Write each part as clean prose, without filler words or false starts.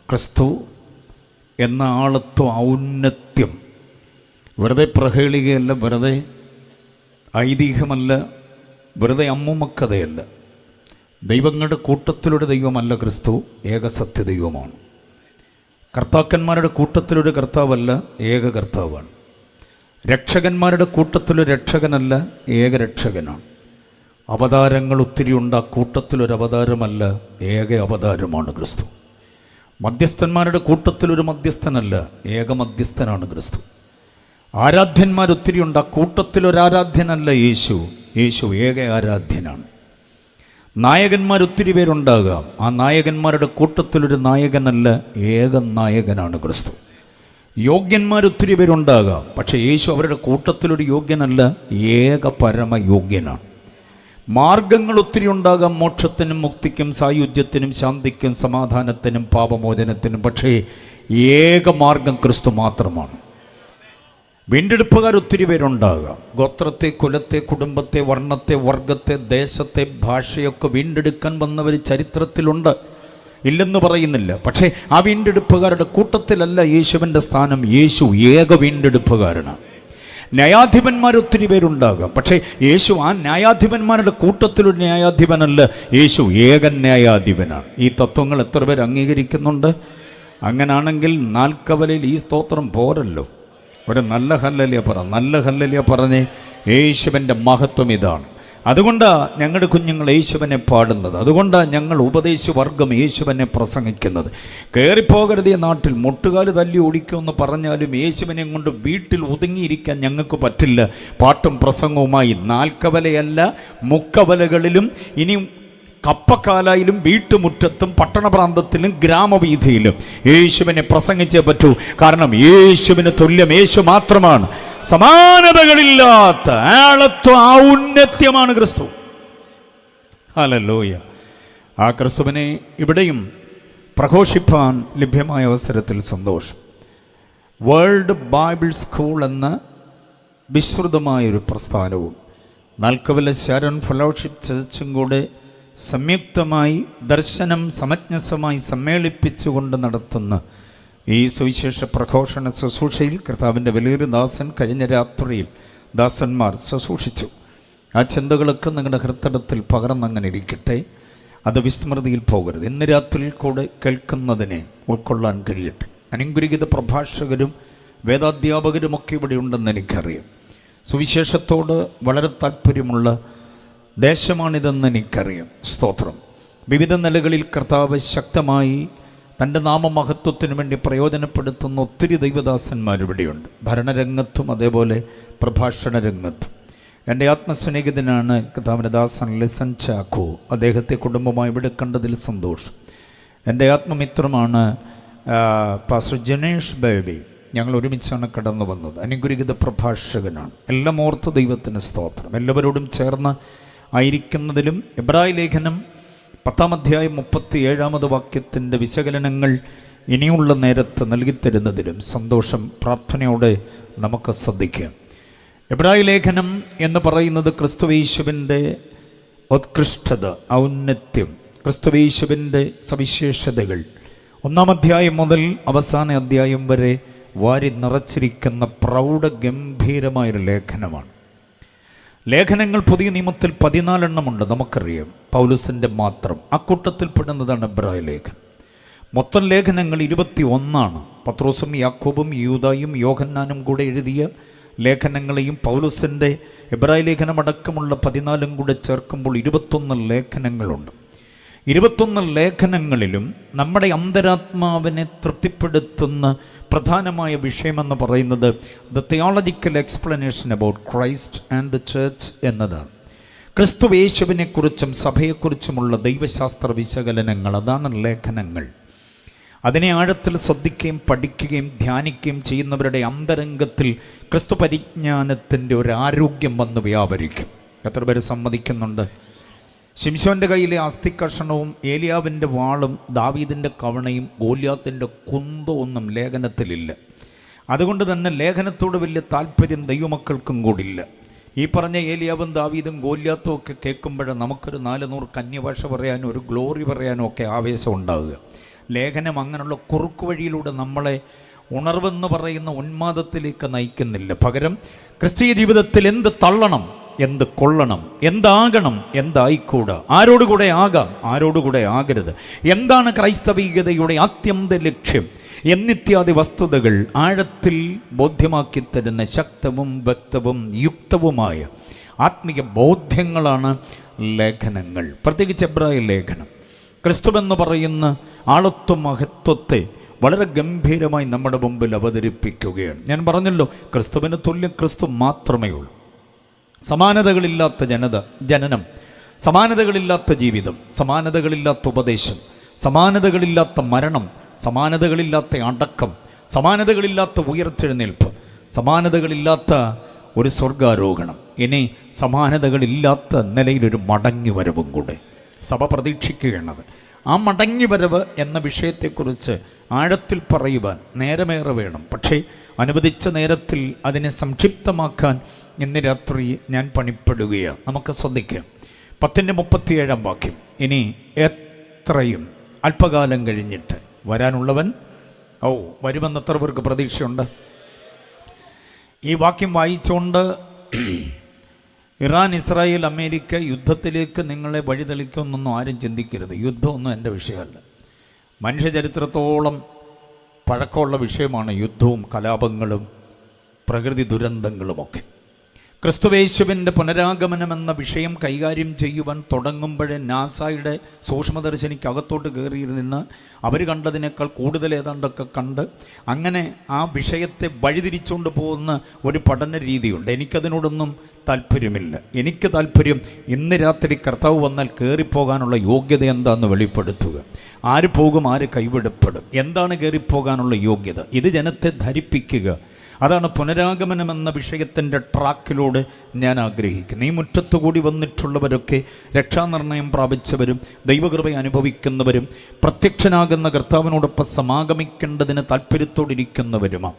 ക്രിസ്തു എന്ന ആളത്വം, ഔന്നത്യം വെറുതെ പ്രഹേളികയല്ല, വെറുതെ ഐതിഹ്യമല്ല, വെറുതെ അമ്മുമക്കഥയല്ല. ദൈവങ്ങളുടെ കൂട്ടത്തിലൊരു ദൈവമല്ല ക്രിസ്തു, ഏകസത്യ ദൈവമാണ്. കർത്താക്കന്മാരുടെ കൂട്ടത്തിലൊരു കർത്താവല്ല, ഏക കർത്താവാണ്. രക്ഷകന്മാരുടെ കൂട്ടത്തിലൊരു രക്ഷകനല്ല, ഏക രക്ഷകനാണ്. അവതാരങ്ങൾ ഒത്തിരി ഉണ്ട്, ആ കൂട്ടത്തിലൊരു അവതാരമല്ല, ഏക അവതാരമാണ് ക്രിസ്തു. മധ്യസ്ഥന്മാരുടെ കൂട്ടത്തിലൊരു മധ്യസ്ഥനല്ല, ഏക മധ്യസ്ഥനാണ് ക്രിസ്തു. ആരാധ്യന്മാരൊത്തിരി ഉണ്ട്, ആ കൂട്ടത്തിലൊരാരാധ്യനല്ല യേശു, യേശു ഏക ആരാധ്യനാണ്. നായകന്മാരൊത്തിരി പേരുണ്ടാകാം, ആ നായകന്മാരുടെ കൂട്ടത്തിലൊരു നായകനല്ല, ഏക നായകനാണ് ക്രിസ്തു. യോഗ്യന്മാരൊത്തിരി പേരുണ്ടാകാം, പക്ഷേ യേശു അവരുടെ കൂട്ടത്തിലൊരു യോഗ്യനല്ല, ഏക പരമയോഗ്യനാണ്. മാർഗങ്ങൾ ഒത്തിരി ഉണ്ടാകാം, മോക്ഷത്തിനും മുക്തിക്കും സായുജ്യത്തിനും ശാന്തിക്കും സമാധാനത്തിനും പാപമോചനത്തിനും, പക്ഷേ ഏക മാർഗം ക്രിസ്തു മാത്രമാണ്. വീണ്ടെടുപ്പുകാർ ഒത്തിരി പേരുണ്ടാകാം. ഗോത്രത്തെ, കുലത്തെ, കുടുംബത്തെ, വർണ്ണത്തെ, വർഗത്തെ, ദേശത്തെ, ഭാഷയൊക്കെ വീണ്ടെടുക്കാൻ വന്നവർ ചരിത്രത്തിലുണ്ട്, ഇല്ലെന്ന് പറയുന്നില്ല. പക്ഷേ ആ വീണ്ടെടുപ്പുകാരുടെ കൂട്ടത്തിലല്ല യേശുവിൻ്റെ സ്ഥാനം. യേശു ഏക വീണ്ടെടുപ്പുകാരനാണ്. ന്യായാധിപന്മാരൊത്തിരി പേരുണ്ടാകാം, പക്ഷേ യേശു ആ ന്യായാധിപന്മാരുടെ കൂട്ടത്തിലൊരു ന്യായാധിപനല്ല, യേശു ഏകൻ ന്യായാധിപനാണ്. ഈ തത്വങ്ങൾ എത്ര പേർ അംഗീകരിക്കുന്നുണ്ട്? അങ്ങനാണെങ്കിൽ നാൽക്കവലയിൽ ഈ സ്തോത്രം പോരല്ലോ. ഒരു നല്ല ഹല്ലേലൂയ പറ, നല്ല ഹല്ലേലൂയ പറഞ്ഞ് യേശുവിൻ്റെ മഹത്വം ഇതാണ്. അതുകൊണ്ടാണ് ഞങ്ങളുടെ കുഞ്ഞുങ്ങൾ യേശുവിനെ പാടുന്നത്, അതുകൊണ്ടാണ് ഞങ്ങൾ ഉപദേശവർഗം യേശുവിനെ പ്രസംഗിക്കുന്നത്. കയറിപ്പോകരുതേ നാട്ടിൽ, മുട്ടുകാല് തല്ലി ഓടിക്കുമെന്ന് പറഞ്ഞാലും യേശുവിനെ കൊണ്ട് വീട്ടിൽ ഒതുങ്ങിയിരിക്കാൻ ഞങ്ങൾക്ക് പറ്റില്ല. പാട്ടും പ്രസംഗവുമായി നാൽക്കവലയല്ല, മുക്കവലകളിലും ഇനി കപ്പക്കാലായിലും വീട്ടുമുറ്റത്തും പട്ടണപ്രാന്തത്തിലും ഗ്രാമവീഥിയിലും യേശുവിനെ പ്രസംഗിച്ചേ പറ്റൂ. കാരണം യേശുവിന് തുല്യം യേശു മാത്രമാണ്. സമാനതകളില്ലാത്ത ആളത്വ ഔന്നത്യമാണ് ക്രിസ്തു. ഹല്ലേലൂയ. ആ ക്രിസ്തുവിനെ ഇവിടെയും പ്രഘോഷിപ്പാൻ ലഭ്യമായ അവസരത്തിൽ സന്തോഷം. വേൾഡ് ബൈബിൾ സ്കൂൾ എന്ന വിസ്തൃതമായൊരു പ്രസ്ഥാനവും നാൽക്കവല ശാരോൺ ഫെലോഷിപ്പ് ചർച്ചും കൂടെ സംയുക്തമായി ദർശനം സമഞ്ജസമായി സമ്മേളിപ്പിച്ചുകൊണ്ട് നടത്തുന്ന ഈ സുവിശേഷ പ്രഘോഷണ ശുശ്രൂഷയിൽ കർത്താവിൻ്റെ വലിയൊരു ദാസൻ കഴിഞ്ഞ രാത്രിയിൽ ദാസന്മാർ ശുശ്രൂഷിച്ചു. ആ ചിന്തകളൊക്കെ നിങ്ങളുടെ ഹൃദയത്തിൽ പകർന്നങ്ങനെ ഇരിക്കട്ടെ. അത് വിസ്മൃതിയിൽ പോകരുത്. ഇന്ന് രാത്രിയിൽ കൂടെ കേൾക്കുന്നതിനെ ഉൾക്കൊള്ളാൻ കഴിയട്ടെ. അനുഗ്രഹീത പ്രഭാഷകരും വേദാധ്യാപകരുമൊക്കെ ഇവിടെ ഉണ്ടെന്ന് എനിക്കറിയാം. സുവിശേഷത്തോട് വളരെ താല്പര്യമുള്ള ദേശമാണിതെന്ന് എനിക്കറിയാം. സ്തോത്രം. വിവിധ നിലകളിൽ കർത്താവ് ശക്തമായി തൻ്റെ നാമമഹത്വത്തിനു വേണ്ടി പ്രയോജനപ്പെടുത്തുന്ന ഒത്തിരി ദൈവദാസന്മാരിവിടെയുണ്ട്, ഭരണരംഗത്തും അതേപോലെ പ്രഭാഷണ രംഗത്തും. എൻ്റെ ആത്മസ്നേഹിതനാണ് കർത്താവിൻ്റെ ദാസൻ ലിസൺ ചാക്കോ. അദ്ദേഹത്തെ കുടുംബമായി ഇവിടെ കണ്ടതിൽ സന്തോഷം. എൻ്റെ ആത്മമിത്രമാണ് പാസ്റ്റർ ജനേഷ് ബേബി. ഞങ്ങൾ ഒരുമിച്ചാണ് കടന്നു വന്നത്. അനുഗ്രഹീത പ്രഭാഷകനാണ്. എല്ലാം ഓർത്ത് ദൈവത്തിന് സ്തോത്രം. എല്ലാവരോടും ചേർന്ന് ആയിരിക്കുന്നതിലും എബ്രായ ലേഖനം 10-ാം അധ്യായം 37-ാമത് വാക്യത്തിൻ്റെ വിശകലനങ്ങൾ ഇനിയുള്ള നേരത്ത് നൽകിത്തരുന്നതിലും സന്തോഷം. പ്രാർത്ഥനയോടെ നമുക്ക് ശ്രദ്ധിക്കാം. എബ്രായ ലേഖനം എന്ന് പറയുന്നത് ക്രിസ്തുയേശുവിൻ്റെ ഉത്കൃഷ്ടത, ഔന്നത്യം, ക്രിസ്തുയേശുവിൻ്റെ സവിശേഷതകൾ 1-ാം അധ്യായം മുതൽ അവസാന അധ്യായം വരെ വാരി നിറച്ചിരിക്കുന്ന പ്രൗഢഗംഭീരമായൊരു ലേഖനമാണ്. ലേഖനങ്ങൾ പുതിയ നിയമത്തിൽ 14 എണ്ണമുണ്ട്, നമുക്കറിയാം, പൗലോസിൻ്റെ മാത്രം. അക്കൂട്ടത്തിൽ പെടുന്നതാണ് എബ്രായ ലേഖനം. മൊത്തം ലേഖനങ്ങൾ 21. പത്രോസും യാക്കോബും യൂദായും യോഹന്നാനും കൂടെ എഴുതിയ ലേഖനങ്ങളെയും പൗലോസിൻ്റെ എബ്രായ ലേഖനം അടക്കമുള്ള 14 കൂടെ ചേർക്കുമ്പോൾ 21 ലേഖനങ്ങളുണ്ട്. 21 ലേഖനങ്ങളിലും നമ്മുടെ അന്തരാത്മാവിനെ തൃപ്തിപ്പെടുത്തുന്ന പ്രധാനമായ വിഷയമെന്ന് പറയുന്നത് the theological explanation about Christ and the church എന്നതാണ്. ക്രിസ്തു യേശുവിനെക്കുറിച്ചും സഭയെക്കുറിച്ചുമുള്ള ദൈവശാസ്ത്ര വിശകലനങ്ങൾ, അതാണ് ലേഖനങ്ങൾ. അതിനെ ആഴത്തിൽ ശ്രദ്ധിക്കുകയും പഠിക്കുകയും ധ്യാനിക്കുകയും ചെയ്യുന്നവരുടെ അന്തരംഗത്തിൽ ക്രിസ്തു പരിജ്ഞാനത്തിൻ്റെ ഒരു ആരോഗ്യം വന്ന് വ്യാപരിക്കും. എത്ര പേര് സമ്മതിക്കുന്നുണ്ട്? ശിംശോൻ്റെ കയ്യിലെ അസ്ഥികഷണവും ഏലിയാവിൻ്റെ വാളും ദാവീദിൻ്റെ കവണയും ഗോല്യാത്തിൻ്റെ കുന്തോ ഒന്നും ലേഖനത്തിലില്ല. അതുകൊണ്ട് തന്നെ ലേഖനത്തോട് വലിയ താല്പര്യം ദൈവമക്കൾക്കും കൂടില്ല. ഈ പറഞ്ഞ ഏലിയാവും ദാവീദും ഗോല്യാത്തും ഒക്കെ കേൾക്കുമ്പോൾ നമുക്കൊരു 400 കന്യഭാഷ പറയാനും ഒരു ഗ്ലോറി പറയാനും ഒക്കെ ആവേശം ഉണ്ടാവുക. ലേഖനം അങ്ങനെയുള്ള കുറുക്കു വഴിയിലൂടെ നമ്മളെ ഉണർവെന്ന് പറയുന്ന ഉന്മാദത്തിലേക്ക് നയിക്കുന്നില്ല. പകരം ക്രിസ്തീയ ജീവിതത്തിൽ എന്ത് തള്ളണം, എന്ത് കൊള്ളണം, എന്താകണം, എന്തായിക്കൂടാ, ആരോടുകൂടെ ആകാം, ആരോടുകൂടെ ആകരുത്, എന്താണ് ക്രൈസ്തവീയതയുടെ ആത്യന്ത ലക്ഷ്യം എന്നിത്യാദി വസ്തുതകൾ ആഴത്തിൽ ബോധ്യമാക്കി തരുന്ന ശക്തവും വ്യക്തവും യുക്തവുമായ ആത്മീയ ബോധ്യങ്ങളാണ് ലേഖനങ്ങൾ. പ്രത്യേകിച്ച് എബ്രായ ലേഖനം ക്രിസ്തുവെന്ന് പറയുന്ന ആളത്വ മഹത്വത്തെ വളരെ ഗംഭീരമായി നമ്മുടെ മുമ്പിൽ അവതരിപ്പിക്കുകയാണ്. ഞാൻ പറഞ്ഞല്ലോ, ക്രിസ്തുവിന് തുല്യം ക്രിസ്തു മാത്രമേ ഉള്ളൂ. സമാനതകളില്ലാത്ത ജനനം, സമാനതകളില്ലാത്ത ജീവിതം, സമാനതകളില്ലാത്ത ഉപദേശം, സമാനതകളില്ലാത്ത മരണം, സമാനതകളില്ലാത്ത അടക്കം, സമാനതകളില്ലാത്ത ഉയർത്തെഴുന്നേൽപ്പ്, സമാനതകളില്ലാത്ത ഒരു സ്വർഗാരോഹണം, ഇനി സമാനതകളില്ലാത്ത നിലയിലൊരു മടങ്ങി വരവും കൂടെ സഭ പ്രതീക്ഷിക്കുകയാണത്. ആ മടങ്ങി വരവ് എന്ന വിഷയത്തെക്കുറിച്ച് ആഴത്തിൽ പറയുവാൻ നേരമേറെ വേണം. പക്ഷേ അനുവദിച്ച നേരത്തിൽ അതിനെ സംക്ഷിപ്തമാക്കാൻ ഇന്ന് രാത്രി ഞാൻ പണിപ്പെടുകയാണ്. നമുക്ക് ശ്രദ്ധിക്കാം. 10:37 വാക്യം. ഇനി എത്രയും അല്പകാലം കഴിഞ്ഞിട്ട് വരാനുള്ളവൻ വരുമെന്ന് എത്ര പേർക്ക് പ്രതീക്ഷയുണ്ട്? ഈ വാക്യം വായിച്ചുകൊണ്ട് ഇറാൻ, ഇസ്രായേൽ, അമേരിക്ക യുദ്ധത്തിലേക്ക് നിങ്ങളെ വഴിതെളിക്കുമെന്നൊന്നും ആരും ചിന്തിക്കരുത്. യുദ്ധമൊന്നും എൻ്റെ വിഷയമല്ല. മനുഷ്യചരിത്രത്തോളം പഴക്കമുള്ള വിഷയമാണ് യുദ്ധവും കലാപങ്ങളും പ്രകൃതി ദുരന്തങ്ങളുമൊക്കെ. ക്രിസ്തുവേശുവിൻ്റെ പുനരാഗമനം എന്ന വിഷയം കൈകാര്യം ചെയ്യുവാൻ തുടങ്ങുമ്പോഴേ നാസയുടെ സൂക്ഷ്മദർശിനിക്കകത്തോട്ട് കയറിയിരുന്ന് അവർ കണ്ടതിനേക്കാൾ കൂടുതൽ ഏതാണ്ടൊക്കെ കണ്ട് അങ്ങനെ ആ വിഷയത്തെ വഴിതിരിച്ചുകൊണ്ട് പോകുന്ന ഒരു പഠന രീതിയുണ്ട്. എനിക്കതിനോടൊന്നും താല്പര്യമില്ല. എനിക്ക് താല്പര്യം ഇന്ന് രാത്രി കർത്താവ് വന്നാൽ കയറിപ്പോകാനുള്ള യോഗ്യത എന്താണെന്ന് വെളിപ്പെടുത്തുക. ആര് പോകും, ആര് കൈവിടപ്പെടും, എന്താണ് കയറിപ്പോകാനുള്ള യോഗ്യത, ഇത് ജനത്തെ ധരിപ്പിക്കുക. അതാണ് പുനരാഗമനം എന്ന വിഷയത്തിൻ്റെ ട്രാക്കിലൂടെ ഞാൻ ആഗ്രഹിക്കുന്നത്. ഈ മുറ്റത്തുകൂടി വന്നിട്ടുള്ളവരൊക്കെ രക്ഷാനിർണയം പ്രാപിച്ചവരും ദൈവകൃപ അനുഭവിക്കുന്നവരും പ്രത്യക്ഷനാകുന്ന കർത്താവിനോടൊപ്പം സമാഗമിക്കേണ്ടതിന് താല്പര്യത്തോടിരിക്കുന്നവരുമാണ്.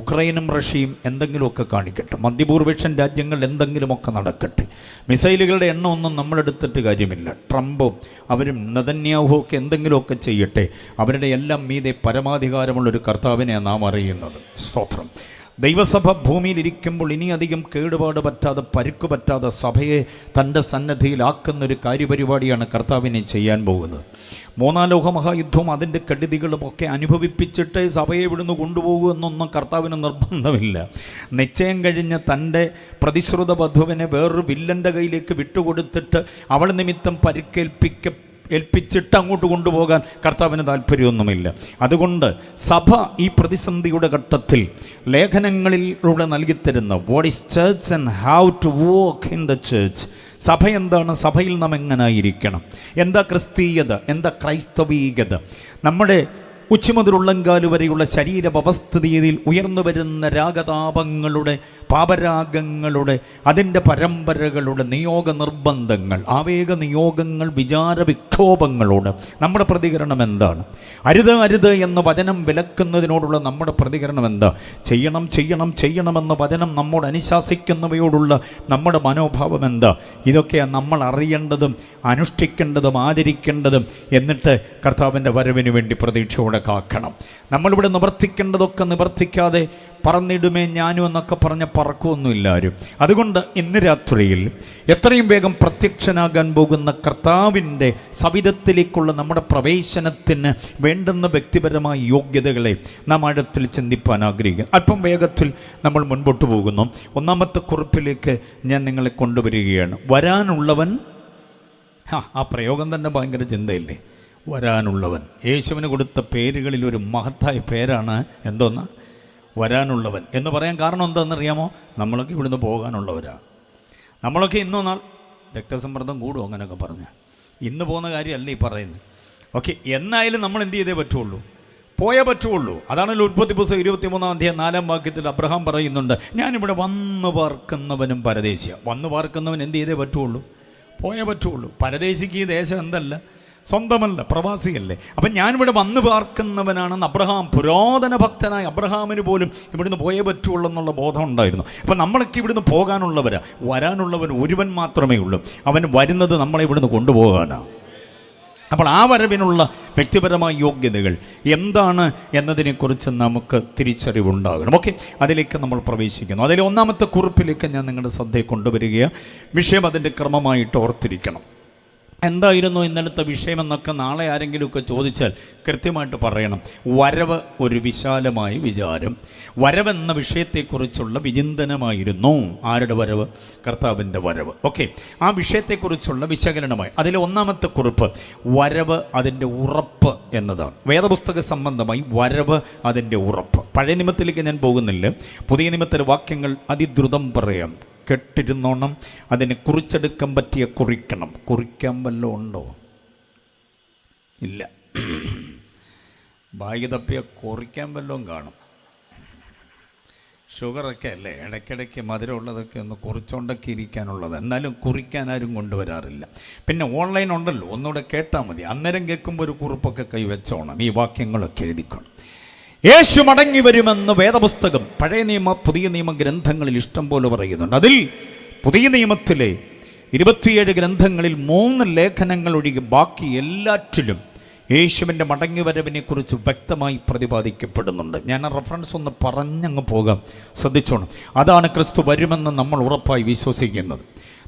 ഉക്രൈനും റഷ്യയും എന്തെങ്കിലുമൊക്കെ കാണിക്കട്ടെ, മധ്യപൂർവേഷ്യൻ രാജ്യങ്ങൾ എന്തെങ്കിലുമൊക്കെ നടക്കട്ടെ, മിസൈലുകളുടെ എണ്ണം ഒന്നും നമ്മളെടുത്തിട്ട് കാര്യമില്ല. ട്രംപും അവരും നെതന്യാഹുവും ഒക്കെ എന്തെങ്കിലുമൊക്കെ ചെയ്യട്ടെ, അവരുടെ എല്ലാം മീതെ പരമാധികാരമുള്ളൊരു കർത്താവിനെ നാം അറിയുന്നത്. സ്തോത്രം. ദൈവസഭ ഭൂമിയിലിരിക്കുമ്പോൾ ഇനിയധികം കേടുപാട് പറ്റാതെ, പരുക്ക് പറ്റാതെ സഭയെ തൻ്റെ സന്നദ്ധിയിലാക്കുന്നൊരു കാര്യപരിപാടിയാണ് കർത്താവിനെ ചെയ്യാൻ പോകുന്നത്. 3-ാം ലോകമഹായുദ്ധവും അതിൻ്റെ കെടുതികളുമൊക്കെ അനുഭവിപ്പിച്ചിട്ട് സഭയെ ഇവിടുന്ന് കൊണ്ടുപോകുമെന്നൊന്നും കർത്താവിന് നിർബന്ധമില്ല. നിശ്ചയം കഴിഞ്ഞ് തൻ്റെ പ്രതിശ്രുത വധുവിനെ വേറൊരു വില്ലൻ്റെ കയ്യിലേക്ക് വിട്ടുകൊടുത്തിട്ട് അവൾ നിമിത്തം ഏൽപ്പിച്ചിട്ട് അങ്ങോട്ട് കൊണ്ടുപോകാൻ കർത്താവിന് താല്പര്യമൊന്നുമില്ല. അതുകൊണ്ട് സഭ ഈ പ്രതിസന്ധിയുടെ ഘട്ടത്തിൽ ലേഖനങ്ങളിലൂടെ നൽകിത്തരുന്ന what is church and how to walk in the church, സഭ എന്താണ്, സഭയിൽ നാം എങ്ങനായിരിക്കണം, എന്താ ക്രിസ്തീയത, എന്താ ക്രൈസ്തവീയത, നമ്മുടെ ഉച്ചമുതലുള്ളങ്കാല് വരെയുള്ള ശരീര വ്യവസ്ഥിതിയിൽ ഉയർന്നു വരുന്ന രാഗതാപങ്ങളുടെ, പാപരാഗങ്ങളുടെ, അതിൻ്റെ പരമ്പരകളുടെ നിയോഗ നിർബന്ധങ്ങൾ, ആവേഗ നിയോഗങ്ങൾ, വിചാര വിക്ഷോഭങ്ങളോട് നമ്മുടെ പ്രതികരണം എന്താണ്? അരുത് അരുത് എന്ന വചനം വിലക്കുന്നതിനോടുള്ള നമ്മുടെ പ്രതികരണം എന്താ? ചെയ്യണം ചെയ്യണം ചെയ്യണമെന്ന വചനം നമ്മോട് അനുശാസിക്കുന്നവയോടുള്ള നമ്മുടെ മനോഭാവം എന്താ? ഇതൊക്കെയാണ് നമ്മൾ അറിയേണ്ടതും അനുഷ്ഠിക്കേണ്ടതും ആചരിക്കേണ്ടതും. എന്നിട്ട് കർത്താവിൻ്റെ വരവിന് വേണ്ടി പ്രതീക്ഷയോടെ കാക്കണം. നമ്മളിവിടെ നിവർത്തിക്കേണ്ടതൊക്കെ നിവർത്തിക്കാതെ പറന്നിടുമേ ഞാനും എന്നൊക്കെ പറഞ്ഞ പറക്കുമൊന്നുമില്ല ആരും. അതുകൊണ്ട് ഇന്ന് രാത്രിയിൽ എത്രയും വേഗം പ്രത്യക്ഷനാകാൻ പോകുന്ന കർത്താവിൻ്റെ സവിധത്തിലേക്കുള്ള നമ്മുടെ പ്രവേശനത്തിന് വേണ്ടുന്ന വ്യക്തിപരമായ യോഗ്യതകളെ നാം ആഴത്തിൽ ചിന്തിപ്പാൻ ആഗ്രഹിക്കുന്നു. അല്പം വേഗത്തിൽ നമ്മൾ മുൻപോട്ട് പോകുന്നു. 1-ാമത്തെ കുറിപ്പിലേക്ക് ഞാൻ നിങ്ങളെ കൊണ്ടുവരികയാണ്. വരാനുള്ളവൻ, ആ പ്രയോഗം തന്നെ ഭയങ്കര ചിന്തയില്ലേ? വരാനുള്ളവൻ. യേശുവിന് കൊടുത്ത പേരുകളിൽ ഒരു മഹത്തായ പേരാണ് എന്തോന്ന്? വരാനുള്ളവൻ എന്ന് പറയാൻ കാരണം എന്താണെന്നറിയാമോ? നമ്മളൊക്കെ ഇവിടുന്ന് പോകാനുള്ളവരാണ്. നമ്മളൊക്കെ ഇന്നോ നാൾ രക്തസമ്മർദ്ദം കൂടും അങ്ങനെയൊക്കെ പറഞ്ഞ് ഇന്ന് പോകുന്ന കാര്യമല്ല ഈ പറയുന്നത്. ഓക്കെ, എന്നായാലും നമ്മൾ എന്ത് ചെയ്തേ പറ്റുള്ളൂ? പോയേ പറ്റുള്ളൂ. അതാണല്ലോ ഉൽപ്പത്തി പുസ്തകം 23-ാം അധ്യായം 4-ാം വാക്യത്തിൽ അബ്രഹാം പറയുന്നുണ്ട്, ഞാനിവിടെ വന്നു പാർക്കുന്നവനും പരദേശിയ. വന്നു പാർക്കുന്നവൻ എന്ത് ചെയ്തേ പറ്റുള്ളൂ? പോയേ പറ്റുള്ളൂ. പരദേശിക്ക് ഈ ദേശം എന്തല്ല, സ്വന്തമല്ല, പ്രവാസിയല്ലേ. അപ്പം ഞാനിവിടെ വന്നു പാർക്കുന്നവനാണെന്ന് അബ്രഹാം, പുരാതന ഭക്തനായ അബ്രഹാമിന് പോലും ഇവിടുന്ന് പോയേ പറ്റുള്ളൂ എന്നുള്ള ബോധം ഉണ്ടായിരുന്നു. അപ്പം നമ്മളൊക്കെ ഇവിടുന്ന് പോകാനുള്ളവരാ. വരാനുള്ളവൻ ഒരുവൻ മാത്രമേ ഉള്ളൂ. അവൻ വരുന്നത് നമ്മളെ ഇവിടുന്ന് കൊണ്ടുപോകാനാണ്. അപ്പോൾ ആ വരവിനുള്ള വ്യക്തിപരമായ യോഗ്യതകൾ എന്താണ് എന്നതിനെക്കുറിച്ച് നമുക്ക് തിരിച്ചറിവുണ്ടാകണം. ഓക്കെ, അതിലേക്ക് നമ്മൾ പ്രവേശിക്കുന്നു. അതിൽ ഒന്നാമത്തെ കുറിപ്പിലേക്ക് ഞാൻ നിങ്ങളുടെ ശ്രദ്ധയെ കൊണ്ടുവരികയാണ്. വിഷയം അതിൻ്റെ ക്രമമായിട്ട് ഓർത്തിരിക്കണം. എന്തായിരുന്നു ഇന്നലത്തെ വിഷയമെന്നൊക്കെ നാളെ ആരെങ്കിലുമൊക്കെ ചോദിച്ചാൽ കൃത്യമായിട്ട് പറയണം. വരവ് ഒരു വിശാലമായ വിചാരം. വരവെന്ന വിഷയത്തെക്കുറിച്ചുള്ള വിചിന്തനമായിരുന്നു. ആരുടെ വരവ്? കർത്താവിൻ്റെ വരവ്. ഓക്കെ, ആ വിഷയത്തെക്കുറിച്ചുള്ള വിശകലനമായി അതിലെ ഒന്നാമത്തെ കുറിപ്പ് വരവ് അതിൻ്റെ ഉറപ്പ് എന്നതാണ്. വേദപുസ്തക സംബന്ധമായി വരവ് അതിൻ്റെ ഉറപ്പ്. പഴയ നിയമത്തിലേക്ക് ഞാൻ പോകുന്നില്ല. പുതിയ നിയമത്തിലെ വാക്യങ്ങൾ അതിദ്രുതം പറയാം. കെട്ടിരുന്നോണം. അതിനെ കുറിച്ചെടുക്കാൻ പറ്റിയ കുറിക്കണം. കുറിക്കാൻ വല്ലതും ഉണ്ടോ? ഇല്ല. ബാഗ് തപ്പിയ കുറിക്കാൻ വല്ലതും കാണും. ഷുഗറൊക്കെ അല്ലേ, ഇടയ്ക്കിടയ്ക്ക് മധുരമുള്ളതൊക്കെ ഒന്ന് കുറിച്ചോണ്ടൊക്കെ ഇരിക്കാനുള്ളത്. എന്നാലും കുറിക്കാൻ ആരും കൊണ്ടുവരാറില്ല. പിന്നെ ഓൺലൈൻ ഉണ്ടല്ലോ, ഒന്നുകൂടെ കേട്ടാൽ മതി. അന്നേരം കേൾക്കുമ്പോൾ ഒരു കുറിപ്പൊക്കെ കൈവച്ചോണം. ഈ വാക്യങ്ങളൊക്കെ എഴുതിക്കണം. യേശു മടങ്ങി വരുമെന്ന് വേദപുസ്തകം പഴയ നിയമ പുതിയ നിയമ ഗ്രന്ഥങ്ങളിൽ ഇഷ്ടം പോലെ പറയുന്നുണ്ട്. അതിൽ പുതിയ നിയമത്തിലെ 27 ഗ്രന്ഥങ്ങളിൽ 3 ലേഖനങ്ങൾ ഒഴികെ ബാക്കി എല്ലാറ്റിലും യേശുവിൻ്റെ മടങ്ങിവരവിനെക്കുറിച്ച് വ്യക്തമായി പ്രതിപാദിക്കപ്പെടുന്നുണ്ട്. ഞാൻ ആ റെഫറൻസ് ഒന്ന് പറഞ്ഞങ്ങ് പോകാം, ശ്രദ്ധിച്ചോണം. അതാണ് ക്രിസ്തു വരുമെന്ന് നമ്മൾ ഉറപ്പായി വിശ്വസിക്കുന്നത്.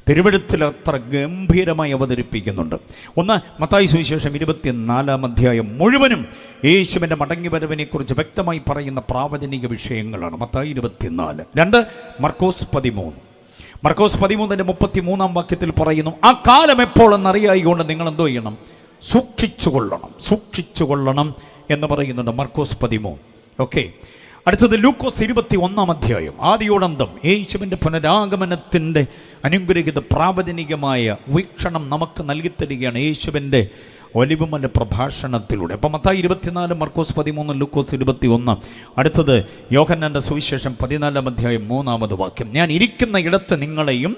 തിരുവെഴുത്തിൽ അത്ര ഗംഭീരമായി അവതരിപ്പിക്കുന്നുണ്ട്. ഒന്ന്, മത്തായി സുവിശേഷം 24-ാം അധ്യായം മുഴുവനും യേശുവിൻ്റെ മടങ്ങിവരവിനെക്കുറിച്ച് വ്യക്തമായി പറയുന്ന പ്രാവചനിക വിഷയങ്ങളാണ്. മത്തായി 24. 2, മർക്കോസ് 13. മർക്കോസ് 13-ന്റെ 33-ാം വാക്യത്തിൽ പറയുന്നു, ആ കാലം എപ്പോഴെന്നറിയായിക്കൊണ്ട് നിങ്ങൾ എന്തോ ചെയ്യണം? സൂക്ഷിച്ചുകൊള്ളണം എന്ന് പറയുന്നുണ്ട്. മർക്കോസ് 13. ഓക്കെ, അടുത്തത് ലൂക്കോസ് 21-ാം അധ്യായം. ആദിയോടന്തം യേശുവിൻ്റെ പുനരാഗമനത്തിൻ്റെ അനുഗ്രഹിത പ്രാവചനികമായ വീക്ഷണം നമുക്ക് നൽകിത്തരികയാണ് യേശുവിൻ്റെ ഒലിവുമല പ്രഭാഷണത്തിലൂടെ. അപ്പം മത്തായി 24, മർക്കോസ് 13, ലൂക്കോസ് 21. അടുത്തത് യോഹന്നാൻ്റെ സുവിശേഷം 14-ാം അധ്യായം 3-ാമത് വാക്യം. ഞാൻ ഇരിക്കുന്ന ഇടത്ത് നിങ്ങളെയും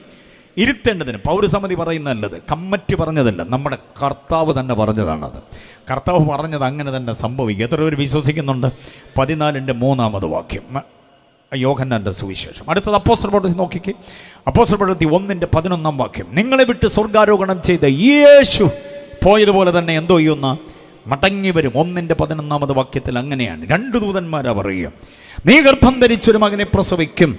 ഇരുത്തേണ്ടതിന്. പൗരസമിതി പറയുന്നതല്ലത്, കമ്മിറ്റി പറഞ്ഞതല്ല, നമ്മുടെ കർത്താവ് തന്നെ പറഞ്ഞതാണത്. കർത്താവ് പറഞ്ഞത് അങ്ങനെ തന്നെ സംഭവിക്കും. എത്ര പേര് വിശ്വസിക്കുന്നുണ്ട്? 14-ന്റെ 3-ാമത് വാക്യം, യോഹന്നാൻ്റെ സുവിശേഷം. അടുത്തത് അപ്പോസ്തല പ്രവൃത്തി നോക്കിക്കേ. അപ്പോസ്തല പ്രവൃത്തി 1-ന്റെ 11-ാം വാക്യം. നിങ്ങളെ വിട്ട് സ്വർഗാരോഹണം ചെയ്ത യേശു പോയതുപോലെ തന്നെ എന്തോ ചെയ്യുന്ന മടങ്ങി വരും. 1-ന്റെ 11-ാമത് വാക്യത്തിൽ അങ്ങനെയാണ്. 2 ദൂതന്മാരാ പറയുക, നീ ഗർഭം ധരിച്ചൊരു മകനെ പ്രസവിക്കും,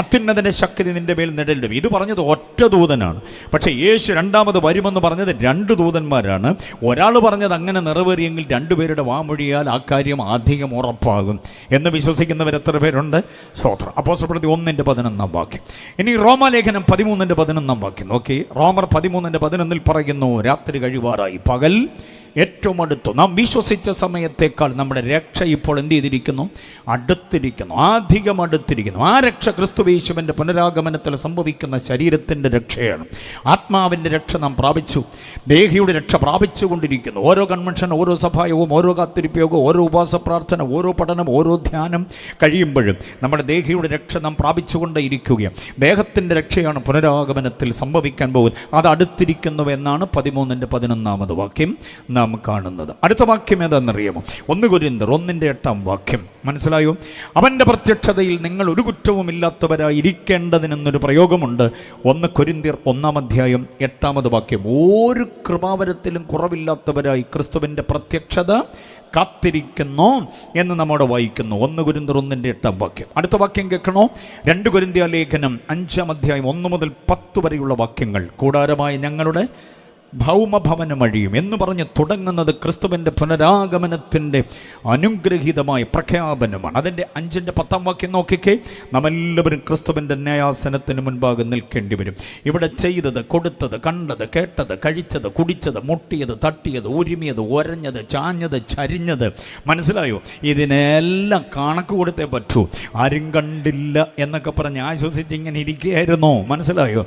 അത്യുന്നതൻ്റെ ശക്തി നിന്റെ മേൽ നിഴലിടും. ഇത് പറഞ്ഞത് ഒറ്റ ദൂതനാണ്. പക്ഷേ യേശു രണ്ടാമത് വരുമെന്ന് പറഞ്ഞത് 2 ദൂതന്മാരാണ്. ഒരാൾ പറഞ്ഞത് അങ്ങനെ നിറവേറിയെങ്കിൽ 2 പേരുടെ വാമൊഴിയാൽ ആ കാര്യം അധികം ഉറപ്പാകും എന്ന് വിശ്വസിക്കുന്നവർ എത്ര പേരുണ്ട്? സ്തോത്രം. അപ്പോസ്തല പ്രവൃത്തി 1-ന്റെ 11-ാം വാക്യം. ഇനി റോമാലേഖനം 13-ന്റെ 11-ാം വാക്യം. ഓക്കെ, റോമർ 13-ന്റെ 11 പറയുന്നു, രാത്രി കഴിവാറായി, പകൽ ഏറ്റവും അടുത്തു. നാം വിശ്വസിച്ച സമയത്തേക്കാൾ നമ്മുടെ രക്ഷ ഇപ്പോൾ എന്ത് ചെയ്തിരിക്കുന്നു? അടുത്തിരിക്കുന്നു, അധികം അടുത്തിരിക്കുന്നു. ആ രക്ഷ ക്രിസ്തുയേശുവിൻ്റെ പുനരാഗമനത്തിൽ സംഭവിക്കുന്ന ശരീരത്തിൻ്റെ രക്ഷയാണ്. ആത്മാവിൻ്റെ രക്ഷ നാം പ്രാപിച്ചു, ദേഹിയുടെ രക്ഷ പ്രാപിച്ചുകൊണ്ടിരിക്കുന്നു. ഓരോ കൺവെൻഷൻ, ഓരോ സഭായവും, ഓരോ കാത്തിരിപ്പയോഗവും, ഓരോ ഉപവാസ പ്രാർത്ഥന, ഓരോ പഠനം, ഓരോ ധ്യാനം കഴിയുമ്പോഴും നമ്മുടെ ദേഹിയുടെ രക്ഷ നാം പ്രാപിച്ചുകൊണ്ടേ ഇരിക്കുകയാണ്. ദേഹത്തിൻ്റെ രക്ഷയാണ് പുനരാഗമനത്തിൽ സംഭവിക്കാൻ പോകുന്നത്. അത് അടുത്തിരിക്കുന്നുവെന്നാണ് 13-ന്റെ 11-ാമത് വാക്യം നാം കാണുന്നത്. അടുത്ത വാക്യം ഏതാണെന്നറിയാമോ? 1 കൊരിന്ത്യർ 1-ന്റെ 8-ാം വാക്യം. മനസ്സിലായോ? അവൻ്റെ പ്രത്യക്ഷതയിൽ നിങ്ങൾ ഒരു കുറ്റവുമില്ലാത്തവരായി ഇരിക്കേണ്ടതിനെന്നൊരു പ്രയോഗമുണ്ട്. 1 കൊരിന്ത്യർ 1-ാം അധ്യായം 8-ാമത് വാക്യം. ഒരു കൃപാവരത്തിലും കുറവില്ലാത്തവരായി ക്രിസ്തുവിൻ്റെ പ്രത്യക്ഷത കാത്തിരിക്കുന്നു എന്ന് നമ്മോട് വായിക്കുന്നു. 1 കൊരിന്ത്യർ 1-ന്റെ 8-ാം വാക്യം. അടുത്ത വാക്യം കേൾക്കണോ? 2 കൊരിന്ത്യ ലേഖനം 5-ാം അധ്യായം 1 മുതൽ 10 വരെയുള്ള വാക്യങ്ങൾ. കൂടാരമായ ഞങ്ങളുടെ ഭൗമഭവനം അഴിയും എന്ന് പറഞ്ഞ് തുടങ്ങുന്നത് ക്രിസ്തുവിൻ്റെ പുനരാഗമനത്തിൻ്റെ അനുഗ്രഹീതമായ പ്രഖ്യാപനമാണ്. അതിൻ്റെ 5-ന്റെ 10-ാം വാക്യം നോക്കിക്കേ. നമ്മെല്ലാവരും ക്രിസ്തുവിൻ്റെ ന്യായാസനത്തിന് മുൻപാകെ നിൽക്കേണ്ടി വരും. ഇവിടെ ചെയ്തത്, കൊടുത്തത്, കണ്ടത്, കേട്ടത്, കഴിച്ചത്, കുടിച്ചത്, മുട്ടിയത്, തട്ടിയത്, ഉരുമിയത്, ഒരഞ്ഞത്, ചാഞ്ഞത്, ചരിഞ്ഞത്, മനസ്സിലായോ? ഇതിനെല്ലാം കണക്ക് കൊടുത്തേ പറ്റൂ. ആരും കണ്ടില്ല എന്നൊക്കെ പറഞ്ഞ് ആശ്വസിച്ച് ഇങ്ങനെ ഇരിക്കുകയായിരുന്നോ? മനസ്സിലായോ?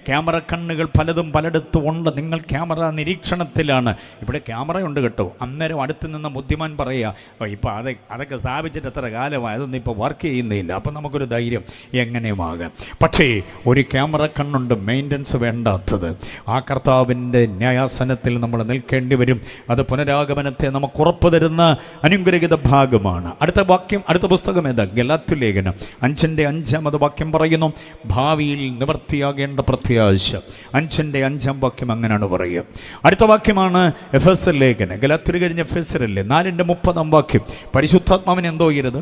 ക്യാമറ കണ്ണുകൾ പലതും പലയിടത്തും ഉണ്ട്. നിങ്ങൾ ക്യാമറ നിരീക്ഷണത്തിലാണ്. ഇവിടെ ക്യാമറയുണ്ട് കേട്ടോ. അന്നേരം അടുത്ത് നിന്ന് ബുദ്ധിമാൻ പറയുക, ഇപ്പോൾ അതൊക്കെ സ്ഥാപിച്ചിട്ട് എത്ര കാലമായി, അതൊന്നും ഇപ്പോൾ വർക്ക് ചെയ്യുന്നില്ല. അപ്പം നമുക്കൊരു ധൈര്യം എങ്ങനെയുമാകാം. പക്ഷേ ഒരു ക്യാമറ കണ്ണുണ്ട്, മെയിൻ്റനൻസ് വേണ്ടാത്തത്. ആ കർത്താവിൻ്റെ ന്യായാസനത്തിൽ നമ്മൾ നിൽക്കേണ്ടി വരും. അത് പുനരാഗമനത്തെ നമുക്ക് ഉറപ്പ് തരുന്ന അനുഗ്രഹിത ഭാഗമാണ്. അടുത്ത വാക്യം, അടുത്ത പുസ്തകം ഏതാ? ഗലാത്യ ലേഖനം 5-ന്റെ 5-ാമത് വാക്യം പറയുന്നു, ഭാവിയിൽ നിവർത്തിയാകേണ്ട പ്രത്യാശ. 5-ന്റെ 5-ാം വാക്യം അങ്ങനെയാണ് പറയുക. അടുത്ത വാക്യമാണ് എഫെസ്യർ ലേഖനം, ഗലാത്യർ കഴിഞ്ഞ എഫെസ്യരല്ലേ, 4:30 വാക്യം. പരിശുദ്ധാത്മാവിന് എന്തോ ചെയ്യരുത്,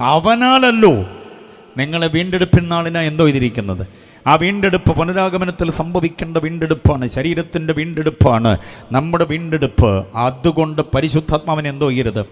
അവനാലല്ലോ നിങ്ങളെ വീണ്ടെടുപ്പിൻ നാളിനായി എന്തോ ചെയ്തിരിക്കുന്നത്. ആ വീണ്ടെടുപ്പ് പുനരാഗമനത്തിൽ സംഭവിക്കേണ്ട വീണ്ടെടുപ്പാണ്, ശരീരത്തിൻ്റെ വീണ്ടെടുപ്പാണ്, നമ്മുടെ വീണ്ടെടുപ്പ്. അതുകൊണ്ട് പരിശുദ്ധാത്മാവിനെ എന്തോ ചെയ്യരുത്.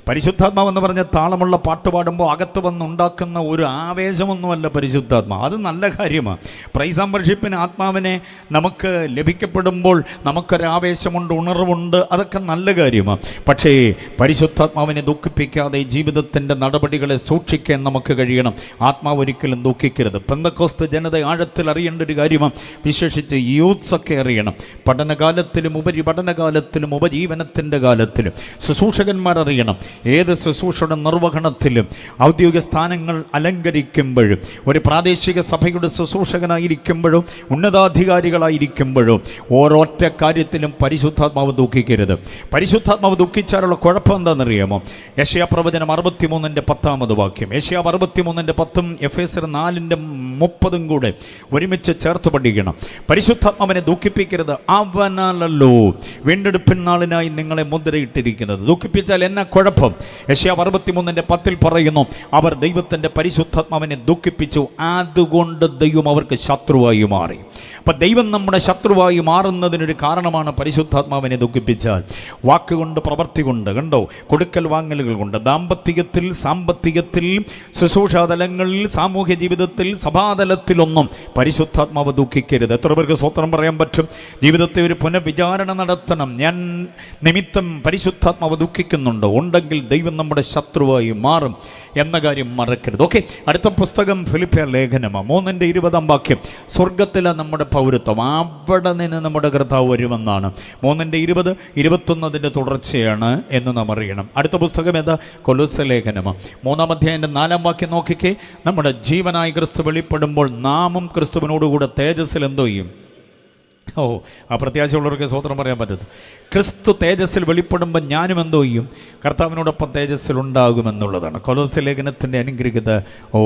പരിശുദ്ധാത്മാവെന്ന് പറഞ്ഞ താളമുള്ള പാട്ട് പാടുമ്പോൾ അകത്ത് വന്നുണ്ടാക്കുന്ന ഒരു ആവേശമൊന്നുമല്ല പരിശുദ്ധാത്മാവ്. അത് നല്ല കാര്യമാണ്. പ്രൈസ് ആൻഡ് വർഷിപ്പിന് ആത്മാവിനെ നമുക്ക് ലഭിക്കപ്പെടുമ്പോൾ നമുക്കൊരാവേശമുണ്ട്, ഉണർവുണ്ട്, അതൊക്കെ നല്ല കാര്യമാണ്. പക്ഷേ പരിശുദ്ധാത്മാവിനെ ദുഃഖിപ്പിക്കാതെ ജീവിതത്തിൻ്റെ നടപടികളെ സൂക്ഷിക്കാൻ നമുക്ക് കഴിയണം. ആത്മാവ് ഒരിക്കലും ദുഃഖിക്കരുത്. പെന്തക്കോസ്ത് ജനത ആഴത്തിൽ അറിയേണ്ട ഒരു കാര്യമാണ്, വിശേഷിച്ച് യൂത്ത്സൊക്കെ അറിയണം. പഠനകാലത്തിലും ഉപരിപഠനകാലത്തിലും ഉപജീവനത്തിൻ്റെ കാലത്തിലും ശുശ്രൂഷകന്മാരറിയണം. ഏത് ശുശ്രൂഷയുടെ നിർവഹണത്തിലും ഔദ്യോഗിക സ്ഥാനങ്ങൾ അലങ്കരിക്കുമ്പോഴും ഒരു പ്രാദേശിക സഭയുടെ ശുശ്രൂഷകനായിരിക്കുമ്പോഴും ഉന്നതാധികാരികളായിരിക്കുമ്പോഴും ഓരോറ്റ കാര്യത്തിലും പരിശുദ്ധാത്മാവ് ദുഃഖിക്കരുത്. പരിശുദ്ധാത്മാവ് ദുഃഖിച്ചാലുള്ള കുഴപ്പം എന്താണെന്നറിയാമോ? യെശയ്യാ പ്രവചനം 63:10 വാക്യം. യെശയ്യാ 63:10 എഫെസ്യർ 4:30 കൂടെ ഒരുമിച്ച് ചേർത്ത് പഠിക്കണം. പരിശുദ്ധാത്മാവിനെ ദുഃഖിപ്പിക്കരുത്, അവനാലല്ലോ വീണ്ടെടുപ്പിൻ നാളിനായി നിങ്ങളെ മുദ്രയിട്ടിരിക്കുന്നത്. ദുഃഖിപ്പിച്ചാൽ എന്നാ കുഴപ്പം? യെശയ്യാ 63:10 പറയുന്നു, അവർ ദൈവത്തിൻ്റെ പരിശുദ്ധാത്മാവിനെ ദുഃഖിപ്പിച്ചു, അതുകൊണ്ട് ദൈവം അവർക്ക് ശത്രുവായി മാറി. അപ്പം ദൈവം നമ്മുടെ ശത്രുവായി മാറുന്നതിനൊരു കാരണമാണ് പരിശുദ്ധാത്മാവിനെ ദുഃഖിപ്പിച്ചാൽ. വാക്കുകൊണ്ട്, പ്രവൃത്തി കൊണ്ട്, കണ്ടോ, കൊടുക്കൽ വാങ്ങലുകൾ കൊണ്ട്, ദാമ്പത്യത്തിൽ, സാമ്പത്തികത്തിൽ, ശുശ്രൂഷാതലങ്ങളിൽ, സാമൂഹ്യ ജീവിതത്തിൽ, സഭാതലത്തിലൊന്നും പരിശുദ്ധാത്മാവ് ദുഃഖിക്കരുത്. എത്ര പേർക്ക് സ്വത്രം പറയാൻ പറ്റും? ജീവിതത്തെ ഒരു പുനഃവിചാരണ നടത്തണം. ഞാൻ നിമിത്തം പരിശുദ്ധാത്മാവ് ദുഃഖിക്കുന്നുണ്ടോ? ഉണ്ടെങ്കിൽ ദൈവം നമ്മുടെ ശത്രുവായി മാറും എന്ന കാര്യം മറക്കരുത്. ഓക്കെ, അടുത്ത പുസ്തകം ഫിലിപ്പിയർ ലേഖനമാണ്, 3:20 വാക്യം. സ്വർഗത്തിലെ നമ്മുടെ പൗരത്വം, അവിടെ നിന്ന് നമ്മുടെ കർത്താവ് വരുമെന്നാണ്. 3:20, 21 അതിൻ്റെ തുടർച്ചയാണ് എന്ന് നാം അറിയണം. അടുത്ത പുസ്തകം ഏതാ? കൊലോസ്യ ലേഖനമാണ്, 3-ാം അധ്യായത്തിൻ്റെ 4-ാം വാക്യം നോക്കിക്കേ. നമ്മുടെ ജീവനായ ക്രിസ്തു വെളിപ്പെടുമ്പോൾ നാമും ക്രിസ്തുവിനോടുകൂടെ തേജസ്സിൽ എന്തോ ചെയ്യും? ആ പ്രത്യാശയുള്ളവർക്ക് സ്വതന്ത്രം പറയാൻ പറ്റുന്നത്. ക്രിസ്തു തേജസ്സിൽ വെളിപ്പെടുമ്പോൾ ഞാനും എന്തോ ചെയ്യും? കർത്താവിനോടൊപ്പം തേജസ്സിൽ ഉണ്ടാകുമെന്നുള്ളതാണ് കൊലോസ്യ ലേഖനത്തിൻ്റെ അനുഗ്രഹിത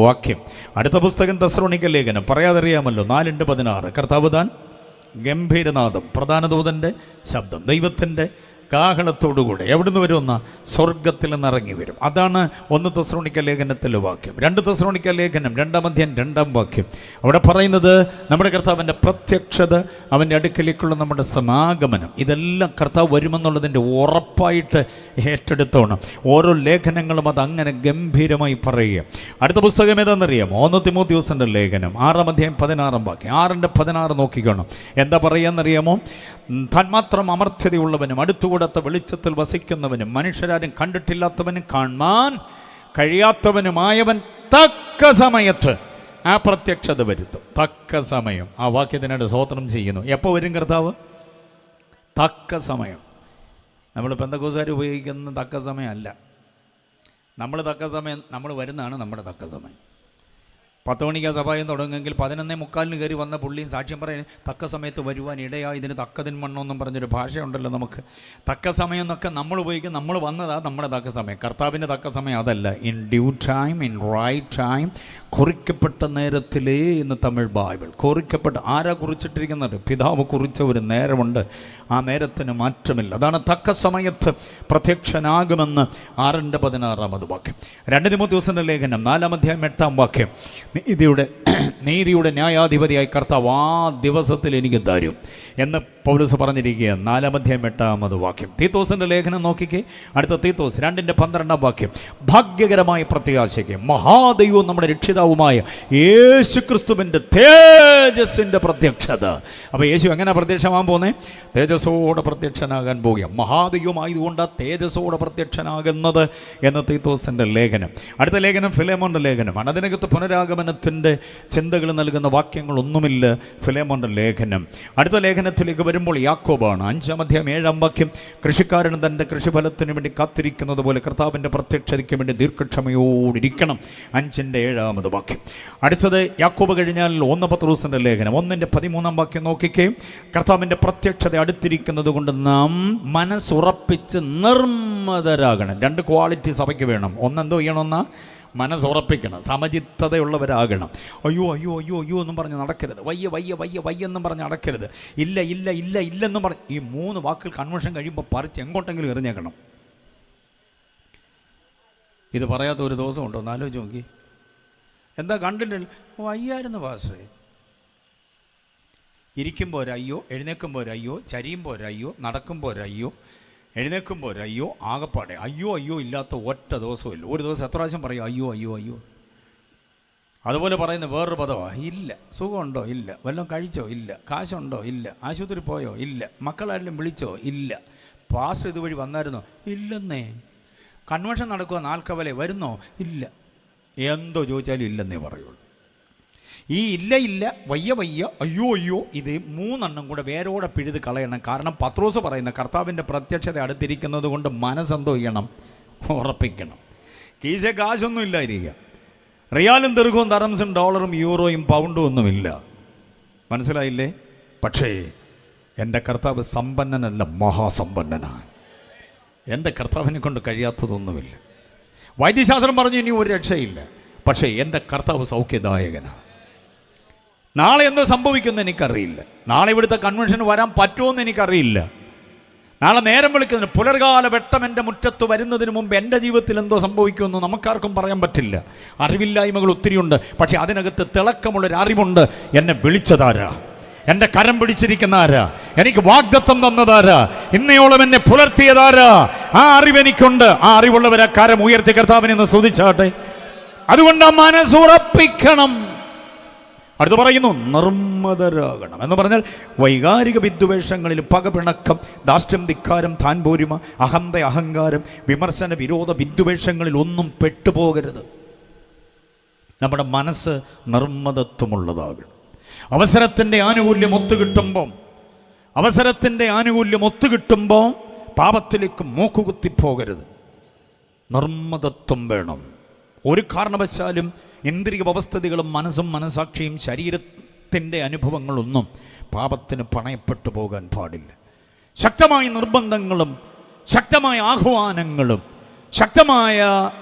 വാക്യം. അടുത്ത പുസ്തകം തെസ്സലോനിക്ക ലേഖനം, പറയാതറിയാമല്ലോ, 4:16. കർത്താവ് താൻ ഗംഭീരനാദം, പ്രധാന ദൂതൻ്റെ ശബ്ദം, ദൈവത്തിൻ്റെ കാഹളത്തോടുകൂടെ എവിടുന്ന് വരുമെന്ന സ്വർഗത്തിൽ നിന്നിറങ്ങി വരും. അതാണ് 1 തെസ്സലോനിക്ക ലേഖനത്തിലെ വാക്യം. 2 തെസ്സലോനിക്ക ലേഖനം 2-ാം അധ്യായം 2-ാം വാക്യം. അവിടെ പറയുന്നത് നമ്മുടെ കർത്താവിൻ്റെ പ്രത്യക്ഷത, അവൻ്റെ അടുക്കലേക്കുള്ള നമ്മുടെ സമാഗമനം, ഇതെല്ലാം കർത്താവ് വരുമെന്നുള്ളതിൻ്റെ ഉറപ്പായിട്ട് ഏറ്റെടുത്തോണം. ഓരോ ലേഖനങ്ങളും അതങ്ങനെ ഗംഭീരമായി പറയുക. അടുത്ത പുസ്തകം ഏതാണെന്നറിയാമോ? 1 തിമോഥെയോസിൻ്റെ ലേഖനം, 6-ാം അധ്യായം 16-ാം വാക്യം. 6:16 നോക്കിക്കണം. എന്താ പറയുകയെന്നറിയാമോ? തന്മാത്രം അമർത്യതയുള്ളവനും അടുത്തുകൂടാത്ത വെളിച്ചത്തിൽ വസിക്കുന്നവനും മനുഷ്യരാരും കണ്ടിട്ടില്ലാത്തവനും കാണാൻ കഴിയാത്തവനുമായവൻ തക്ക സമയത്ത് ആ പ്രത്യക്ഷത വരുത്തും. തക്ക സമയം, ആ വാക്യത്തിനായിട്ട് സ്തോത്രം ചെയ്യുന്നു. എപ്പോൾ വരും കർത്താവ്? തക്ക സമയം. നമ്മൾ പെന്തക്കോസ്തുകാർ ഉപയോഗിക്കുന്ന തക്ക സമയമല്ല. നമ്മൾ തക്ക സമയം, നമ്മൾ വരുന്നതാണ് നമ്മുടെ തക്ക സമയം. 10 മണിക്ക് സഭായം തുടങ്ങുമെങ്കിൽ 11:45 കയറി വന്ന പുള്ളിയും സാക്ഷ്യം പറയുന്നത് തക്ക സമയത്ത് വരുവാൻ ഇടയായി, ഇതിന് തക്കതിൻ മണ്ണെന്നും പറഞ്ഞൊരു ഭാഷയുണ്ടല്ലോ നമുക്ക്. തക്ക സമയം എന്നൊക്കെ നമ്മൾ ഉപയോഗിക്കും. നമ്മൾ വന്നതാ നമ്മുടെ തക്ക സമയം. കർത്താവിൻ്റെ തക്ക സമയം അതല്ല. In due time, in right time, കുറിക്കപ്പെട്ട നേരത്തിലേ എന്ന് തമിഴ് ബൈബിൾ. കുറിക്കപ്പെട്ട, ആരാ കുറിച്ചിട്ടിരിക്കുന്നത്? പിതാവ് കുറിച്ച ഒരു നേരമുണ്ട്, ആ നേരത്തിന് മാറ്റമില്ല. അതാണ് തക്ക സമയത്ത് പ്രത്യക്ഷനാകുമെന്ന് 6:16 വാക്യം. 2 തിമോഥെയോസിന്റെ ലേഖനം 4-ാം അധ്യായം 8-ാം വാക്യം. നീതിയുടെ ന്യായാധിപതിയായി കർത്താവ് ആ ദിവസത്തിൽ എനിക്ക് തരും എന്ന് പൗലോസ് പറഞ്ഞിരിക്കുക. 4-ാം അധ്യായം 8-ാമത് വാക്യം. തീത്തോസിന്റെ ലേഖനം നോക്കിക്കേ. അടുത്ത തീത്തോസ് 2:12 വാക്യം. ഭാഗ്യകരമായ പ്രത്യാശയ്ക്ക് മഹാദൈവവും നമ്മുടെ രക്ഷിതാവുമായ യേശു ക്രിസ്തുവിൻ്റെ തേജസ്സിൻ്റെ പ്രത്യക്ഷത. അപ്പോൾ യേശു എങ്ങനെ പ്രത്യക്ഷമാകാൻ പോകുന്നത്? തേജസ്സോടെ പ്രത്യക്ഷനാകാൻ പോകുക. മഹാദൈവമായതുകൊണ്ട് തേജസ്സോടെ പ്രത്യക്ഷനാകുന്നത് എന്ന് തീത്തോസിൻ്റെ ലേഖനം. അടുത്ത ലേഖനം ഫിലേമോൻ്റെ ലേഖനമാണ്. അതിനകത്ത് പുനരാഗമനത്തിൻ്റെ ചിന്തകൾ നൽകുന്ന വാക്യങ്ങളൊന്നുമില്ല ഫിലേമോൻ്റെ ലേഖനം. അടുത്ത ലേഖനത്തിലേക്ക് വരുമ്പോൾ യാക്കോബാണ്. 5-ാം അധ്യായം 7-ാം വാക്യം. കൃഷിക്കാരൻ തൻ്റെ കൃഷിഫലത്തിന് വേണ്ടി കാത്തിരിക്കുന്നത് പോലെ കർത്താവിൻ്റെ പ്രത്യക്ഷതയ്ക്ക് വേണ്ടി ദീർഘക്ഷമയോടിരിക്കണം. 5-ാമത് വാക്യം. അടുത്തത് യാക്കോബ് കഴിഞ്ഞാൽ 1 പത്രോസിൻ്റെ ലേഖനം 1:13 വാക്യം നോക്കിക്കേ. കർത്താവിൻ്റെ പ്രത്യക്ഷത അടുത്തിരിക്കുന്നത് കൊണ്ട് നാം മനസ്സുറപ്പിച്ച് നിർമ്മതരാകണം. 2 ക്വാളിറ്റി സഭയ്ക്ക് വേണം. ഒന്നെന്തോ ചെയ്യണമെന്നാ? മനസ്സുറപ്പിക്കണം, സമചിത്തതയുള്ളവരാകണം. അയ്യോ അയ്യോ അയ്യോ അയ്യോ എന്നും പറഞ്ഞ് നടക്കരുത്, വയ്യ വയ്യ വയ്യ വയ്യെന്നും പറഞ്ഞ് നടക്കരുത്, ഇല്ല ഇല്ല ഇല്ല ഇല്ലെന്നും പറഞ്ഞ് ഈ 3 വാക്കുകൾ കൺവെൻഷൻ കഴിയുമ്പോൾ പറിച്ച് എങ്ങോട്ടെങ്കിലും എറിഞ്ഞേക്കണം. ഇത് പറയാത്ത ഒരു ദിവസം ഉണ്ടോ എന്ന് ആലോചിച്ച് നോക്കി. എന്താ കണ്ടിട്ടില്ല, വയ്യായിരുന്നു പാസ്റ്ററേ. ഇരിക്കുമ്പോൾ ഒരയ്യോ, എഴുന്നേൽക്കുമ്പോൾ ഒരയ്യോ, ചരിയുമ്പോൾ ഒരയ്യോ, നടക്കുമ്പോൾ ഒരയ്യോ, എഴുന്നേൽക്കുമ്പോൾ ഒരയ്യോ, ആകപ്പാടെ അയ്യോ അയ്യോ ഇല്ലാത്ത ഒറ്റ ദിവസവും ഇല്ല. ഒരു ദിവസം എത്ര പ്രാവശ്യം പറയും അയ്യോ അയ്യോ അയ്യോ. അതുപോലെ പറയുന്ന വേറൊരു പദമാണ് ഇല്ല. സുഖമുണ്ടോ? ഇല്ല. വല്ലതും കഴിച്ചോ? ഇല്ല. കാശുണ്ടോ? ഇല്ല. ആശുപത്രി പോയോ? ഇല്ല. മക്കളാരെങ്കിലും വിളിച്ചോ? ഇല്ല. പാസ്റ്റർ ഇതുവഴി വന്നായിരുന്നോ? ഇല്ലെന്നേ. കൺവെൻഷൻ നടക്കുക, നാൽക്കവലെ വരുന്നോ? ഇല്ല. എന്തോ ചോദിച്ചാലും ഇല്ലെന്നേ പറയുള്ളൂ. ഈ ഇല്ല ഇല്ല, വയ്യ വയ്യ, അയ്യോ അയ്യോ, ഇത് 3 കൂടെ വേരോടെ പിഴുത് കളയണം. കാരണം പത്രോസ് പറയുന്ന കർത്താവിൻ്റെ പ്രത്യക്ഷത അടുത്തിരിക്കുന്നത് കൊണ്ട് മനസ്സെന്തോ ചെയ്യണം? ഉറപ്പിക്കണം. കീശ കാശൊന്നും ഇല്ലായിരിക്കുക, റിയാലും ദീർഘവും ദറംസും ഡോളറും യൂറോയും പൗണ്ടും ഒന്നുമില്ല, മനസ്സിലായില്ലേ? പക്ഷേ എൻ്റെ കർത്താവ് സമ്പന്നനല്ല, മഹാസമ്പന്നനാണ്. എൻ്റെ കർത്താവിനെ കൊണ്ട് കഴിയാത്തതൊന്നുമില്ല. വൈദ്യശാസ്ത്രം പറഞ്ഞു ഇനി ഒരു രക്ഷയില്ല, പക്ഷേ എൻ്റെ കർത്താവ് സൗഖ്യദായകനാണ്. നാളെ എന്തോ സംഭവിക്കുമെന്ന് എനിക്കറിയില്ല. നാളെ ഇവിടുത്തെ കൺവെൻഷന് വരാൻ പറ്റുമെന്ന് എനിക്കറിയില്ല. നാളെ നേരം വിളിക്കുന്നതിന് പുലർകാല വെട്ടം എൻ്റെ മുറ്റത്ത് വരുന്നതിന് മുമ്പ് എൻ്റെ ജീവിതത്തിൽ എന്തോ സംഭവിക്കുമെന്ന് നമുക്കാർക്കും പറയാൻ പറ്റില്ല. അറിവില്ലായ്മകൾ ഒത്തിരിയുണ്ട്. പക്ഷെ അതിനകത്ത് തിളക്കമുള്ളൊരു അറിവുണ്ട്. എന്നെ വിളിച്ചതാരാ? എൻ്റെ കരം പിടിച്ചിരിക്കുന്ന ആരാ? എനിക്ക് വാഗ്ദത്തം തന്നതാരാ? ഇന്നയോളം എന്നെ പുലർത്തിയതാരാ? ആ അറിവ് എനിക്കുണ്ട്. ആ അറിവുള്ളവരെ കരം ഉയർത്തി കർത്താവിനെ ഒന്ന് സ്തുതിച്ചാട്ടെ. അതുകൊണ്ട് ആ മനസ്സുറപ്പിക്കണം. അടുത്ത് പറയുന്നു നിർമ്മതരാകണം എന്ന് പറഞ്ഞാൽ വൈകാരിക വിദ്വേഷങ്ങളിൽ പകപിണക്കം, ധാർഷ്ട്യം, ധിക്കാരം, താൻപോരിമ, അഹന്ത, അഹങ്കാരം, വിമർശന, വിരോധ വിദ്വേഷങ്ങളിൽ ഒന്നും പെട്ടുപോകരുത്. നമ്മുടെ മനസ്സ് നിർമ്മതത്വമുള്ളതാകണം. അവസരത്തിൻ്റെ ആനുകൂല്യം ഒത്തുകിട്ടുമ്പോൾ പാപത്തിലേക്ക് മൂക്കുകുത്തിപ്പോകരുത്. നിർമ്മതത്വം വേണം. ഒരു കാരണവശാലും ഇന്ദ്രിയ വ്യവസ്ഥിതികളും മനസ്സും മനസാക്ഷിയും ശരീരത്തിൻ്റെ അനുഭവങ്ങളൊന്നും പാപത്തിന് പണയപ്പെട്ടു പോകാൻ പാടില്ല. ശക്തമായ നിർബന്ധങ്ങളും ശക്തമായ ആഹ്വാനങ്ങളും ശക്തമായ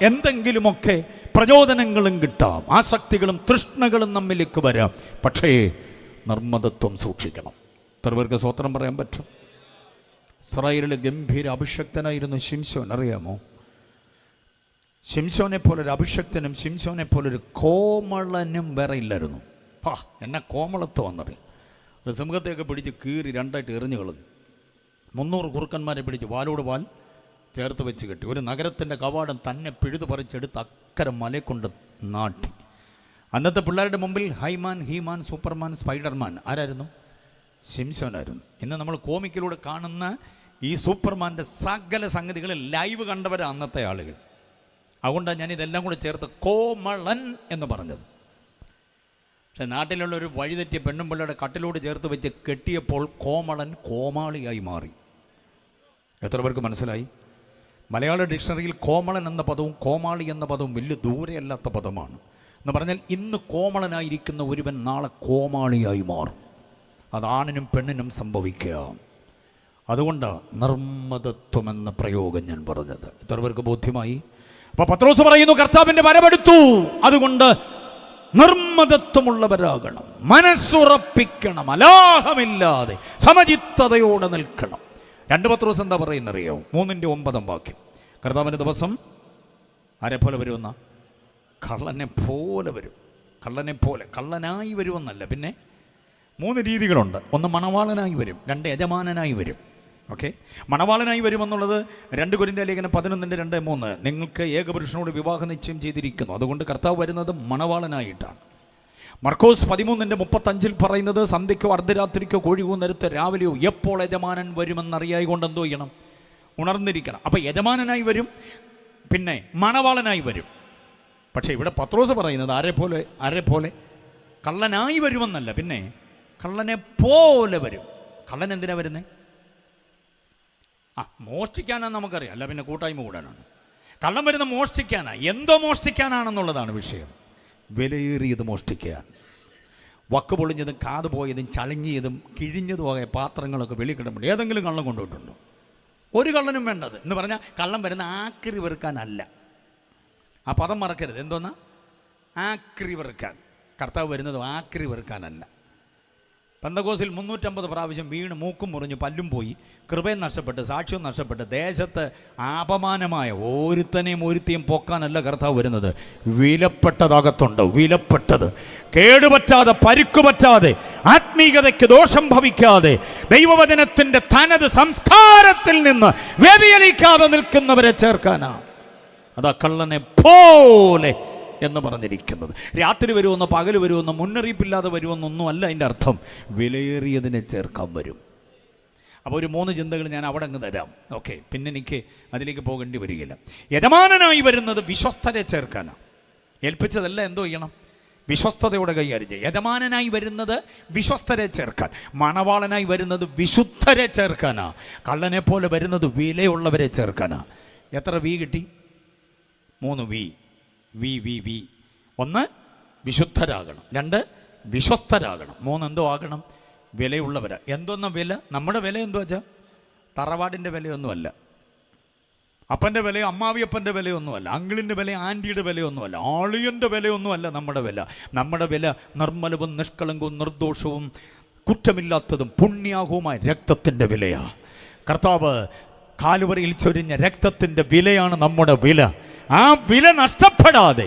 എന്തെങ്കിലുമൊക്കെ പ്രചോദനങ്ങളും കിട്ടാം, ആസക്തികളും തൃഷ്ണകളും നമ്മിലേക്ക് വരാം. പക്ഷേ നിർമ്മതത്വം സൂക്ഷിക്കണം. എത്ര പേർക്ക് സ്വത്രം പറയാൻ പറ്റും? ഇസ്രായേലിലെ ഗംഭീര അഭിഷക്തനായിരുന്നു ശിംശോൻ, അറിയാമോ? ശിംശോനെ പോലൊരു അഭിഷക്തനും ശിംശോനെ പോലൊരു കോമളനും വേറെ ഇല്ലായിരുന്നു. എന്നെ കോമളത്വം എന്നറിയാം. ഒരു സിംഹത്തെയൊക്കെ പിടിച്ച് കീറി 2ആയിട്ട് എറിഞ്ഞു കളഞ്ഞു. 300 കുറുക്കന്മാരെ പിടിച്ച് വാലോട് വാൽ ചേർത്ത് വെച്ച് കെട്ടി. ഒരു നഗരത്തിൻ്റെ കവാടം തന്നെ പിഴുതു പറിച്ചെടുത്ത് അക്കരെ മലയെക്കൊണ്ട് നാട്ടി. അന്നത്തെ പിള്ളേരുടെ മുമ്പിൽ ഹൈമാൻ, ഹീമാൻ, സൂപ്പർമാൻ, സ്പൈഡർമാൻ ആരായിരുന്നു? ശിംശോനായിരുന്നു. ഇന്ന് നമ്മൾ കോമിക്കിലൂടെ കാണുന്ന ഈ സൂപ്പർമാൻ്റെ സകല സംഗതികൾ ലൈവ് കണ്ടവരാണ് അന്നത്തെ ആളുകൾ. അതുകൊണ്ടാണ് ഞാൻ ഇതെല്ലാം കൂടെ ചേർത്ത് കോമളൻ എന്ന് പറഞ്ഞത്. പക്ഷെ നാട്ടിലുള്ള ഒരു വഴിതെറ്റിയ പെണ്ണും പിള്ളയുടെ കട്ടിലോട് ചേർത്ത് വെച്ച് കെട്ടിയപ്പോൾ കോമളൻ കോമാളിയായി മാറി. എത്ര പേർക്ക് മനസ്സിലായി? മലയാള ഡിക്ഷണറിയിൽ കോമളൻ എന്ന പദവും കോമാളി എന്ന പദവും വലിയ ദൂരെയല്ലാത്ത പദമാണ്. എന്ന് പറഞ്ഞാൽ ഇന്ന് കോമളനായിരിക്കുന്ന ഒരുവൻ നാളെ കോമാളിയായി മാറും. അതാണിനും പെണ്ണിനും സംഭവിക്കാം. അതുകൊണ്ട് നിർമ്മതത്വം എന്ന പ്രയോഗം ഞാൻ പറഞ്ഞത്. എത്ര പേർക്ക് ബോധ്യമായി? അപ്പോൾ പത്രോസ് പറയുന്നു കർത്താവിൻ്റെ വരവെടുത്തു, അതുകൊണ്ട് നിർമ്മതത്വമുള്ളവരാകണം, മനസ്സുറപ്പിക്കണം, അലാഹമില്ലാതെ സമചിത്തതയോടെ നിൽക്കണം. 2 പത്രോസ് എന്താ പറയുന്നറിയോ? 3:9 വാക്യം. കർത്താവിൻ്റെ ദിവസം ആരെപ്പോലെ വരുമെന്ന? കള്ളനെ പോലെ വരും. കള്ളനായി വരുമെന്നല്ല, പിന്നെ 3 രീതികളുണ്ട്. 1 മണവാളനായി വരും, 2 യജമാനനായി വരും. ഓക്കെ, മണവാളനായി വരുമെന്നുള്ളത് 2 കൊരിന്ത്യർ ലേഖനം 11:2-3. നിങ്ങൾക്ക് ഏകപുരുഷനോട് വിവാഹ നിശ്ചയം ചെയ്തിരിക്കുന്നു, അതുകൊണ്ട് കർത്താവ് വരുന്നത് മണവാളനായിട്ടാണ്. മർക്കോസ് 13:35 പറയുന്നത് സന്ധ്യയ്ക്കോ അർദ്ധരാത്രിക്കോ കോഴികോ നേരത്തെ രാവിലെയോ എപ്പോൾ യജമാനൻ വരുമെന്നറിയായി കൊണ്ട് എന്തോ ചെയ്യണം? ഉണർന്നിരിക്കണം. അപ്പോൾ യജമാനനായി വരും, പിന്നെ മണവാളനായി വരും. പക്ഷേ ഇവിടെ പത്രോസ് പറയുന്നത് ആരെപ്പോലെ കള്ളനായി വരുമെന്നല്ല, പിന്നെ കള്ളനെ പോലെ വരും. കള്ളൻ എന്തിനാ വരുന്നത്? മോഷ്ടിക്കാനാണ് നമുക്കറിയാം, അല്ല പിന്നെ കൂട്ടായ്മ കൂടാനാണ്. കള്ളം വരുന്ന മോഷ്ടിക്കാനാണ്. എന്തോ മോഷ്ടിക്കാനാണെന്നുള്ളതാണ് വിഷയം. വിലയേറിയത് മോഷ്ടിക്കാൻ. വക്ക് പൊളിഞ്ഞതും കാത് പോയതും ചളിങ്ങിയതും കിഴിഞ്ഞതുമായ പാത്രങ്ങളൊക്കെ വെളിക്കിടുമ്പോൾ ഏതെങ്കിലും കള്ളം കൊണ്ടുപോയിട്ടുണ്ടോ? ഒരു കള്ളനും വേണ്ടത് എന്ന് പറഞ്ഞാൽ കള്ളം വരുന്ന ആക്രി വെറുക്കാനല്ല. ആ പദം മറക്കരുത്. എന്തോന്നാ? ആക്രി വെറുക്കാൻ. കർത്താവ് വരുന്നത് ആക്രി വെറുക്കാനല്ല. പെന്തക്കോസിൽ 350 പ്രാവശ്യം വീണ് മൂക്കും മുറിഞ്ഞു പല്ലും പോയി, കൃപയും നഷ്ടപ്പെട്ട്, സാക്ഷ്യവും നഷ്ടപ്പെട്ട്, ദേശത്ത് അപമാനമായ ഒരുത്തിയും പൊക്കാനല്ല കർത്താവ് വരുന്നത്. വിലപ്പെട്ടതകത്തുണ്ട്, വിലപ്പെട്ടത്, കേടുപറ്റാതെ, പരുക്കുപറ്റാതെ, ആത്മീയതയ്ക്ക് ദോഷം ഭവിക്കാതെ, ദൈവവചനത്തിൻ്റെ തനത് സംസ്കാരത്തിൽ നിന്ന് വ്യതിചലിക്കാതെ നിൽക്കുന്നവരെ ചേർക്കാനാ. അതാ കള്ളനെ പോലെ എന്ന് പറഞ്ഞിരിക്കുന്നത്. രാത്രി വരുമെന്നോ പകൽ വരുമെന്നോ മുന്നറിയിപ്പില്ലാതെ വരുമെന്നൊന്നും അല്ല അതിൻ്റെ അർത്ഥം. വിലയേറിയതിനെ ചേർക്കാൻ വരും. അപ്പോൾ ഒരു 3 ചിന്തകൾ ഞാൻ അവിടെ അങ്ങ് തരാം. ഓക്കെ, പിന്നെ എനിക്ക് അതിലേക്ക് പോകേണ്ടി വരികയില്ല. യജമാനനായി വരുന്നത് വിശ്വസ്തരെ ചേർക്കാനാണ്. ഏൽപ്പിച്ചതല്ല എന്തോ ചെയ്യണം? വിശ്വസ്തയോടെ കൈകാര്യം ചെയ്യുക. യജമാനനായി വരുന്നത് വിശ്വസ്തരെ ചേർക്കാൻ, മണവാളനായി വരുന്നത് വിശുദ്ധരെ ചേർക്കാനാ. കള്ളനെ പോലെ വരുന്നത് വിലയുള്ളവരെ ചേർക്കാനാ. എത്ര വി കിട്ടി? 3 വി. 1 വിശുദ്ധരാകണം, 2 വിശ്വസ്തരാകണം, 3 എന്തോ ആകണം? വിലയുള്ളവരാ. എന്തോന്നാ വില? നമ്മുടെ വില എന്തോ വെച്ചാൽ തറവാടിൻ്റെ വിലയൊന്നുമല്ല, അപ്പൻ്റെ വിലയോ അമ്മാവിയപ്പൻ്റെ വിലയൊന്നുമല്ല, അങ്കിളിൻ്റെ വില, ആൻറ്റിയുടെ വിലയൊന്നുമല്ല, ആളിയൻ്റെ വിലയൊന്നുമല്ല. നമ്മുടെ വില നിർമ്മലവും നിഷ്കളങ്കവും നിർദോഷവും കുറ്റമില്ലാത്തതും പുണ്യാഹവുമായ രക്തത്തിൻ്റെ വിലയാ. കർത്താവ് കാലുവരിയിൽ ചൊരിഞ്ഞ രക്തത്തിൻ്റെ വിലയാണ് നമ്മുടെ വില. ആ വില നഷ്ടപ്പെടാതെ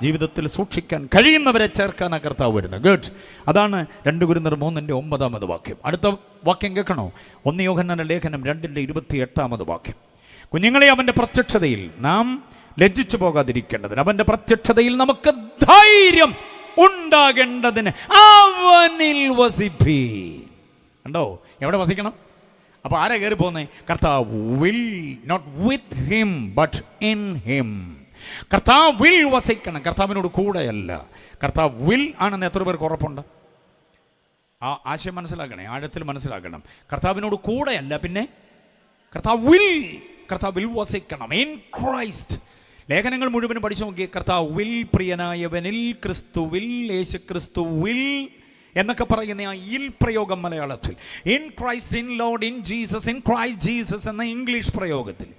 ജീവിതത്തിൽ സൂക്ഷിക്കാൻ കഴിയുന്നവരെ ചേർക്കാൻ കർത്താവ് വരുന്നത്. ഗുഡ്. അതാണ് 2 കൊരിന്ത്യർ 3:9 വാക്യം. അടുത്ത വാക്യം കേൾക്കണോ? 1 യോഹന്നാന്റെ ലേഖനം 2:28 വാക്യം. കുഞ്ഞുങ്ങളെ, അവൻ്റെ പ്രത്യക്ഷതയിൽ നാം ലജ്ജിച്ചു പോകാതിരിക്കേണ്ടതിന്, അവൻ്റെ പ്രത്യക്ഷതയിൽ നമുക്ക് ധൈര്യം ഉണ്ടാകേണ്ടതിന് അവനിൽ വസിപ്പീ. കണ്ടോ? എവിടെ വസിക്കണം? അപ്പോൾ ആരാ കയറി പോകുന്നത്? കർത്താവ് വിൽ, not with him but in him. കർത്താവ് വിൽ വസിക്കണം, കർത്താവിനോട് കൂടെയല്ല. കർത്താവ് വിൽ ആണെന്ന് എത്ര പേർക്ക് ഉറപ്പുണ്ട്? ആ ആശയം മനസ്സിലാക്കണേ, ആഴത്തിൽ മനസ്സിലാക്കണം. കർത്താവിനോട് കൂടെയല്ല, പിന്നെ കർത്താവ് വിൽ വസിക്കണം ഇൻ ക്രൈസ്റ്റ്. ലേഖനങ്ങൾ മുഴുവനും പഠിച്ചു നോക്കി. കർത്താവ് വിൽ, പ്രിയനായവനിൽ, ക്രിസ്തുവിൽ, യേശു ക്രിസ്തുവിൽ എന്നൊക്കെ പറയുന്ന ആ ഇൽ പ്രയോഗം മലയാളത്തിൽ, in Christ, in Lord, in Jesus, in Christ Jesus എന്ന ഇംഗ്ലീഷ് പ്രയോഗത്തിൽ,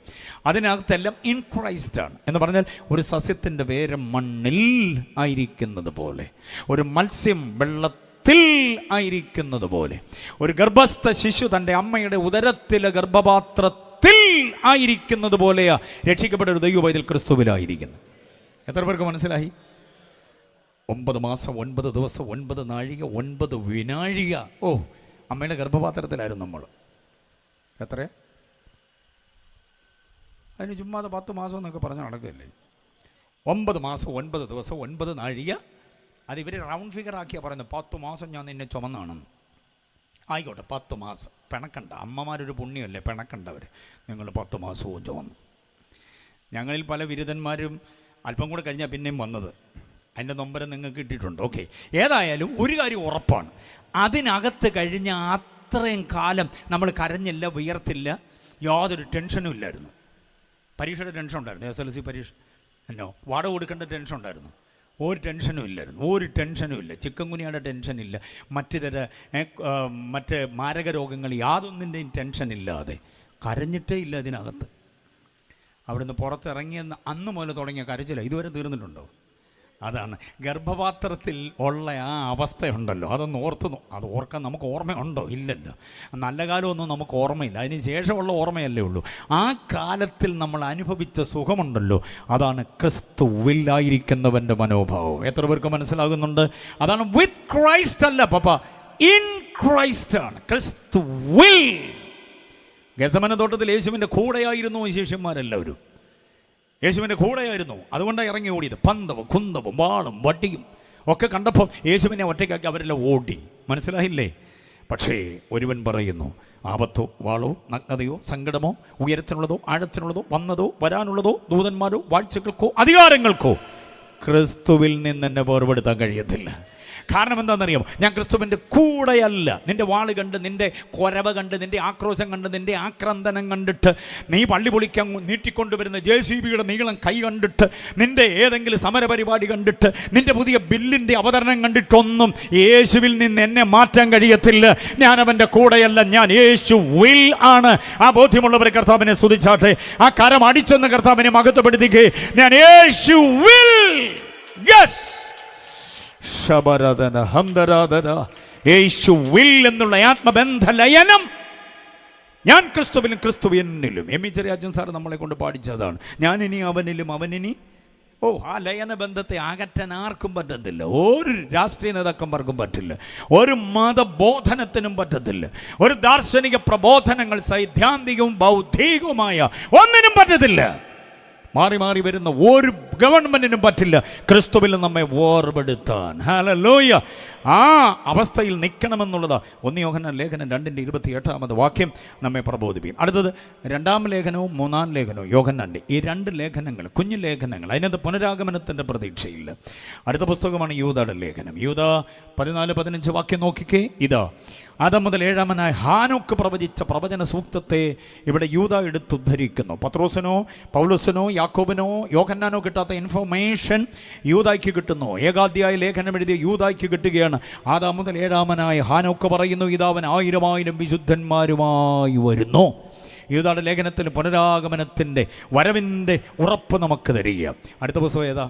അതിനകത്തെല്ലാം ഇൻ ക്രൈസ്റ്റ് ആണ്. എന്ന് പറഞ്ഞാൽ ഒരു സസ്യത്തിൻ്റെ വേര് മണ്ണിൽ ആയിരിക്കുന്നത് പോലെ, ഒരു മത്സ്യം വെള്ളത്തിൽ ആയിരിക്കുന്നത് പോലെ, ഒരു ഗർഭസ്ഥ ശിശു തൻ്റെ അമ്മയുടെ ഉദരത്തിലെ ഗർഭപാത്രത്തിൽ ആയിരിക്കുന്നത് പോലെയാ രക്ഷിക്കപ്പെട്ട ഒരു ദൈവപൈതൽ ക്രിസ്തുവിലായിരിക്കുന്നത്. എത്ര പേർക്ക് മനസ്സിലായി? 9 മാസം 9 ദിവസം 9 നാഴിക 9 വിനാഴിക. ഓ, അമ്മയുടെ ഗർഭപാത്രത്തിലായിരുന്നു നമ്മൾ. എത്രയാ? അതിന് ചുമ്മാതെ 10 മാസം എന്നൊക്കെ പറഞ്ഞാൽ നടക്കില്ലേ? 9 മാസം 9 ദിവസം 9 നാഴിക. അത് ഇവർ റൗണ്ട് ഫിഗർ ആക്കിയാണ് പറയുന്നത്. 10 മാസം ഞാൻ നിന്നെ ചുമന്നാണെന്ന്. ആയിക്കോട്ടെ, 10 മാസം പിണക്കണ്ട. അമ്മമാരൊരു പുണ്യമല്ലേ, പിണക്കണ്ടവർ. നിങ്ങൾ 10 മാസവും ചുമന്നു. ഞങ്ങളിൽ പല ബിരുദന്മാരും അല്പം കൂടെ കഴിഞ്ഞാൽ പിന്നെയും വന്നത്. അതിൻ്റെ നൊമ്പരം നിങ്ങൾക്ക് കിട്ടിയിട്ടുണ്ട്. ഓക്കെ, ഏതായാലും ഒരു കാര്യം ഉറപ്പാണ്, അതിനകത്ത് കഴിഞ്ഞ അത്രയും കാലം നമ്മൾ കരഞ്ഞില്ല, വിയർത്തില്ല, യാതൊരു ടെൻഷനും ഇല്ലായിരുന്നു. പരീക്ഷയുടെ ടെൻഷൻ ഉണ്ടായിരുന്നു, SLC പരീക്ഷ എന്നോ വാടക കൊടുക്കേണ്ട ടെൻഷൻ ഉണ്ടായിരുന്നു. ഒരു ടെൻഷനും ഇല്ല. ചിക്കൻ കുനിയുടെ ടെൻഷനില്ല, മറ്റ് മാരക രോഗങ്ങൾ യാതൊന്നിൻ്റെയും ടെൻഷനില്ലാതെ കരഞ്ഞിട്ടേ ഇല്ല അതിനകത്ത്. അവിടുന്ന് പുറത്തിറങ്ങിയ അന്ന് മുതൽ തുടങ്ങിയ കരച്ചില്ല ഇതുവരെ തീർന്നിട്ടുണ്ടോ? അതാണ് ഗർഭപാത്രത്തിൽ ഉള്ള ആ അവസ്ഥയുണ്ടല്ലോ, അതൊന്ന് അത് ഓർക്കാൻ നമുക്ക് ഓർമ്മയുണ്ടോ? ഇല്ലല്ലോ. നല്ല കാലമൊന്നും നമുക്ക് ഓർമ്മയില്ല, അതിന് ശേഷമുള്ള ഓർമ്മയല്ലേ ഉള്ളൂ. ആ കാലത്തിൽ നമ്മൾ അനുഭവിച്ച സുഖമുണ്ടല്ലോ, അതാണ് ക്രിസ്തുവിലായിരിക്കുന്നവൻ്റെ മനോഭാവം. എത്ര പേർക്ക് മനസ്സിലാകുന്നുണ്ട്? അതാണ് വിത്ത് ക്രൈസ്റ്റ് അല്ല പപ്പ, ഇൻ ക്രൈസ്റ്റ് ആണ്. ക്രിസ്തുവിൽ. ഗെത്സമന തോട്ടത്തിൽ യേശുവിൻ്റെ കൂടെയായിരുന്നു ഈ ശിഷ്യന്മാരെല്ലാവരും. യേശുവിൻ്റെ കൂടെയായിരുന്നു, അതുകൊണ്ടാണ് ഇറങ്ങി ഓടിയത്. പന്തവും കുന്തവും വാളും വട്ടിയും ഒക്കെ കണ്ടപ്പോൾ യേശുവിനെ ഒറ്റയ്ക്കാക്കി അവരെല്ലാം ഓടി. മനസ്സിലായില്ലേ? പക്ഷേ ഒരുവൻ പറയുന്നു, ആപത്തോ വാളോ നഗ്നതയോ സങ്കടമോ ഉയരത്തിനുള്ളതോ ആഴത്തിനുള്ളതോ വന്നതോ വരാനുള്ളതോ ദൂതന്മാരോ വാഴ്ചകൾക്കോ അധികാരങ്ങൾക്കോ ക്രിസ്തുവിൽ നിന്ന് എന്നെ വേർപെടുത്താൻ കഴിയത്തില്ല. കാരണം എന്താണെന്നറിയാമോ? ഞാൻ ക്രിസ്തുവിൻ്റെ കൂടെയല്ല. നിൻ്റെ വാള് കണ്ട്, നിൻ്റെ കൊരവ കണ്ട്, നിൻ്റെ ആക്രോശം കണ്ട്, നിൻ്റെ ആക്രന്ദനം കണ്ടിട്ട്, നീ പള്ളി പൊളിക്കാൻ നീട്ടിക്കൊണ്ടുവരുന്ന JCBയുടെ നീളം കൈ കണ്ടിട്ട്, നിൻ്റെ ഏതെങ്കിലും സമരപരിപാടി കണ്ടിട്ട്, നിൻ്റെ പുതിയ ബില്ലിൻ്റെ അവതരണം കണ്ടിട്ടൊന്നും യേശുവിൽ നിന്ന് എന്നെ മാറ്റാൻ കഴിയത്തില്ല. ഞാൻ അവൻ്റെ കൂടെയല്ല, ഞാൻ യേശു വിൽ ആണ്. ആ ബോധ്യമുള്ളവർ കർത്താവിനെ സ്തുതിച്ചാട്ടെ. ആ കരം അടിച്ചെന്ന് കർത്താവിനെ മഹത്വപ്പെടുത്തിക്കേ. ഞാൻ യേശു വിൽ. യെസ്, ശബരദന ഹംദരാദന. യേശു വിൽ എന്നുള്ള ആത്മബന്ധ ലയനം. ഞാൻ ക്രിസ്തുവിലും ക്രിസ്തു എന്നിലും. എം ഇ ചെറിയാച്ചൻ സാർ നമ്മളെ കൊണ്ട് പാടിച്ചതാണ്. ഞാനിനി അവനിലും അവനിനി. ആ ലയന ബന്ധത്തെ അകറ്റാൻ ആർക്കും പറ്റത്തില്ല. ഒരു രാഷ്ട്രീയ നേതാക്കന്മാർക്കും പറ്റില്ല, ഒരു മതബോധനത്തിനും പറ്റത്തില്ല, ഒരു ദാർശനിക പ്രബോധനങ്ങൾ സൈദ്ധാന്തികവും ബൗദ്ധികവുമായ ഒന്നിനും പറ്റത്തില്ല. മാറി മാറി വരുന്ന ഒരു ഗവൺമെന്റിനും പറ്റില്ല ക്രിസ്തുവിൽ നമ്മെ ഓർപ്പെടുത്താൻ. ഹല്ലേലൂയ. ആ അവസ്ഥയിൽ നിൽക്കണമെന്നുള്ളത് 1 യോഹന്നാൻ ലേഖനം 2:28 വാക്യം നമ്മെ പ്രബോധിപ്പിക്കും. അടുത്തത് 2-ാം ലേഖനവും 3-ാം ലേഖനവും യോഹന്നാൻ്റെ ഈ 2 ലേഖനങ്ങൾ, കുഞ്ഞു ലേഖനങ്ങൾ. അതിനകത്ത് പുനരാഗമനത്തിൻ്റെ പ്രതീക്ഷയില്ല. അടുത്ത പുസ്തകമാണ് യൂദായുടെ ലേഖനം. യൂദ 14-15 വാക്യം നോക്കിക്കേ. ഇതാ, ആദം മുതൽ 7-ാമനായ ഹാനോക്ക് പ്രവചിച്ച പ്രവചന സൂക്തത്തെ ഇവിടെ യൂദ എടുത്തുദ്ധരിക്കുന്നു. പത്രോസിനോ പൗലോസിനോ യാക്കോബിനോ യോഹന്നാനോ കിട്ടാത്ത ഇൻഫർമേഷൻ യൂദായ്ക്ക് കിട്ടുന്നു. ഏകാധ്യായ ലേഖനം എഴുതിയ യൂദായ്ക്ക് കിട്ടുകയാണ്. ആദാം മുതൽ 7-ാമനായ ഹാനോക്ക് പറയുന്നു, ഇതാവൻ 1000 വിശുദ്ധന്മാരുമായി വരുന്നു. യൂദായുടെ ലേഖനത്തിൽ പുനരാഗമനത്തിൻ്റെ വരവിൻ്റെ ഉറപ്പ് നമുക്ക് തരിക. അടുത്ത പുസ്തകം ഏതാ?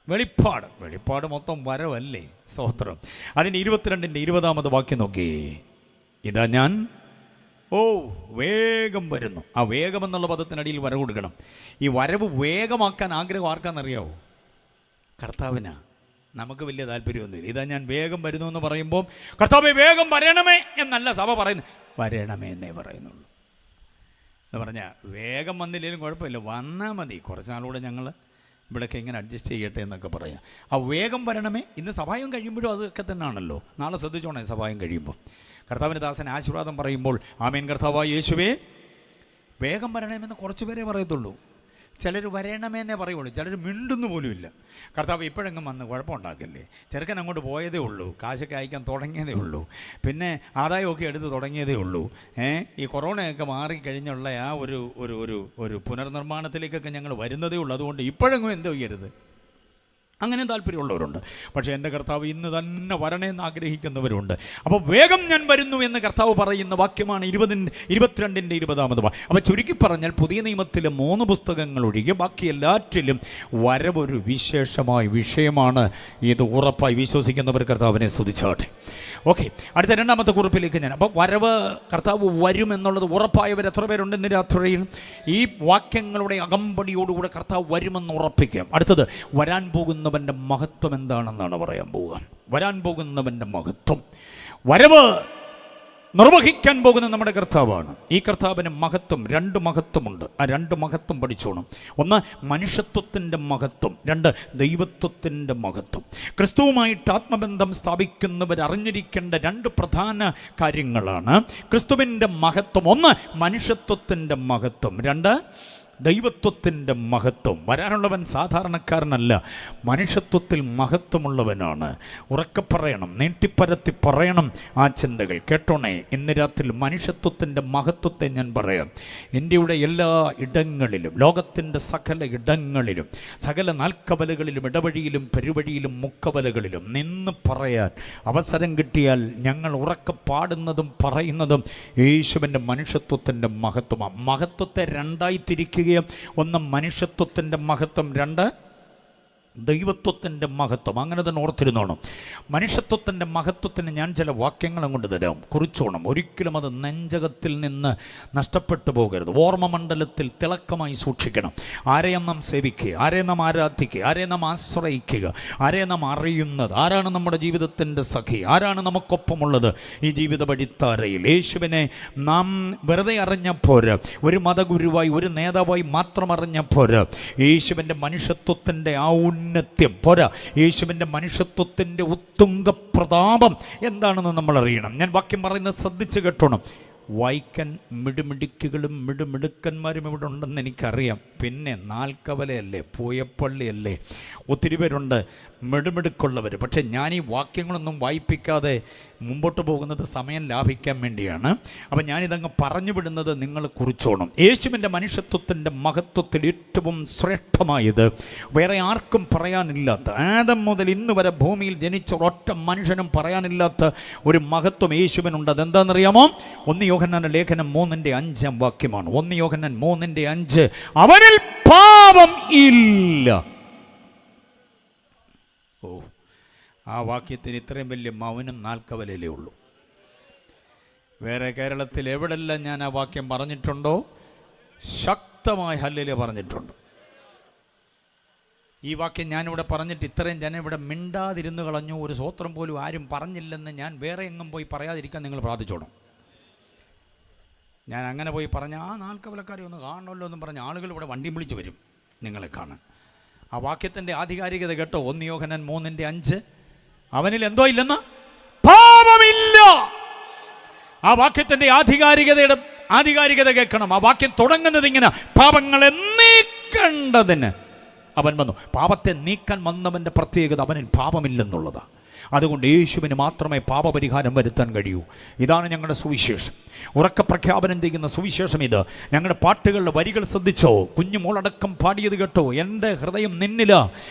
വെളിപ്പാട്. വെളിപ്പാട് മൊത്തം വരവല്ലേ? സ്തോത്രം. അതിൻ്റെ 22-20 വാക്യം നോക്കി. ഇതാ ഞാൻ വേഗം വരുന്നു. ആ വേഗം എന്നുള്ള പദത്തിനടിയിൽ വരവ് കൊടുക്കണം. ഈ വരവ് വേഗമാക്കാൻ ആഗ്രഹം ആർക്കാണെന്നറിയാവോ? കർത്താവിനാ. നമുക്ക് വലിയ താല്പര്യമൊന്നുമില്ല. ഇതാ ഞാൻ വേഗം വരുന്നു എന്ന് പറയുമ്പോൾ കർത്താവേ വേഗം വരണമേ എന്നല്ല സഭ പറയുന്നത്, വരണമേ എന്നേ പറയുന്നുള്ളൂ. എന്ന് പറഞ്ഞാൽ വേഗം വന്നില്ലെങ്കിലും കുഴപ്പമില്ല, വന്നാൽ മതി, കുറച്ചാളൂടെ ഞങ്ങൾ ഇവിടെയൊക്കെ ഇങ്ങനെ അഡ്ജസ്റ്റ് ചെയ്യട്ടെ എന്നൊക്കെ പറയാം. ആ വേഗം വരണമേ. ഇന്ന് സഭായം കഴിയുമ്പോഴും അതൊക്കെ തന്നെയാണല്ലോ. നാളെ ശ്രദ്ധിച്ചോണേ, സഭായം കഴിയുമ്പോൾ കർത്താവിൻ്റെ ദാസൻ ആശീർവാദം പറയുമ്പോൾ ആമേൻ കർത്താവായ യേശുവേ വേഗം വരണമെന്ന് കുറച്ച് പേരേ പറയത്തുള്ളൂ. ചിലർ വരണമെന്നേ പറയുള്ളൂ, ചിലർ മിണ്ടുന്നു പോലുമില്ല. കർത്താവ് ഇപ്പോഴെങ്ങും വന്ന് കുഴപ്പമുണ്ടാക്കില്ലേ, ചെറുക്കൻ അങ്ങോട്ട് പോയതേ ഉള്ളൂ, കാശൊക്കെ അയക്കാൻ തുടങ്ങിയതേ ഉള്ളൂ, പിന്നെ ആദായമൊക്കെ എടുത്ത് തുടങ്ങിയതേ ഉള്ളൂ. ഈ കൊറോണയൊക്കെ മാറിക്കഴിഞ്ഞുള്ള ആ ഒരു ഒരു ഒരു ഒരു പുനർനിർമ്മാണത്തിലേക്കൊക്കെ ഞങ്ങൾ വരുന്നതേ ഉള്ളൂ. അതുകൊണ്ട് ഇപ്പോഴെങ്ങും എന്തോ ചെയ്യരുത്, അങ്ങനെ താല്പര്യമുള്ളവരുണ്ട്. പക്ഷേ എൻ്റെ കർത്താവ് ഇന്ന് തന്നെ വരണമെന്ന് ആഗ്രഹിക്കുന്നവരുണ്ട്. അപ്പോൾ വേഗം ഞാൻ വരുന്നു എന്ന് കർത്താവ് പറയുന്ന വാക്യമാണ് 22-20. അപ്പോൾ ചുരുക്കി പറഞ്ഞാൽ പുതിയ നിയമത്തിലെ 3 പുസ്തകങ്ങൾ ഒഴികെ ബാക്കി എല്ലാറ്റിലും വരവൊരു വിശേഷമായ വിഷയമാണ്. ഇത് ഉറപ്പായി വിശ്വസിക്കുന്നവർ കർത്താവിനെ സ്തുതിച്ചാട്ടെ. ഓക്കെ, അടുത്ത 2-ാമത്തെ കുറിപ്പിലേക്ക് ഞാൻ. അപ്പോൾ വരവ്, കർത്താവ് വരുമെന്നുള്ളത് ഉറപ്പായവർ എത്ര പേരുണ്ട് ഇന്ന് രാത്രിയിൽ? ഈ വാക്യങ്ങളുടെ അകമ്പടിയോടുകൂടെ കർത്താവ് വരുമെന്ന് ഉറപ്പിക്കാം. അടുത്തത്, വരാൻ പോകുന്നവൻ്റെ മഹത്വം എന്താണെന്നാണ് പറയാൻ പോവുക. വരാൻ പോകുന്നവൻ്റെ മഹത്വം, വരവ് നിർവഹിക്കാൻ പോകുന്ന നമ്മുടെ കർത്താവാണ്. ഈ കർത്താവിന് മഹത്വം, 2 മഹത്വമുണ്ട്. ആ 2 മഹത്വം പഠിച്ചോണം. ഒന്ന് മനുഷ്യത്വത്തിൻ്റെ മഹത്വം, 2 ദൈവത്വത്തിൻ്റെ മഹത്വം. ക്രിസ്തുവുമായിട്ട് ആത്മബന്ധം സ്ഥാപിക്കുന്നവർ അറിഞ്ഞിരിക്കേണ്ട 2 പ്രധാന കാര്യങ്ങളാണ്. ക്രിസ്തുവിൻ്റെ മഹത്വം, ഒന്ന് മനുഷ്യത്വത്തിൻ്റെ മഹത്വം, 2 ദൈവത്വത്തിൻ്റെ മഹത്വം. വരാനുള്ളവൻ സാധാരണക്കാരനല്ല, മനുഷ്യത്വത്തിൽ മഹത്വമുള്ളവനാണ്. ഉറക്കെ പറയണം, നീട്ടിപ്പരത്തി പറയണം ആ ചിന്തകൾ. കേട്ടോണേ, ഇന്ന് രാത്രി മനുഷ്യത്വത്തിൻ്റെ മഹത്വത്തെ ഞാൻ പറയാം. ഇന്ത്യയുടെ എല്ലാ ഇടങ്ങളിലും, ലോകത്തിൻ്റെ സകല ഇടങ്ങളിലും, സകല നാൽക്കവലകളിലും, ഇടവഴിയിലും പെരുവഴിയിലും മുക്കവലകളിലും നിന്ന് പറയാൻ അവസരം കിട്ടിയാൽ ഞങ്ങൾ ഉറക്കെ പാടുന്നതും പറയുന്നതും യേശുവിൻ്റെ മനുഷ്യത്വത്തിൻ്റെ മഹത്വമാണ്. മഹത്വത്തെ 2ആയി തിരിക്കുക. ഒന്ന് മനുഷ്യത്വത്തിൻ്റെ മഹത്വം, 2 ദൈവത്വത്തിൻ്റെ മഹത്വം. അങ്ങനെ തന്നെ ഓർത്തിരുന്നോണം. മനുഷ്യത്വത്തിൻ്റെ മഹത്വത്തിന് ഞാൻ ചില വാക്യങ്ങൾ അങ്ങോട്ട് തരാം, കുറിച്ചോണം. ഒരിക്കലും അത് നെഞ്ചകത്തിൽ നിന്ന് നഷ്ടപ്പെട്ടു പോകരുത്. ഓർമ്മമണ്ഡലത്തിൽ തിളക്കമായി സൂക്ഷിക്കണം. ആരെയും നാം സേവിക്കുക, ആരെയും നാം ആരാധിക്കുക, ആരെയും നാം ആശ്രയിക്കുക, ആരെയും നാം അറിയുന്നത്, ആരാണ് നമ്മുടെ ജീവിതത്തിൻ്റെ സഖി, ആരാണ് നമുക്കൊപ്പമുള്ളത് ഈ ജീവിത വഴിത്താരയിൽ. യേശുവിനെ നാം വെറുതെ അറിഞ്ഞപ്പോര്, ഒരു മതഗുരുവായി, ഒരു നേതാവായി മാത്രം അറിഞ്ഞപ്പോര്, യേശുവിൻ്റെ മനുഷ്യത്വത്തിൻ്റെ ആ ഔന്നത്യം പോരാ, യേശുവിൻ്റെ മനുഷ്യത്വത്തിൻ്റെ ഉത്തുംഗ പ്രതാപം എന്താണെന്ന് നമ്മൾ അറിയണം. ഞാൻ വാക്യം പറയുന്നത് ശ്രദ്ധിച്ച് കേട്ടോണം. വായിക്കാൻ മിടുമിടുക്കുകളും മിടുമിടുക്കന്മാരും ഇവിടെ ഉണ്ടെന്ന് എനിക്കറിയാം. പിന്നെ നാൽക്കവലയല്ലേ, പൂയപ്പള്ളിയല്ലേ, ഒത്തിരി പേരുണ്ട്. മിടുമിടുക്കുള്ളവർ. പക്ഷേ ഞാൻ ഈ വാക്യങ്ങളൊന്നും വായിപ്പിക്കാതെ മുമ്പോട്ട് പോകുന്നത് സമയം ലാഭിക്കാൻ വേണ്ടിയാണ്. അപ്പം ഞാനിതങ്ങ് പറഞ്ഞു വിടുന്നത് നിങ്ങൾ കുറിച്ചോണം. യേശുവിൻ്റെ മനുഷ്യത്വത്തിൻ്റെ മഹത്വത്തിൽ ഏറ്റവും ശ്രേഷ്ഠമായത് വേറെ ആർക്കും പറയാനില്ലാത്ത, ആദം മുതൽ ഇന്ന് വരെ ഭൂമിയിൽ ജനിച്ച ഒരൊറ്റ മനുഷ്യനും പറയാനില്ലാത്ത ഒരു മഹത്വം യേശുവിനുണ്ട്. അതെന്താണെന്നറിയാമോ? 1 യോഹന്നാന്റെ ലേഖനം 3:5 വാക്യമാണ്. 1 യോഹന്നാൻ 3:5, അവനിൽ പാപം ഇല്ല. ഓ, ആ വാക്യത്തിന് ഇത്രയും വലിയ മൗനം നാൽക്കവലയിലേ ഉള്ളൂ. വേറെ കേരളത്തിൽ എവിടെല്ലാം ഞാൻ ആ വാക്യം പറഞ്ഞിട്ടുണ്ടോ ശക്തമായ ഹല്ലേലൂയ പറഞ്ഞിട്ടുണ്ട്. ഈ വാക്യം ഞാനിവിടെ പറഞ്ഞിട്ട് ഇത്രയും ജനം ഇവിടെ മിണ്ടാതിരുന്ന് കളഞ്ഞു, ഒരു സ്വോത്രം പോലും ആരും പറഞ്ഞില്ലെന്ന് ഞാൻ വേറെ എങ്ങും പോയി പറയാതിരിക്കാൻ നിങ്ങൾ പ്രാർത്ഥിച്ചോണം. ഞാൻ അങ്ങനെ പോയി പറഞ്ഞ ആ നാൽക്കവലക്കാരെ ഒന്ന് കാണണമല്ലോ എന്നും പറഞ്ഞ ആളുകൾ ഇവിടെ വണ്ടി വിളിച്ച് വരും നിങ്ങളെ കാണാൻ. ആ വാക്യത്തിൻ്റെ ആധികാരികത കേട്ടോ? 1 യോഹന്നാൻ 3:5, അവനിൽ എന്തോ ഇല്ലെന്ന്? പാപമില്ല. ആ വാക്യത്തിൻ്റെ ആധികാരികത കേൾക്കണം. ആ വാക്യം തുടങ്ങുന്നത് ഇങ്ങനെ: പാപങ്ങളെ നീക്കേണ്ടതിന് അവൻ വന്നു. പാപത്തെ നീക്കാൻ വന്നവൻ്റെ പ്രത്യേകത അവനിൽ പാപമില്ലെന്നുള്ളതാണ്. അതുകൊണ്ട് യേശുവിന് മാത്രമേ പാപപരിഹാരം വരുത്താൻ കഴിയൂ. ഇതാണ് ഞങ്ങളുടെ സുവിശേഷം. ഉറക്കെ പ്രഖ്യാപനം ചെയ്യുന്ന സുവിശേഷം ഇത്. ഞങ്ങളുടെ പാട്ടുകളുടെ വരികൾ ശ്രദ്ധിച്ചോ? കുഞ്ഞുമോളടക്കം പാടിയത് കേട്ടോ? എൻ്റെ ഹൃദയം നിന്നില,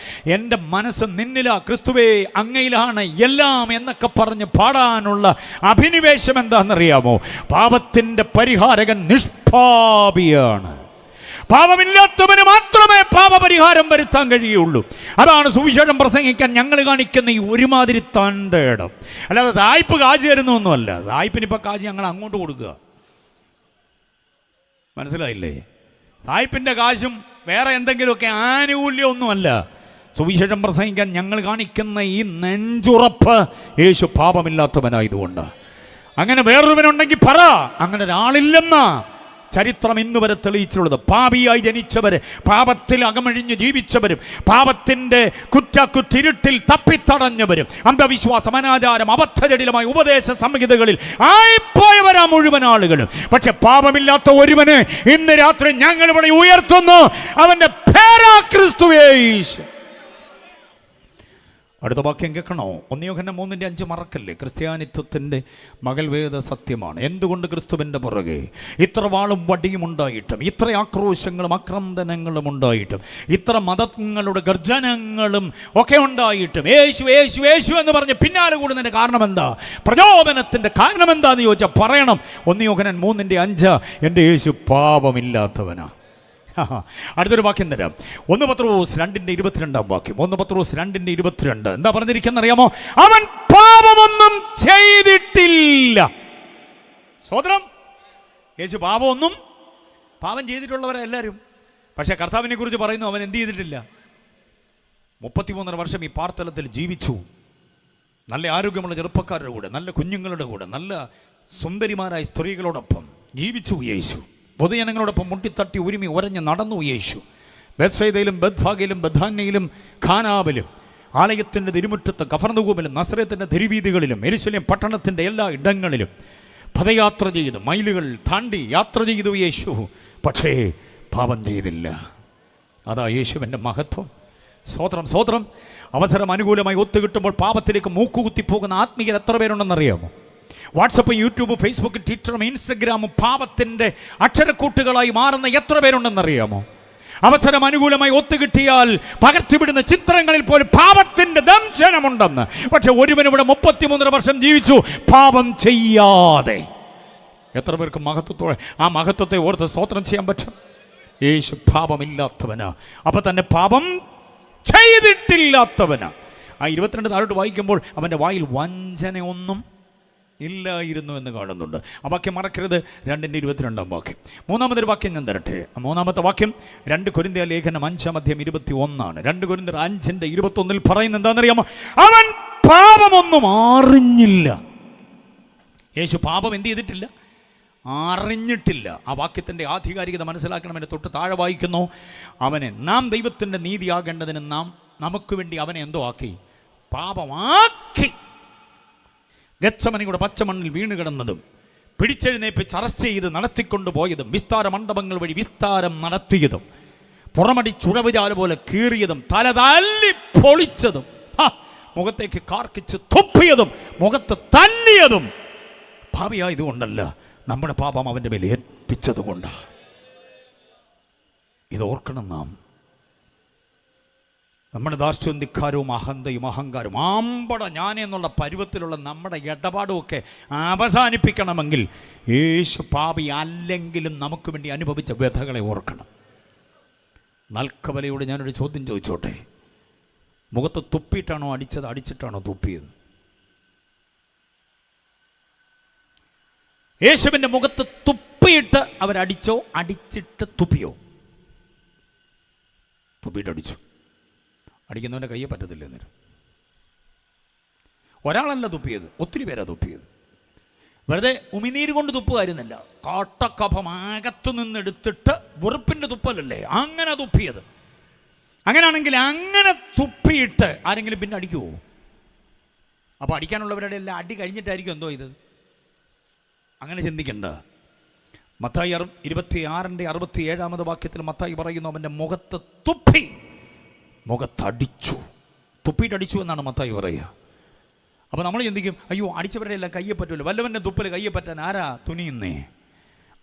എൻ്റെ മനസ്സ് നിന്നില, ക്രിസ്തുവേ അങ്ങയിലാണ് എല്ലാം എന്നൊക്കെ പറഞ്ഞ് പാടാനുള്ള അഭിനിവേശം എന്താണെന്നറിയാമോ? പാപത്തിൻ്റെ പരിഹാരകൻ നിഷ്പാപിയാണ്. പാപമില്ലാത്തവന് മാത്രമേ പാപപരിഹാരം വരുത്താൻ കഴിയുള്ളൂ. അതാണ് സുവിശേഷം പ്രസംഗിക്കാൻ ഞങ്ങൾ കാണിക്കുന്ന ഈ ഒരുമാതിരി തണ്ടേടം. അല്ലാതെ സായിപ്പ് കാശ് തരുന്നൊന്നുമല്ല. സായിപ്പിനിപ്പോൾ കാശ് ഞങ്ങൾ അങ്ങോട്ട് കൊടുക്കുക. മനസ്സിലായില്ലേ? സായിപ്പിൻ്റെ കാശും വേറെ എന്തെങ്കിലുമൊക്കെ ആനുകൂല്യമൊന്നുമല്ല. സുവിശേഷം പ്രസംഗിക്കാൻ ഞങ്ങൾ കാണിക്കുന്ന ഈ നെഞ്ചുറപ്പ് യേശു പാപമില്ലാത്തവനായതുകൊണ്ട്. അങ്ങനെ വേറൊരുവനുണ്ടെങ്കിൽ പറ, അങ്ങനെ ഒരാളില്ലെന്ന ചരിത്രം ഇന്ന് വരെ തെളിയിച്ചുള്ളത്. പാപിയായി ജനിച്ചവര്, പാപത്തിൽ അകമഴിഞ്ഞ് ജീവിച്ചവരും, പാപത്തിൻ്റെ കുറ്റിരുട്ടിൽ തപ്പിത്തടഞ്ഞവരും, അന്ധവിശ്വാസം, അനാചാരം, അബദ്ധജടിലമായ ഉപദേശ സംഹിതകളിൽ ആയിപ്പോയവരാ മുഴുവൻ ആളുകളും. പക്ഷെ പാപമില്ലാത്ത ഒരുവന് ഇന്ന് രാത്രി ഞങ്ങളിവിടെ ഉയർത്തുന്നു. അവൻ്റെ പേരാ ക്രിസ്തുയേശു. അടുത്ത വാക്യം കേൾക്കണോ? 1 യോഹന്നാൻ 3:5 മറക്കല്ലേ. ക്രിസ്ത്യാനിത്വത്തിൻ്റെ മകൾവേദ സത്യമാണ്. എന്തുകൊണ്ട് ക്രിസ്തുവിൻ്റെ പുറകെ ഇത്ര വാളും വടിയും ഉണ്ടായിട്ടും, ഇത്ര ആക്രോശങ്ങളും ആക്രന്ദനങ്ങളും ഉണ്ടായിട്ടും, ഇത്ര മതങ്ങളുടെ ഗർജനങ്ങളും ഒക്കെ ഉണ്ടായിട്ടും യേശു യേശു യേശു എന്ന് പറഞ്ഞ് പിന്നാലെ കൂടുന്നതിൻ്റെ കാരണം എന്താ? പ്രചോദനത്തിൻ്റെ കാരണം എന്താന്ന് ചോദിച്ചാൽ പറയണം. 1 യോഹന്നാൻ 3:5, എൻ്റെ യേശു പാപമില്ലാത്തവനാ. അടുത്തൊരു വാക്യം തരാം. 1 പത്രോസ് 2:22 വാക്യം. 1 പത്രോസ് 2:22 എന്താ പറഞ്ഞിരിക്കുന്ന അറിയാമോ? അവൻ പാപമൊന്നും ചെയ്തിട്ടില്ല. സോദരം, യേശു പാപം ചെയ്തിട്ടുള്ളവരാ എല്ലാവരും. പക്ഷെ കർത്താവിനെ കുറിച്ച് പറയുന്നു, അവൻ എന്ത് ചെയ്തിട്ടില്ല? 33 വർഷം ഈ പാർത്തലത്തിൽ ജീവിച്ചു. നല്ല ആരോഗ്യമുള്ള ചെറുപ്പക്കാരുടെ കൂടെ, നല്ല കുഞ്ഞുങ്ങളുടെ കൂടെ, നല്ല സുന്ദരിമാരായ സ്ത്രീകളോടൊപ്പം ജീവിച്ചു യേശു. പൊതുജനങ്ങളോടൊപ്പം മുട്ടിത്തട്ടി ഒരുമി ഉരഞ്ഞ് നടന്നു യേശു. ബേത്സയിദയിലും ബദ്ഫാഗയിലും ബഥാന്യയിലും ഖാനാവിലും, ആലയത്തിൻ്റെ തിരുമുറ്റത്ത് കഫർനഹൂമിലും, നസറേത്തിൻ്റെ തെരുവീതികളിലും, യെരൂശലേം പട്ടണത്തിൻ്റെ എല്ലാ ഇടങ്ങളിലും പദയാത്ര ചെയ്തു, മൈലുകൾ താണ്ടി യാത്ര ചെയ്തു യേശു. പക്ഷേ പാപം ചെയ്തില്ല. അതാ യേശുവിൻ്റെ മഹത്വം. സ്തോത്രം. അവസരം അനുകൂലമായി ഒത്തുകിട്ടുമ്പോൾ പാപത്തിലേക്ക് മൂക്കുകുത്തിപ്പോകുന്ന ആത്മീയർ എത്ര പേരുണ്ടെന്നറിയാമോ? വാട്സപ്പ്, യൂട്യൂബ്, ഫേസ്ബുക്ക്, ട്വിറ്ററും ഇൻസ്റ്റഗ്രാമും പാപത്തിൻ്റെ അക്ഷരക്കൂട്ടുകളായി മാറുന്ന എത്ര പേരുണ്ടെന്നറിയാമോ? അവസരം അനുകൂലമായി ഒത്തുകിട്ടിയാൽ പകർത്തിവിടുന്ന ചിത്രങ്ങളിൽ പോലും പാപത്തിൻ്റെ ദംശനമുണ്ടെന്ന്. പക്ഷെ ഒരുവനിവിടെ 33 വർഷം ജീവിച്ചു പാപം ചെയ്യാതെ. എത്ര പേർക്ക് മഹത്വത്തോടെ ആ മഹത്വത്തെ ഓർത്ത് സ്തോത്രം ചെയ്യാൻ പറ്റും? യേശു പാപമില്ലാത്തവനാ. അപ്പം തന്നെ പാപം ചെയ്തിട്ടില്ലാത്തവനാ. ആ 22 താഴോട്ട് വായിക്കുമ്പോൾ അവൻ്റെ വായിൽ വഞ്ചനയൊന്നും ഇല്ലായിരുന്നു എന്ന് കാണുന്നുണ്ട്. ആ വാക്യം മറക്കരുത്. 2:22 വാക്യം. മൂന്നാമതൊരു വാക്യം ഞാൻ തരട്ടെ. മൂന്നാമത്തെ വാക്യം 2 കൊരിന്ത്യർ ലേഖനം 5:21. 2 കൊരിന്ത്യർ 5:21 പറയുന്നത് എന്താണെന്നറിയാമോ? അവൻ പാപമൊന്നും അറിഞ്ഞില്ല. യേശു പാപം എന്ത് ചെയ്തിട്ടില്ല? അറിഞ്ഞിട്ടില്ല. ആ വാക്യത്തിൻ്റെ ആധികാരികത മനസ്സിലാക്കണം. എന്നെ തൊട്ട് താഴെ വായിക്കുന്നു, അവനെ നാം ദൈവത്തിൻ്റെ നീതിയാകേണ്ടതിന് നമുക്ക് വേണ്ടി അവനെ എന്തോ ആക്കി? പാപമാക്കി. ഗത്സമനിയുടെ പച്ചമണ്ണിൽ വീണ് കിടന്നതും പിടിച്ചെഴുന്നേപ്പിച്ച് അറസ്റ്റ് ചെയ്ത് നടത്തിക്കൊണ്ടുപോയതും, വിസ്താര മണ്ഡപങ്ങൾ വഴി വിസ്താരം നടത്തിയതും, പുറമടി ചുഴവുചാല് പോലെ കീറിയതും, തല തല്ലി പൊളിച്ചതും, മുഖത്തേക്ക് കാർക്കിച്ച് തുപ്പിയതും മുഖത്ത് തല്ലിയതും പാപിയായതുകൊണ്ടല്ല, നമ്മുടെ പാപം അവൻ്റെ മേൽ ഏൽപ്പിച്ചതുകൊണ്ടാണ്. ഇതോർക്കണം നാം. നമ്മുടെ ധാർഷ്ട്യവും ധിക്കാരവും അഹന്തയും അഹങ്കാരവും ആമ്പട ഞാനെന്നുള്ള പരുവത്തിലുള്ള നമ്മുടെ ഇടപാടുമൊക്കെ അവസാനിപ്പിക്കണമെങ്കിൽ യേശു പാപി അല്ലെങ്കിലും നമുക്ക് വേണ്ടി അനുഭവിച്ച വ്യഥകളെ ഓർക്കണം. നൽക്കവലയോട് ഞാനൊരു ചോദ്യം ചോദിച്ചോട്ടെ. മുഖത്ത് തുപ്പിയിട്ടാണോ അടിച്ചത്, അടിച്ചിട്ടാണോ തുപ്പിയത്? യേശുവിൻ്റെ മുഖത്ത് തുപ്പിയിട്ട് അവരടിച്ചോ, അടിച്ചിട്ട് തുപ്പിയോ? തുപ്പിയിട്ട് അടിച്ചു. അടിക്കുന്നവൻ്റെ കയ്യെ പറ്റത്തില്ല. എന്നേരം ഒരാളല്ല തുപ്പിയത്, ഒത്തിരി പേരാ തുപ്പിയത്. വെറുതെ ഉമിനീര് കൊണ്ട് തുപ്പുമായിരുന്നില്ല, കാട്ടക്കഫം അകത്തു നിന്നെടുത്തിട്ട് വെറുപ്പിൻ്റെ തുപ്പലല്ലേ അങ്ങനെ തുപ്പിയത്. അങ്ങനെയാണെങ്കിൽ അങ്ങനെ തുപ്പിയിട്ട് ആരെങ്കിലും പിന്നെ അടിക്കുമോ? അപ്പോൾ അടിക്കാനുള്ളവരുടെ എല്ലാം അടി കഴിഞ്ഞിട്ടായിരിക്കും എന്തോ ഇത്. അങ്ങനെ ചിന്തിക്കണ്ട. മത്തായി 26:67 വാക്യത്തിൽ മത്തായി പറയുന്നു, അവൻ്റെ മുഖത്ത് തുപ്പി, മുഖത്തടിച്ചു. തുപ്പിയിട്ടടിച്ചു എന്നാണ് മത്തായി പറയുക. അപ്പോൾ നമ്മൾ ചിന്തിക്കും, അയ്യോ അടിച്ചവരുടെ എല്ലാം കയ്യെ പറ്റുമല്ലോ, വല്ലവൻ്റെ തുപ്പൽ കയ്യെ പറ്റാൻ ആരാ തുനിയുന്നേ?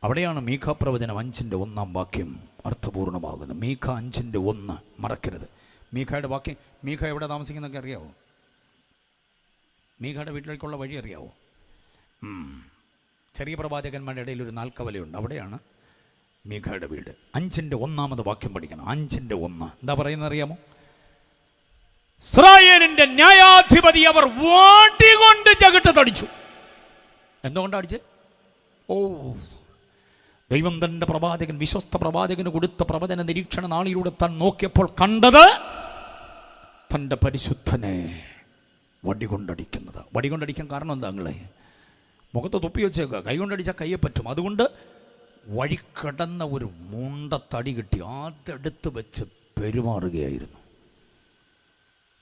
അവിടെയാണ് മീഖ പ്രവചനം 5:1 അർത്ഥപൂർണ്ണമാകുന്നത്. മീഖ 5:1 മറക്കരുത്. മീഖയുടെ വാക്യം. മീഖ എവിടെ താമസിക്കുന്നതൊക്കെ അറിയാവോ? മീഖയുടെ വീട്ടിലേക്കുള്ള വഴി അറിയാവോ? ചെറിയ പ്രവാചകന്മാരുടെ ഇടയിൽ ഒരു നാൽക്കവലയുണ്ട്, അവിടെയാണ് മീഖയുടെ വീട്. 5:1 പഠിക്കണം. 5:1 എന്താ പറയുന്നത് അറിയാമോ? ഇസ്രായേലിന്റെ ന്യായാധിപതി അവർ വാട്ടികൊണ്ട് ചകിട്ട് തടിച്ചു. എന്തുകൊണ്ടാണ് അടിച്ച്? ദൈവം തൻ്റെ പ്രവാചകൻ, വിശ്വസ്ത പ്രവാചകന് കൊടുത്ത പ്രവചന നിരീക്ഷണ നാളിലൂടെ താൻ നോക്കിയപ്പോൾ കണ്ടത് തൻ്റെ പരിശുദ്ധനെ വടികൊണ്ടടിക്കുന്നത്. വടികൊണ്ടടിക്കാൻ കാരണം എന്താ? നിങ്ങളെ മുഖത്ത് തുപ്പി വെച്ചേക്കുക, കൈ കൊണ്ടടിച്ചാൽ കയ്യെ പറ്റും. അതുകൊണ്ട് വഴിക്കടന്ന ഒരു മുണ്ടത്തടി കിട്ടി അതെടുത്ത് വെച്ച് പെരുമാറുകയായിരുന്നു.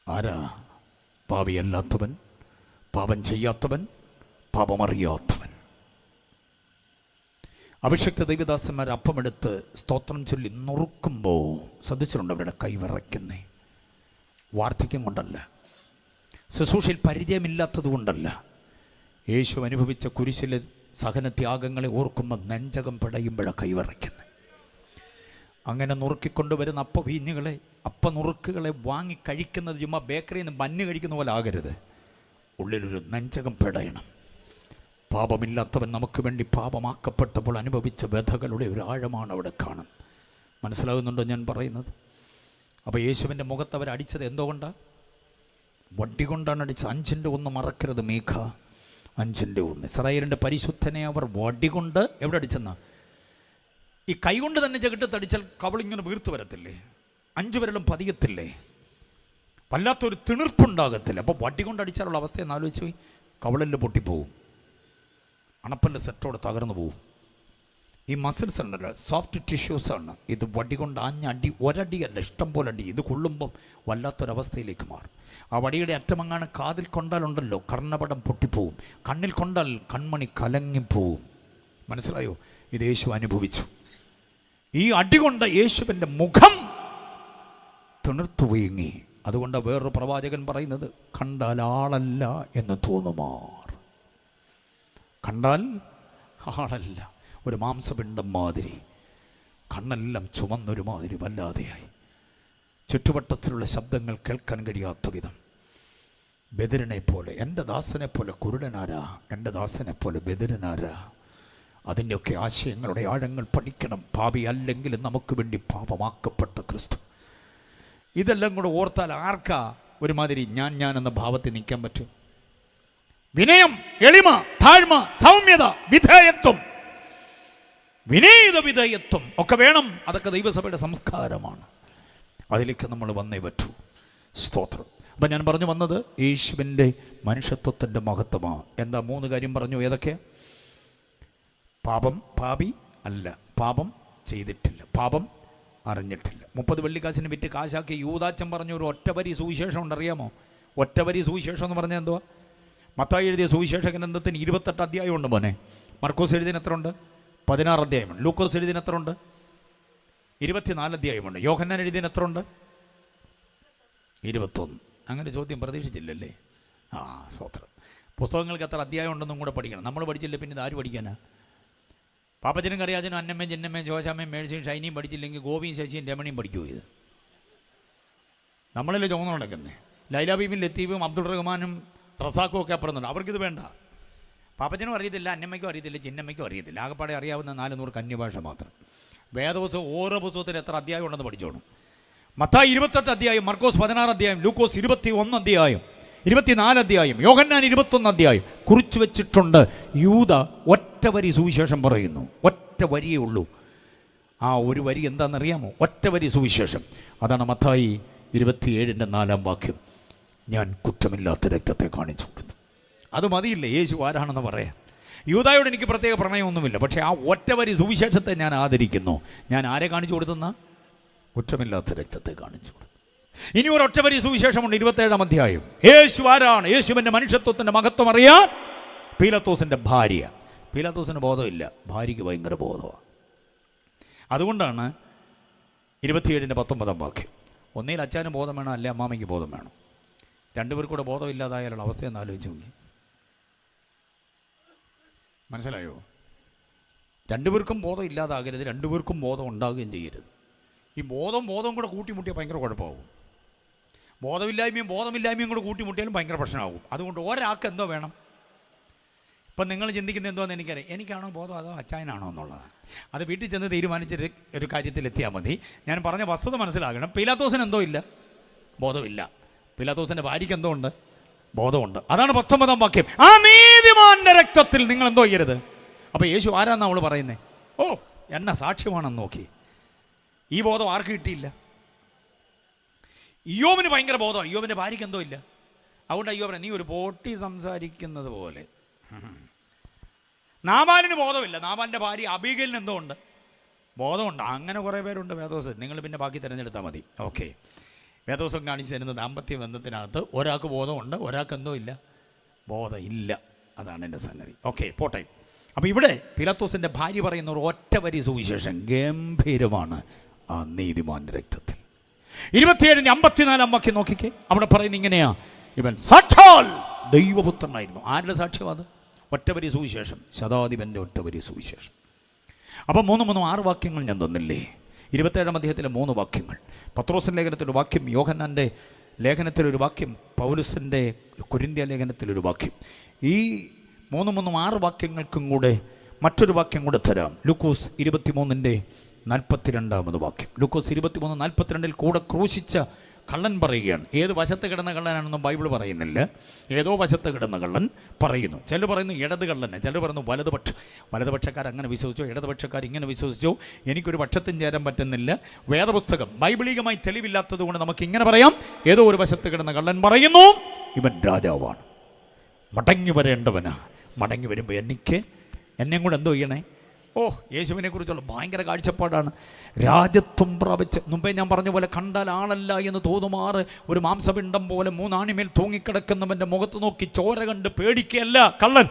ആരാ? പാപിയല്ലാത്തവൻ, പാപം ചെയ്യാത്തവൻ, പാപമറിയാത്തവൻ. അഭിഷക്ത ദൈവദാസന്മാർ അപ്പമെടുത്ത് സ്തോത്രം ചൊല്ലി നുറുക്കുമ്പോൾ ശ്രദ്ധിച്ചിട്ടുണ്ട്, അവരുടെ കൈ വിറയ്ക്കുന്നേ. വാർദ്ധക്യം കൊണ്ടല്ല, ശുശ്രൂഷയിൽ പരിചയമില്ലാത്തത് കൊണ്ടല്ല, യേശു അനുഭവിച്ച കുരിശിലെ സഹനത്യാഗങ്ങളെ ഓർക്കുമ്പോൾ നെഞ്ചകം പിടയുമ്പോഴാണ് കൈവിറയ്ക്കുന്നത്. അങ്ങനെ നുറുക്കിക്കൊണ്ടുവരുന്ന വീഞ്ഞുകളെ, നുറുക്കുകളെ വാങ്ങി കഴിക്കുന്നത് ചുമ്മാ ബേക്കറിയിൽ നിന്ന് ബന്ന് കഴിക്കുന്ന പോലെ ആകരുത്. ഉള്ളിലൊരു നെഞ്ചകം പിടയണം. പാപമില്ലാത്തവൻ നമുക്ക് വേണ്ടി പാപമാക്കപ്പെട്ടപ്പോൾ അനുഭവിച്ച വ്യഥകളുടെ ഒരു ആഴമാണ് അവിടെ കാണുന്നത്. മനസ്സിലാകുന്നുണ്ടോ ഞാൻ പറയുന്നത്? അപ്പോൾ യേശുവിൻ്റെ മുഖത്ത് അവരടിച്ചത് എന്തുകൊണ്ടാണ്? വടി കൊണ്ടാണ് അടിച്ചത്. 5:1 മറക്കരുത്. മീഖ 5:1. ഇസ്രായേലിൻ്റെ പരിശുദ്ധനെ അവർ വടികൊണ്ട് എവിടെ അടിച്ചെന്നാ? ഈ കൈകൊണ്ട് തന്നെ ചകിട്ടത്തടിച്ചാൽ കവളിങ്ങനെ വീർത്ത് വരത്തില്ലേ? 5 വിരലും പതിയത്തില്ലേ? വല്ലാത്തൊരു തിണിർപ്പുണ്ടാകത്തില്ല. അപ്പോൾ വടി കൊണ്ടടിച്ചാലുള്ള അവസ്ഥ എന്ന് ആലോചിച്ച് പോയി. കവളിൽ പൊട്ടിപ്പോവും, അണപ്പല്ല് സെറ്റോടെ തകർന്നു പോവും. ഈ മസിൽസ് ഉണ്ടല്ലോ, സോഫ്റ്റ് ടിഷ്യൂസാണ്. ഇത് വടി കൊണ്ട് ആഞ്ഞടി, ഒരടിയല്ല, ഇഷ്ടം പോലെ അടി. ഇത് കൊള്ളുമ്പം വല്ലാത്തൊരവസ്ഥയിലേക്ക് മാറും. ആ വടിയുടെ അറ്റമങ്ങാണ് കാതിൽ കൊണ്ടാലുണ്ടല്ലോ കർണപടം പൊട്ടിപ്പോവും, കണ്ണിൽ കൊണ്ടാൽ കൺമണി കലങ്ങിപ്പോവും. മനസ്സിലായോ? ഇത് യേശു അനുഭവിച്ചു. ഈ അടി കൊണ്ട് യേശുവിൻ്റെ മുഖം തിണർത്തു വീങ്ങി. അതുകൊണ്ട് വേറൊരു പ്രവാചകൻ പറയുന്നത്, കണ്ടാൽ ആളല്ല എന്ന് തോന്നുമാർ. കണ്ടാൽ ആളല്ല, ഒരു മാംസപിണ്ഡം മാതിരി, കണ്ണെല്ലാം ചുമന്നൊരു മാതിരി വല്ലാതെയായി. ചുറ്റുവട്ടത്തിലുള്ള ശബ്ദങ്ങൾ കേൾക്കാൻ കഴിയാത്ത വിധം ബദിരനെ പോലെ, എൻ്റെ ദാസനെ പോലെ കുരുടനാരാ, എൻ്റെ ദാസനെ പോലെ ബദിരനാരാ. അതിൻ്റെയൊക്കെ ആശയങ്ങളുടെ ആഴങ്ങൾ പഠിക്കണം. പാപി അല്ലെങ്കിലും നമുക്ക് വേണ്ടി പാപമാക്കപ്പെട്ട ക്രിസ്തു. ഇതെല്ലാം കൂടെ ഓർത്താൽ ആർക്കാ ഒരുമാതിരി ഞാൻ എന്ന ഭാവത്തിൽ നിൽക്കാൻ പറ്റും? വിനയം, എളിമ, താഴ്മ, സൗമ്യത, വിധേയത്വം, വിനീത വിധേയത്വം ഒക്കെ വേണം. അതൊക്കെ ദൈവസഭയുടെ സംസ്കാരമാണ്. അതിലേക്ക് നമ്മൾ വന്നേ പറ്റൂ. സ്തോത്രം. അപ്പം ഞാൻ പറഞ്ഞു വന്നത് യേശുവിൻ്റെ മനുഷ്യത്വത്തിൻ്റെ മഹത്വമാണ്. എന്താ? 3 കാര്യം പറഞ്ഞു. ഏതൊക്കെ? പാപി അല്ല, പാപം ചെയ്തിട്ടില്ല, പാപം അറിഞ്ഞിട്ടില്ല. 30 വെള്ളിക്കാശിന് വിറ്റ് കാശാക്കി യൂദാച്ചൻ പറഞ്ഞ ഒരു ഒറ്റവരി സുവിശേഷം ഉണ്ടറിയാമോ? ഒറ്റവരി സുവിശേഷം എന്ന് പറഞ്ഞാൽ എന്തുവാ? മത്തായി എഴുതിയ സുവിശേഷ ഗ്രന്ഥത്തിന് 28 അധ്യായമുണ്ട് മോനെ. മർക്കോസ് എഴുതിയതിന് എത്ര ഉണ്ട്? 16 അധ്യായമുണ്ട്. ലൂക്കോസ് എഴുതിയതിന് എത്ര ഉണ്ട്? 24 അധ്യായമുണ്ട്. യോഹന്നാൻ എഴുതിയതിന് എത്ര ഉണ്ട്? 21. അങ്ങനെ ചോദ്യം പ്രതീക്ഷിച്ചില്ലല്ലേ? ആ, സ്വത്രം. പുസ്തകങ്ങൾക്ക് എത്ര അധ്യായം ഉണ്ടെന്നും കൂടെ പഠിക്കണം. നമ്മൾ പഠിച്ചില്ല പിന്നെ ഇത് ആര് പഠിക്കാനാ? പാപ്പച്ചനും കറിയാച്ചനും അന്നമ്മയും ചിന്നമ്മയും ജോശാമ്മയും മേഴ്സിയും ഷൈനിയും പഠിച്ചില്ലെങ്കിൽ ഗോപിയും ശശിയും രമണിയും പഠിക്കുമോ? ഇത് നമ്മളല്ലേ ചുമന്നു നടക്കുന്നത്. ലൈല ബീബിയും ലത്തീഫും അബ്ദുൾ റഹ്മാനും റസാഖും ഒക്കെ അപ്പുറത്തുണ്ട്. അവർക്കിത് വേണ്ട. പാപ്പച്ചനും അറിയത്തില്ല, അന്നമ്മയ്ക്കും അറിയത്തില്ല, ചിന്നമ്മയ്ക്കും അറിയത്തില്ല. ആകപ്പാടെ അറിയാവുന്ന 400 കന്യഭാഷ മാത്രം. വേദപുസ്തകം ഓരോ പുസ്തകത്തിൽ എത്ര അധ്യായം ഉണ്ടെന്ന് പഠിച്ചോണം. മത്തായി 28 അധ്യായം, മർക്കോസ് 16 അധ്യായം, ലൂക്കോസ് 21 അധ്യായം, 24 അധ്യായം, യോഹന്നാൻ 21 അധ്യായം കുറിച്ചു വെച്ചിട്ടുണ്ട്. യൂദ ഒറ്റ വരി സുവിശേഷം പറയുന്നു. ഒറ്റ വരിയേ ഉള്ളൂ. ആ ഒരു വരി എന്താണെന്നറിയാമോ? ഒറ്റ വരി സുവിശേഷം. അതാണ് മത്തായി 27 4 വാക്യം. ഞാൻ കുറ്റമില്ലാത്ത രക്തത്തെ കാണിച്ചു കൊടുത്തു. അത് മതിയില്ല യേശു ആരാണെന്ന് പറയാൻ. യൂദായോട് എനിക്ക് പ്രത്യേക പ്രണയമൊന്നുമില്ല. പക്ഷേ ആ ഒറ്റ വരി സുവിശേഷത്തെ ഞാൻ ആദരിക്കുന്നു. ഞാൻ ആരെ കാണിച്ചു കൊടുത്തെന്ന? കുറ്റമില്ലാത്ത രക്തത്തെ കാണിച്ചു കൊടുത്തു. ഇനി ഒരു ഒറ്റ വരി സുവിശേഷമുണ്ട്, 27 അധ്യായം. യേശു ആരാണ്? യേശുവിൻ്റെ മനുഷ്യത്വത്തിൻ്റെ മഹത്വം അറിയാൻ പീലാത്തോസിൻ്റെ ഭാര്യ. പീലാത്തോസിന് ബോധമില്ല, ഭാര്യയ്ക്ക് ഭയങ്കര ബോധമാണ്. അതുകൊണ്ടാണ് 27 19 വാക്യം. ഒന്നിൽ അച്ഛന് ബോധം വേണം, അല്ലെ അമ്മാമയ്ക്ക് ബോധം വേണം. രണ്ടുപേർക്കൂടെ ബോധമില്ലാതായാലുള്ള അവസ്ഥയെന്ന് ആലോചിച്ച് നോക്കി. മനസ്സിലായോ? രണ്ടുപേർക്കും ബോധം ഇല്ലാതാകരുത്, രണ്ടുപേർക്കും ബോധം ഉണ്ടാകുകയും ചെയ്യരുത്. ഈ ബോധം കൂടെ കൂട്ടിമുട്ടിയാൽ ഭയങ്കര കുഴപ്പമാകും. ബോധമില്ലായ്മയും ബോധമില്ലായ്മയും കൂടെ കൂട്ടിമുട്ടിയാലും ഭയങ്കര പ്രശ്നമാകും. അതുകൊണ്ട് ഒരാൾക്ക് എന്തോ വേണം. ഇപ്പം നിങ്ങൾ ചിന്തിക്കുന്നത് എന്തോന്ന് എനിക്കറിയാം. എനിക്കാണോ ബോധം അതോ അച്ചായനാണോ എന്നുള്ളതാണ്. അത് വീട്ടിൽ ചെന്ന് തീരുമാനിച്ചൊരു ഒരു കാര്യത്തിലെത്തിയാൽ മതി. ഞാൻ പറഞ്ഞ വസ്തുത മനസ്സിലാകണം. പീലാത്തോസിന് എന്തോ ഇല്ല, ബോധമില്ല. പീലാത്തോസിൻ്റെ ഭാര്യയ്ക്ക് എന്തോ ഉണ്ട്, ബോധമുണ്ട്. അതാണ് 19 വാക്യം. ആ നീതിമാന്റെ രക്തത്തിൽ നിങ്ങൾ എന്തോ ചെയ്യരുത്. അപ്പോൾ യേശു ആരാന്നാ അവൾ പറയുന്നത്? ഓ, എന്നെ സാക്ഷ്യമാണെന്ന് നോക്കി. ഈ ബോധം ആർക്ക് കിട്ടിയില്ല? ഇയ്യോബിന് ഭയങ്കര ബോധം. ഇയ്യോബിൻ്റെ ഭാര്യയ്ക്ക് എന്തോ ഇല്ല. അതുകൊണ്ട് അയ്യോ പറയാം, നീ ഒരു പൊട്ടി സംസാരിക്കുന്നത് പോലെ. നാബാലിന് ബോധമില്ല. നാബാലിൻ്റെ ഭാര്യ അബീഗലിന് എന്തോ ഉണ്ട്, ബോധമുണ്ട്. അങ്ങനെ കുറേ പേരുണ്ട് വേദോസം. നിങ്ങൾ പിന്നെ ബാക്കി തിരഞ്ഞെടുത്താൽ മതി. ഓക്കെ, വേദോസം കാണിച്ചു തരുന്ന ദാമ്പത്യ ബന്ധത്തിനകത്ത് ഒരാൾക്ക് ബോധമുണ്ട്, ഒരാൾക്ക് എന്തോ ഇല്ല, ബോധം ഇല്ല. അതാണ് എൻ്റെ സംഗതി. ഓക്കെ, പോട്ടെ. അപ്പോൾ ഇവിടെ പീലാത്തോസിൻ്റെ ഭാര്യ പറയുന്ന ഒരു ഒറ്റ വരി സുവിശേഷം ഗംഭീരമാണ്. ആ നീതിമാന്റെ രക്തത്തിൽ 27 54 വാക്യം നോക്കിക്കേ. അവിടെ പറയുന്നത് ഇങ്ങനെയാ, ഇവൻ സാക്ഷാൽ ദൈവപുത്രനായിരുന്നു. ആരുടെ സാക്ഷ്യം അത്? ഒറ്റവരി സുവിശേഷം, ശതാധിപൻ്റെ ഒറ്റവരി സുവിശേഷം. അപ്പം 3 6 വാക്യങ്ങൾ ഞാൻ തന്നില്ലേ? 27 അധ്യായത്തിലെ 3 വാക്യങ്ങൾ, പത്രോസിൻ്റെ ലേഖനത്തിലൊരു വാക്യം, യോഹന്നാൻ്റെ ലേഖനത്തിലൊരു വാക്യം, പൗലുസിൻ്റെ കൊരിന്ത്യ ലേഖനത്തിലൊരു വാക്യം. ഈ 3 6 വാക്യങ്ങൾക്കും കൂടെ മറ്റൊരു വാക്യം കൂടെ തരാം. ലൂക്കോസ് 23 42 വാക്യം. ലൂക്കോസ് 23 42 കൂടെ ക്രൂശിച്ച കള്ളൻ പറയുകയാണ്. ഏത് വശത്ത് കിടന്ന കള്ളനാണെന്നും ബൈബിൾ പറയുന്നില്ല. ഏതോ വശത്ത് കിടന്ന കള്ളൻ പറയുന്നു. ചിലർ പറയുന്നു ഇടത് കള്ളനെ, ചിലർ പറയുന്നു വലതുപക്ഷക്കാർ അങ്ങനെ വിശ്വസിച്ചോ, ഇടതുപക്ഷക്കാർ ഇങ്ങനെ വിശ്വസിച്ചോ. എനിക്കൊരു പക്ഷത്തും ചേരാൻ പറ്റുന്നില്ല. വേദപുസ്തകം ബൈബിളികമായി തെളിവില്ലാത്തത് കൊണ്ട് നമുക്ക് ഇങ്ങനെ പറയാം. ഏതോ ഒരു വശത്ത് കിടന്ന കള്ളൻ പറയുന്നു, ഇവൻ രാജാവാണ്, മടങ്ങി വരേണ്ടവനാ. മടങ്ങി വരുമ്പോൾ എന്നെയും കൂടെ എന്തോ ചെയ്യണേ? ഓ, യേശുവിനെ കുറിച്ചുള്ള ഭയങ്കര കാഴ്ചപ്പാടാണ്. രാജ്യത്വം പ്രാപിച്ച്, മുമ്പേ ഞാൻ പറഞ്ഞ പോലെ, കണ്ടാൽ ആളല്ല എന്ന് തോന്നുമാറ് ഒരു മാംസപിണ്ഡം പോലെ 3 ആണിമേൽ തൂങ്ങിക്കിടക്കുന്നവൻ്റെ മുഖത്ത് നോക്കി ചോര കണ്ട് പേടിക്കുകയല്ല കള്ളൻ.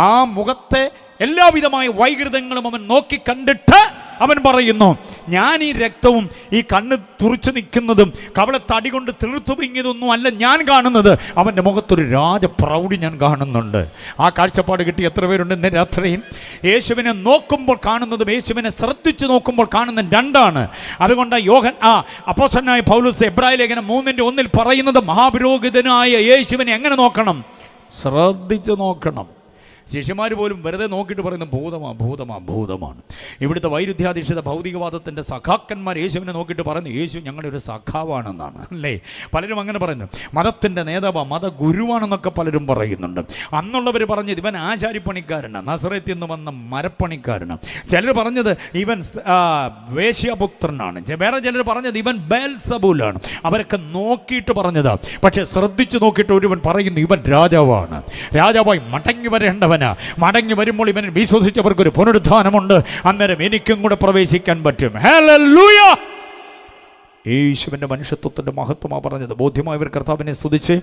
ആ മുഖത്തെ എല്ലാവിധമായ വൈകൃതങ്ങളും അവൻ നോക്കി കണ്ടിട്ട് അവൻ പറയുന്നു, ഞാൻ ഈ രക്തവും ഈ കണ്ണ് തുറിച്ചു നിൽക്കുന്നതും കവളത്തടി കൊണ്ട് തീർത്തു പിങ്ങിയതൊന്നും അല്ല ഞാൻ കാണുന്നത്. അവൻ്റെ മുഖത്തൊരു രാജപ്രൗഢി ഞാൻ കാണുന്നുണ്ട്. ആ കാഴ്ചപ്പാട് കിട്ടി എത്ര പേരുണ്ട് ഇന്ന് രാത്രിയിൽ? യേശുവിനെ നോക്കുമ്പോൾ കാണുന്നതും യേശുവിനെ ശ്രദ്ധിച്ചു നോക്കുമ്പോൾ കാണുന്ന രണ്ടാണ്. അതുകൊണ്ട് അപ്പോസ്തലനായ പൗലോസ് എബ്രായ ലേഖനം 3:1 പറയുന്നത്, മഹാപുരോഹിതനായ യേശുവിനെ എങ്ങനെ നോക്കണം? ശ്രദ്ധിച്ചു നോക്കണം. ശിഷ്യന്മാർ പോലും വെറുതെ നോക്കിയിട്ട് പറയുന്നത് ഭൂതമാണ്. ഇവിടുത്തെ വൈരുദ്ധ്യാധിഷ്ഠിത ഭൗതികവാദത്തിൻ്റെ സഖാക്കന്മാർ യേശുവിനെ നോക്കിയിട്ട് പറയുന്നത് യേശു ഞങ്ങളുടെ ഒരു സഖാവാണെന്നാണ്, അല്ലേ? പലരും അങ്ങനെ പറയുന്നു. മതത്തിൻ്റെ നേതാവ്, മതഗുരുവാണെന്നൊക്കെ പലരും പറയുന്നുണ്ട്. അന്നുള്ളവർ പറഞ്ഞത് ഇവൻ ആശാരിപ്പണിക്കാരനാണ്, നസറേത്തിൽ നിന്ന് വന്ന മരപ്പണിക്കാരനാണ്. ചിലർ പറഞ്ഞത് ഇവൻ വേശ്യാപുത്രനാണ്. വേറെ ചിലർ പറഞ്ഞത് ഇവൻ ബേൽസബൂലാണ്. അവരൊക്കെ നോക്കിയിട്ട് പറഞ്ഞതാ. പക്ഷേ ശ്രദ്ധിച്ചു നോക്കിയിട്ട് ഒരുവൻ പറയുന്നു ഇവൻ രാജാവാണ്, രാജാവായി മടങ്ങി വരേണ്ടവൻ. മടങ്ങി വരുമ്പോൾ ഇവൻ വിശ്വസിച്ചവർക്കൊരു പുനരുദ്ധാനമുണ്ട്. അന്നേരം എനിക്കും കൂടെ പ്രവേശിക്കാൻ പറ്റും. ഹല്ലേലൂയ! യേശുവിൻ്റെ മനുഷ്യത്വത്തിൻ്റെ മഹത്വമാണ് പറഞ്ഞത്. ബോധ്യമായവർ കർത്താവിനെ സ്തുതിച്ച്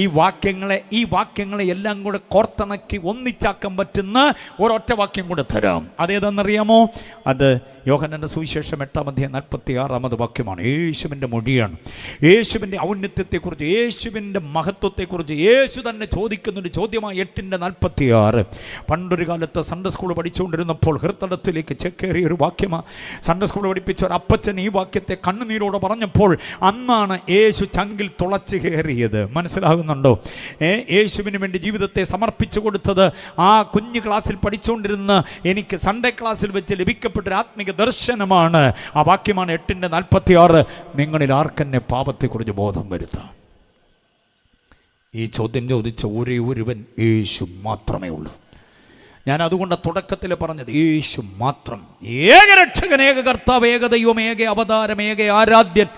ഈ വാക്യങ്ങളെ എല്ലാം കൂടെ കോർത്തിണക്കി ഒന്നിച്ചാക്കാൻ പറ്റുന്ന ഒരൊറ്റ വാക്യം കൂടെ തരാം. അതേതെന്നറിയാമോ? അത് യോഹന്നാന്റെ സുവിശേഷം 8:46 വാക്യമാണ്. യേശുവിൻ്റെ മൊഴിയാണ്. യേശുവിൻ്റെ ഔന്നത്യത്തെക്കുറിച്ച്, യേശുവിൻ്റെ മഹത്വത്തെക്കുറിച്ച് യേശു തന്നെ ചോദിക്കുന്നൊരു ചോദ്യമായി 8:46. പണ്ടൊരു കാലത്ത് സൺഡേ സ്കൂൾ പഠിച്ചുകൊണ്ടിരുന്നപ്പോൾ ഹൃദയത്തിലേക്ക് ചേക്കേറിയ ഒരു വാക്യമാണ്. സൺഡേ സ്കൂൾ പഠിപ്പിച്ച ഒരു അപ്പച്ചൻ ഈ വാക്യത്തെ കണ്ണുനീരോടെ പറഞ്ഞപ്പോൾ അന്നാണ് യേശു ചങ്കിൽ തുളച്ചു കയറിയത്. മനസ്സിലാകുന്നുണ്ടോ? യേശുവിന് വേണ്ടി ജീവിതത്തെ സമർപ്പിച്ചു കൊടുത്തത് ആ കുഞ്ഞു ക്ലാസ്സിൽ പഠിച്ചുകൊണ്ടിരുന്ന എനിക്ക് സൺഡേ ക്ലാസ്സിൽ വെച്ച് ലഭിക്കപ്പെട്ടൊരു ആത്മീക ദർശനമാണ്. ആ വാക്യമാണ് 8:46. നിങ്ങളിൽ ആർക്കെന്നെ പാപത്തെക്കുറിച്ച് ബോധം വരുത്താം? ഈ ചോദ്യം ചോദിച്ച ഒരേ ഒരുവൻ യേശു മാത്രമേ ഉള്ളൂ. ഞാൻ അതുകൊണ്ട് തുടക്കത്തിൽ പറഞ്ഞത് യേശു മാത്രം. ഏകരക്ഷകൻ, ഏക കർത്താവ്, ഏക ദൈവം, ഏക അവതാരം, ഏക ആരാധ്യൻ,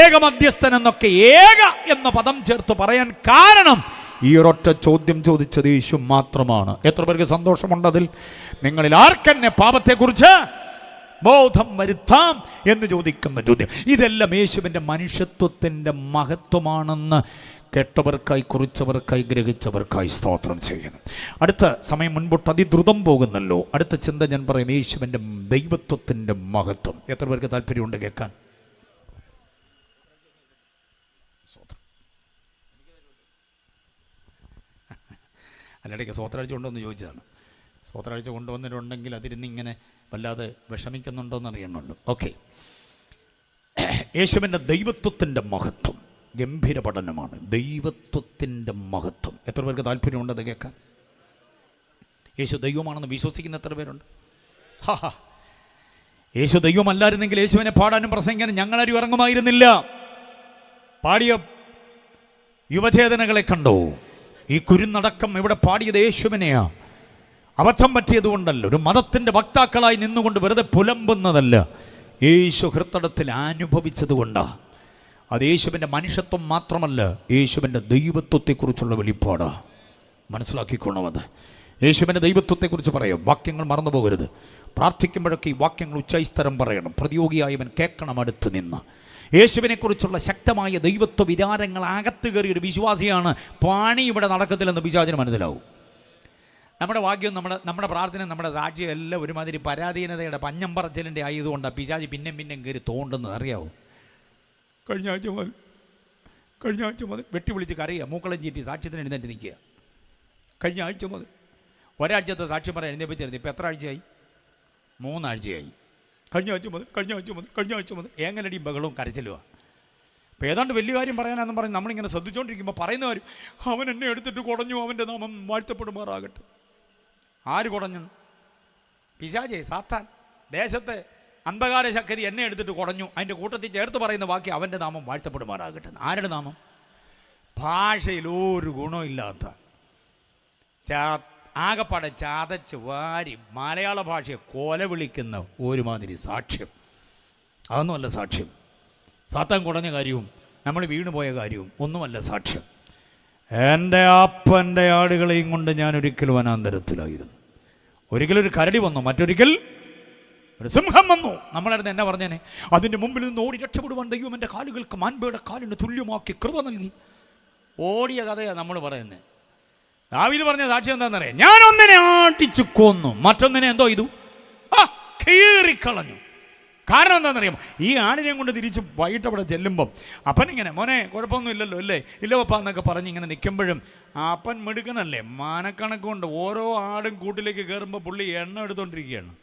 ഏക മധ്യസ്ഥൻ എന്നൊക്കെ ഏക എന്ന പദം ചേർത്ത് പറയാൻ കാരണം ഈ ഒരൊറ്റ ചോദ്യം ചോദിച്ചത് യേശു മാത്രമാണ്. എത്ര പേർക്ക് സന്തോഷമുണ്ടതിൽ? നിങ്ങളിൽ ആർക്കെന്നെ പാപത്തെക്കുറിച്ച് ബോധം വരുത്താം എന്ന് ചോദിക്കുന്ന ചോദ്യം. ഇതെല്ലാം യേശുവിൻ്റെ മനുഷ്യത്വത്തിൻ്റെ മഹത്വമാണെന്ന് കേട്ടവർക്കായി, കുറിച്ചവർക്കായി, ഗ്രഹിച്ചവർക്കായി സ്തോത്രം ചെയ്യുന്നു. അടുത്ത സമയം മുൻപോട്ട് അതിദ്രുതം പോകുന്നല്ലോ. അടുത്ത ചിന്ത ഞാൻ പറയും, യേശുവിൻ്റെ ദൈവത്വത്തിൻ്റെ മഹത്വം. എത്ര പേർക്ക് താല്പര്യമുണ്ട് കേൾക്കാൻ? അല്ലടയ്ക്ക് സ്വോത്രാഴ്ച കൊണ്ടുവന്ന് ചോദിച്ചതാണ്. സ്വോത്രാഴ്ച കൊണ്ടുവന്നിട്ടുണ്ടെങ്കിൽ അതിരുന്നിങ്ങനെ വല്ലാതെ വിഷമിക്കുന്നുണ്ടോ എന്ന് അറിയണമല്ലോ. ഓക്കെ, യേശുവിൻ്റെ ദൈവത്വത്തിൻ്റെ മഹത്വം ഗംഭീര പഠനമാണ്. ദൈവത്വത്തിൻ്റെ മഹത്വം. എത്ര പേർക്ക് താല്പര്യമുണ്ടത് കേൾക്കാൻ? യേശു ദൈവമാണെന്ന് വിശ്വസിക്കുന്ന എത്ര പേരുണ്ട്? യേശു ദൈവമല്ലായിരുന്നെങ്കിൽ യേശുവിനെ പാടാനും പ്രസംഗിക്കാനും ഞങ്ങളാരും ഇറങ്ങുമായിരുന്നില്ല. പാടിയ യുവചേതനകളെ കണ്ടോ? ഈ കുരുന്നടക്കം ഇവിടെ പാടിയത് യേശുവിനെയാ. അബദ്ധം പറ്റിയതുകൊണ്ടല്ല, ഒരു മതത്തിൻ്റെ വക്താക്കളായി നിന്നുകൊണ്ട് വെറുതെ പുലമ്പുന്നതല്ല. യേശു ഹൃദയത്തിൽ അനുഭവിച്ചത് കൊണ്ടാണ്. അത് യേശുവിൻ്റെ മനുഷ്യത്വം മാത്രമല്ല, യേശുവിൻ്റെ ദൈവത്വത്തെക്കുറിച്ചുള്ള വെളിപ്പാടാ. മനസ്സിലാക്കിക്കൊള്ളണം. അത് യേശുവിൻ്റെ ദൈവത്വത്തെക്കുറിച്ച് പറയാം. വാക്യങ്ങൾ മറന്നു പോകരുത്. പ്രാർത്ഥിക്കുമ്പോഴൊക്കെ ഈ വാക്യങ്ങൾ ഉച്ചൈസ്തരം പറയണം. പ്രതിയോഗിയായവൻ കേൾക്കണം അടുത്ത് നിന്ന്. യേശുവിനെക്കുറിച്ചുള്ള ശക്തമായ ദൈവത്വ വിചാരങ്ങൾ അകത്ത് കയറിയ ഒരു വിശ്വാസിയാണ് പണി ഇവിടെ നടക്കത്തില്ലെന്ന് പിശാചിന് മനസ്സിലാവും. നമ്മുടെ വാക്യവും നമ്മുടെ പ്രാർത്ഥന, നമ്മുടെ സാക്ഷ്യം എല്ലാം ഒരുമാതിരി പരാധീനതയുടെ പഞ്ഞം പറച്ചിലിൻ്റെ ആയതുകൊണ്ടാണ് പിശാചി പിന്നെയും കയറി തോണ്ടുന്നത്. അറിയാവോ? കഴിഞ്ഞ ആഴ്ച മുതൽ വെട്ടി വിളിച്ച് കരയുക, മൂക്കളം ചീറ്റി സാക്ഷ്യത്തിന് എഴുന്നേറ്റ് നിൽക്കുക. കഴിഞ്ഞ ആഴ്ച മുതൽ ഒരാഴ്ചത്തെ സാക്ഷ്യം പറയാൻ എഴുന്നേപ്പിച്ചിരുന്നു. ഇപ്പോൾ എത്ര ആഴ്ചയായി? 3 ആഴ്ചയായി. കഴിഞ്ഞ ആഴ്ച മുതൽ എങ്ങനടിയും ബഹളവും കരച്ചിലുമാണ്. അപ്പോൾ ഏതാണ്ട് വലിയ കാര്യം പറയാനാണെന്ന് പറഞ്ഞ് നമ്മളിങ്ങനെ ശ്രദ്ധിച്ചുകൊണ്ടിരിക്കുമ്പോൾ പറയുന്ന കാര്യം, അവൻ എന്നെ എടുത്തിട്ട് കുടഞ്ഞു, അവൻ്റെ നാമം വാഴ്ത്തപ്പെടുമാറാകട്ടെ. ആര് കുടഞ്ഞു? പിശാചേ, സാത്താൻ. ദേശത്തെ അന്ധകാര ശക്തി എന്നെ എടുത്തിട്ട് കുടഞ്ഞു. അതിൻ്റെ കൂട്ടത്തിൽ ചേർത്ത് പറയുന്ന വാക്യം അവൻ്റെ നാമം വാഴ്ത്തപ്പെടുമാറാകട്ടെ. ആരുടെ നാമം? ഭാഷയിൽ ഒരു ഗുണമില്ലാത്ത ആകപ്പാടെ ചതച്ച് വാരി മലയാള ഭാഷയെ കൊല വിളിക്കുന്ന ഒരുമാതിരി സാക്ഷ്യം. അതൊന്നുമല്ല സാക്ഷ്യം. സാത്താൻ കുടഞ്ഞ കാര്യവും നമ്മൾ വീണുപോയ കാര്യവും ഒന്നുമല്ല സാക്ഷ്യം. എൻ്റെ അപ്പൻ്റെ ആടുകളെയും കൊണ്ട് ഞാൻ ഒരിക്കൽ വനാന്തരത്തിലായിരുന്നു. ഒരിക്കലൊരു കരടി വന്നു, മറ്റൊരിക്കൽ ഒരു സിംഹം വന്നു. നമ്മളായിരുന്നു എന്നാ പറഞ്ഞേനെ? അതിൻ്റെ മുമ്പിൽ നിന്ന് ഓടി രക്ഷപ്പെടുവാൻ ദൈവം എൻ്റെ കാലുകൾക്ക് മാൻപയുടെ കാലിന് തുല്യമാക്കി കൃപ നൽകി. ഓടിയ കഥയാണ് നമ്മൾ പറയുന്നത്. ദാവീദ് പറഞ്ഞ സാക്ഷ്യം എന്താണെന്നറിയാം? ഞാൻ ഒന്നിനെ ആട്ടിച്ചു കൊന്നു, മറ്റൊന്നിനെ എന്തോ ചെയ്തു? കീറിക്കളഞ്ഞു. കാരണം എന്താണെന്നറിയാം? ഈ ആടിനെയും കൊണ്ട് തിരിച്ച് വൈകിട്ട് അവിടെ ചെല്ലുമ്പം അപ്പനിങ്ങനെ, മോനെ കുഴപ്പമൊന്നും ഇല്ലല്ലോ അല്ലേ, ഇല്ല പപ്പ എന്നൊക്കെ പറഞ്ഞ് ഇങ്ങനെ നിൽക്കുമ്പോഴും അപ്പൻ മിടുക്കനല്ലേ, മാനക്കണക്കുകൊണ്ട് ഓരോ ആടും കൂട്ടിലേക്ക് കയറുമ്പോൾ പുള്ളി എണ്ണ എടുത്തുകൊണ്ടിരിക്കുകയാണ്.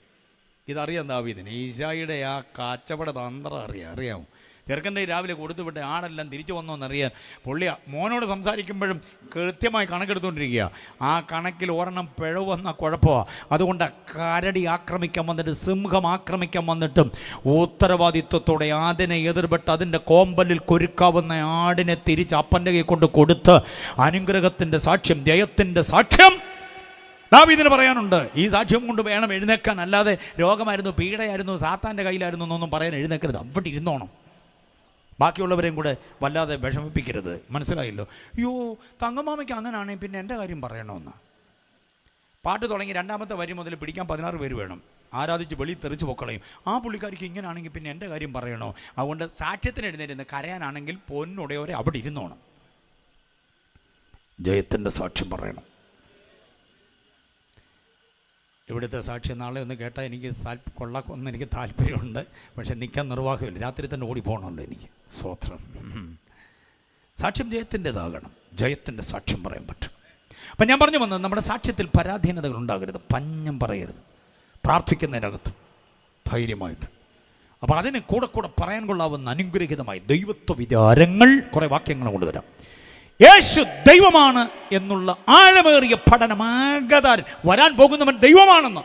ഇതറിയാം ദാവീദിന്. ഈശായിയുടെ ആ കച്ചവട തന്ത്രം അറിയാമോ? ചെറുക്കൻ്റെ രാവിലെ കൊടുത്തുവിട്ട് ആടെല്ലാം തിരിച്ചു വന്നോന്നറിയാൻ പുള്ളി മോനോട് സംസാരിക്കുമ്പോഴും കൃത്യമായി കണക്കെടുത്തുകൊണ്ടിരിക്കുക. ആ കണക്കിൽ ഒരെണ്ണം പിഴവ് വന്ന കുഴപ്പമാണ്. അതുകൊണ്ട് കരടി ആക്രമിക്കാൻ വന്നിട്ട്, സിംഹം ആക്രമിക്കാൻ വന്നിട്ടും ഉത്തരവാദിത്വത്തോടെ അതിനെ എതിർപ്പെട്ട് അതിൻ്റെ കോമ്പലിൽ കൊരുക്കാവുന്ന ആടിനെ തിരിച്ച് അപ്പൻ്റെ കൈ കൊണ്ട് കൊടുത്ത് അനുഗ്രഹത്തിൻ്റെ സാക്ഷ്യം, ജയത്തിൻ്റെ സാക്ഷ്യം ദാവീദിന് പറയാനുണ്ട്. ഈ സാക്ഷ്യം കൊണ്ട് വേണം എഴുന്നേക്കാൻ. അല്ലാതെ രോഗമായിരുന്നു, പീഡയായിരുന്നു, സാത്താൻ്റെ കയ്യിലായിരുന്നു എന്നൊന്നും പറയാൻ എഴുന്നേക്കരുത്. അവിടെ ഇരുന്നോണം. ബാക്കിയുള്ളവരെയും കൂടെ വല്ലാതെ വിഷമിപ്പിക്കരുത്. മനസ്സിലായല്ലോ? അയ്യോ, തങ്കമാമയ്ക്ക് അങ്ങനാണെങ്കിൽ പിന്നെ എൻ്റെ കാര്യം പറയണമെന്ന്. പാട്ട് തുടങ്ങി 2ാമത്തെ വരി മുതൽ പിടിക്കാൻ 16 പേര് വേണം. ആരാധിച്ച് വെളി തെറിച്ച് പൊക്കളയും. ആ പുള്ളിക്കാരിക്ക് ഇങ്ങനാണെങ്കിൽ പിന്നെ എൻ്റെ കാര്യം പറയണോ? അതുകൊണ്ട് സാക്ഷ്യത്തിന് എഴുന്നേരുന്ന് കരയാനാണെങ്കിൽ പൊന്നുടയോരെ അവിടെ ഇരുന്നോണം. ജയത്തിൻ്റെ സാക്ഷ്യം പറയണം. ഇവിടുത്തെ സാക്ഷ്യം നാളെ ഒന്ന് കേട്ടാൽ എനിക്ക് കൊള്ളാക്കൊന്നും എനിക്ക് താല്പര്യമുണ്ട്, പക്ഷെ നിൽക്കാൻ നിർവാഹമില്ല. രാത്രി തന്നെ ഓടിപ്പോകണമല്ലോ എനിക്ക്. സ്വോത്രം. സാക്ഷ്യം ജയത്തിൻ്റെതാകണം. ജയത്തിൻ്റെ സാക്ഷ്യം പറയാൻ പറ്റും. അപ്പം ഞാൻ പറഞ്ഞു വന്നത്, നമ്മുടെ സാക്ഷ്യത്തിൽ പരാധീനതകൾ ഉണ്ടാകരുത്, പഞ്ഞം പറയരുത്, പ്രാർത്ഥിക്കുന്നതിനകത്ത് ധൈര്യമായിട്ട്. അപ്പോൾ അതിന് കൂടെ കൂടെ പറയാൻ കൊള്ളാവുന്ന അനുഗ്രഹീതമായി ദൈവത്വ വിചാരങ്ങൾ കുറേ വാക്യങ്ങൾ കൊണ്ടുവരാം. യേശു ദൈവമാണ് എന്നുള്ള ആഴമേറിയ പഠനമാകതാൻ വരാൻ പോകുന്നവൻ ദൈവമാണെന്ന്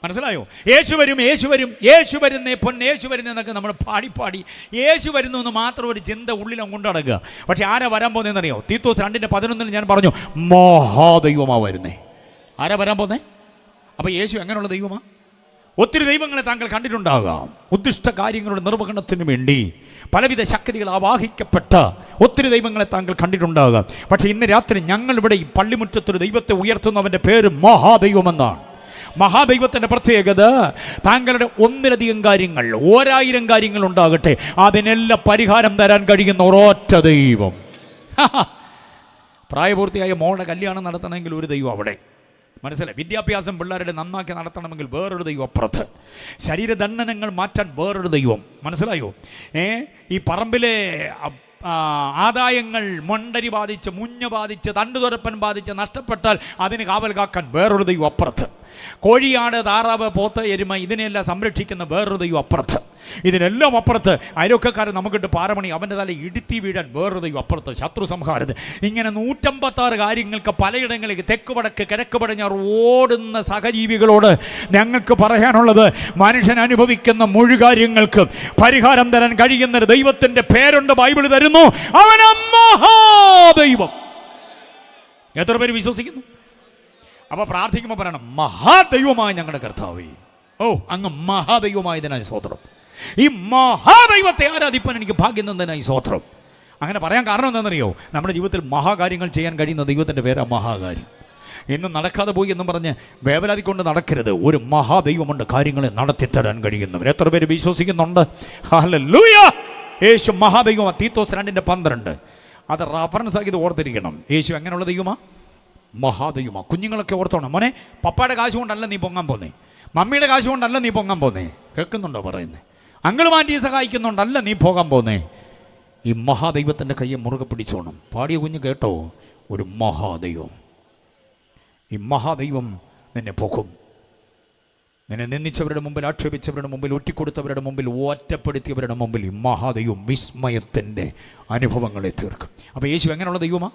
മനസ്സിലായോ? യേശു വരും, യേശു വരും, യേശു വരുന്നേ പൊന്ന്, യേശു വരുന്നതെന്നൊക്കെ നമ്മൾ പാടി യേശു വരുന്നു എന്ന് മാത്രം ഒരു ചിന്ത ഉള്ളിലും കൊണ്ടു നടക്കുക. പക്ഷെ ആരാ വരാൻ പോകുന്നതെന്നറിയോ? തീത്തോസ് 2:11 ഞാൻ പറഞ്ഞു, മഹാദൈവമാ വരുന്നേ. ആരാ വരാൻ പോകുന്നേ? അപ്പോൾ യേശു എങ്ങനെയുള്ള ദൈവമാ? ഒത്തിരി ദൈവങ്ങളെ താങ്കൾ കണ്ടിട്ടുണ്ടാകാം. ഉദ്ദിഷ്ട കാര്യങ്ങളുടെ നിർവഹണത്തിന് വേണ്ടി പലവിധ ശക്തികൾ ആവാഹിക്കപ്പെട്ട ഒത്തിരി ദൈവങ്ങളെ താങ്കൾ കണ്ടിട്ടുണ്ടാകാം. പക്ഷേ ഇന്ന് രാത്രി ഞങ്ങളിവിടെ ഈ പള്ളിമുറ്റത്തൊരു ദൈവത്തെ ഉയർത്തുന്നവൻ്റെ പേര് മഹാദൈവമെന്നാണ്. മഹാദൈവത്തിൻ്റെ പ്രത്യേകത, താങ്കളുടെ ഒന്നിലധികം കാര്യങ്ങൾ, 1000 കാര്യങ്ങൾ ഉണ്ടാകട്ടെ, അതിനെല്ലാം പരിഹാരം തരാൻ കഴിയുന്ന ഒരൊറ്റ ദൈവം. പ്രായപൂർത്തിയായ മോളുടെ കല്യാണം നടത്തണമെങ്കിൽ ഒരു ദൈവം അവിടെ, മനസ്സിലായി? വിദ്യാഭ്യാസം പിള്ളേരുടെ നന്നാക്കി നടത്തണമെങ്കിൽ വേറൊരു ദൈവം അപ്പുറത്ത്. ശരീരദണ്ഡനങ്ങൾ മാറ്റാൻ വേറൊരു ദൈവം, മനസ്സിലായോ? ഈ പറമ്പിലെ ആദായങ്ങൾ മൊണ്ടരി ബാധിച്ച്, മുഞ്ഞ ബാധിച്ച്, തണ്ടുതുരപ്പൻ ബാധിച്ച് നഷ്ടപ്പെട്ടാൽ അതിന് കാവൽ കാക്കാൻ വേറൊരു ദൈവം അപ്പുറത്ത്. കോഴിയാട്, താറാവ്, പോത്ത്, എരുമ ഇതിനെല്ലാം സംരക്ഷിക്കുന്ന വേറൊരു ദൈവം അപ്പുറത്ത്. ഇതിനെല്ലാം അപ്പുറത്ത് അയൽവക്കക്കാരൻ നമുക്കിട്ട് പാരമണി, അവൻ്റെ തല ഇടുത്തി വീഴാൻ വേറൊരു ദൈവം അപ്പുറത്ത്. ശത്രു സംഹാരത്തിന് ഇങ്ങനെ 156 കാര്യങ്ങൾക്ക് പലയിടങ്ങളിലേക്ക് തെക്ക് വടക്ക് കിഴക്ക് പടിഞ്ഞാറ് ഓടുന്ന സഹജീവികളോട് ഞങ്ങൾക്ക് പറയാനുള്ളത്, മനുഷ്യൻ അനുഭവിക്കുന്ന മുഴുകാര്യങ്ങൾക്ക് പരിഹാരം തരാൻ കഴിയുന്ന ഒരു ദൈവത്തിൻ്റെ പേരുണ്ട് ബൈബിൾ തരുന്നു. അവൻ മഹാദൈവം. എത്ര പേര് വിശ്വസിക്കുന്നു? അപ്പോൾ പ്രാർത്ഥിക്കുമ്പോൾ പറയണം, മഹാദൈവമായ ഞങ്ങളുടെ കർത്താവേ, ഓ അങ്ങ് മഹാദൈവമായതിനായി സ്തോത്രം. ഈ മഹാദൈവത്തെ ആരാധിപ്പാൻ എനിക്ക് ഭാഗ്യം തന്നതിനായി സ്തോത്രം. അങ്ങനെ പറയാൻ കാരണം എന്താണെന്നറിയോ? നമ്മുടെ ജീവിതത്തിൽ മഹാകാര്യങ്ങൾ ചെയ്യാൻ കഴിയുന്ന ദൈവത്തിൻ്റെ പേരാ മഹാകാര്യം. ഇന്നും നടക്കാതെ പോയി എന്നും പറഞ്ഞ് വേവലാതിക്കൊണ്ട് നടക്കരുത്. ഒരു മഹാദൈവമുണ്ട് കാര്യങ്ങളെ നടത്തിത്തരാൻ കഴിയുന്നവർ. എത്ര പേര് വിശ്വസിക്കുന്നുണ്ട്? ഹല്ലേലൂയ. യേശു മഹാദൈവമാണ്. തീത്തോസ് 2:12 അത് റഫറൻസ് ആക്കി ഇത് ഓർത്തിരിക്കണം. യേശു എങ്ങനെയുള്ള ദൈവമാ? മഹാദൈവമാ. കുഞ്ഞുങ്ങളൊക്കെ ഓർത്തോണം. മോനെ, പപ്പയുടെ കാശ് കൊണ്ടല്ല നീ പൊങ്ങാൻ പോന്നേ, മമ്മിയുടെ കാശ് കൊണ്ടല്ല നീ പൊങ്ങാൻ പോന്നേ. കേൾക്കുന്നുണ്ടോ പറയുന്നേ? അങ്കിളും ആൻറ്റിയെ സഹായിക്കുന്നുണ്ടല്ല നീ പോകാൻ പോന്നേ. ഈ മഹാദൈവത്തിൻ്റെ കയ്യെ മുറുകെ പിടിച്ചോണം. പാടിയ കുഞ്ഞ് കേട്ടോ? ഒരു മഹാദൈവം. ഈ മഹാദൈവം നിന്നെ പൊക്കും. നിന്നെ നിന്ദിച്ചവരുടെ മുമ്പിൽ, ആക്ഷേപിച്ചവരുടെ മുമ്പിൽ, ഒറ്റിക്കൊടുത്തവരുടെ മുമ്പിൽ, ഒറ്റപ്പെടുത്തിയവരുടെ മുമ്പിൽ ഈ മഹാദൈവം വിസ്മയത്തിൻ്റെ അനുഭവങ്ങളെ തീർക്കും. അപ്പോൾ യേശു എങ്ങനെയുള്ള ദൈവമാ?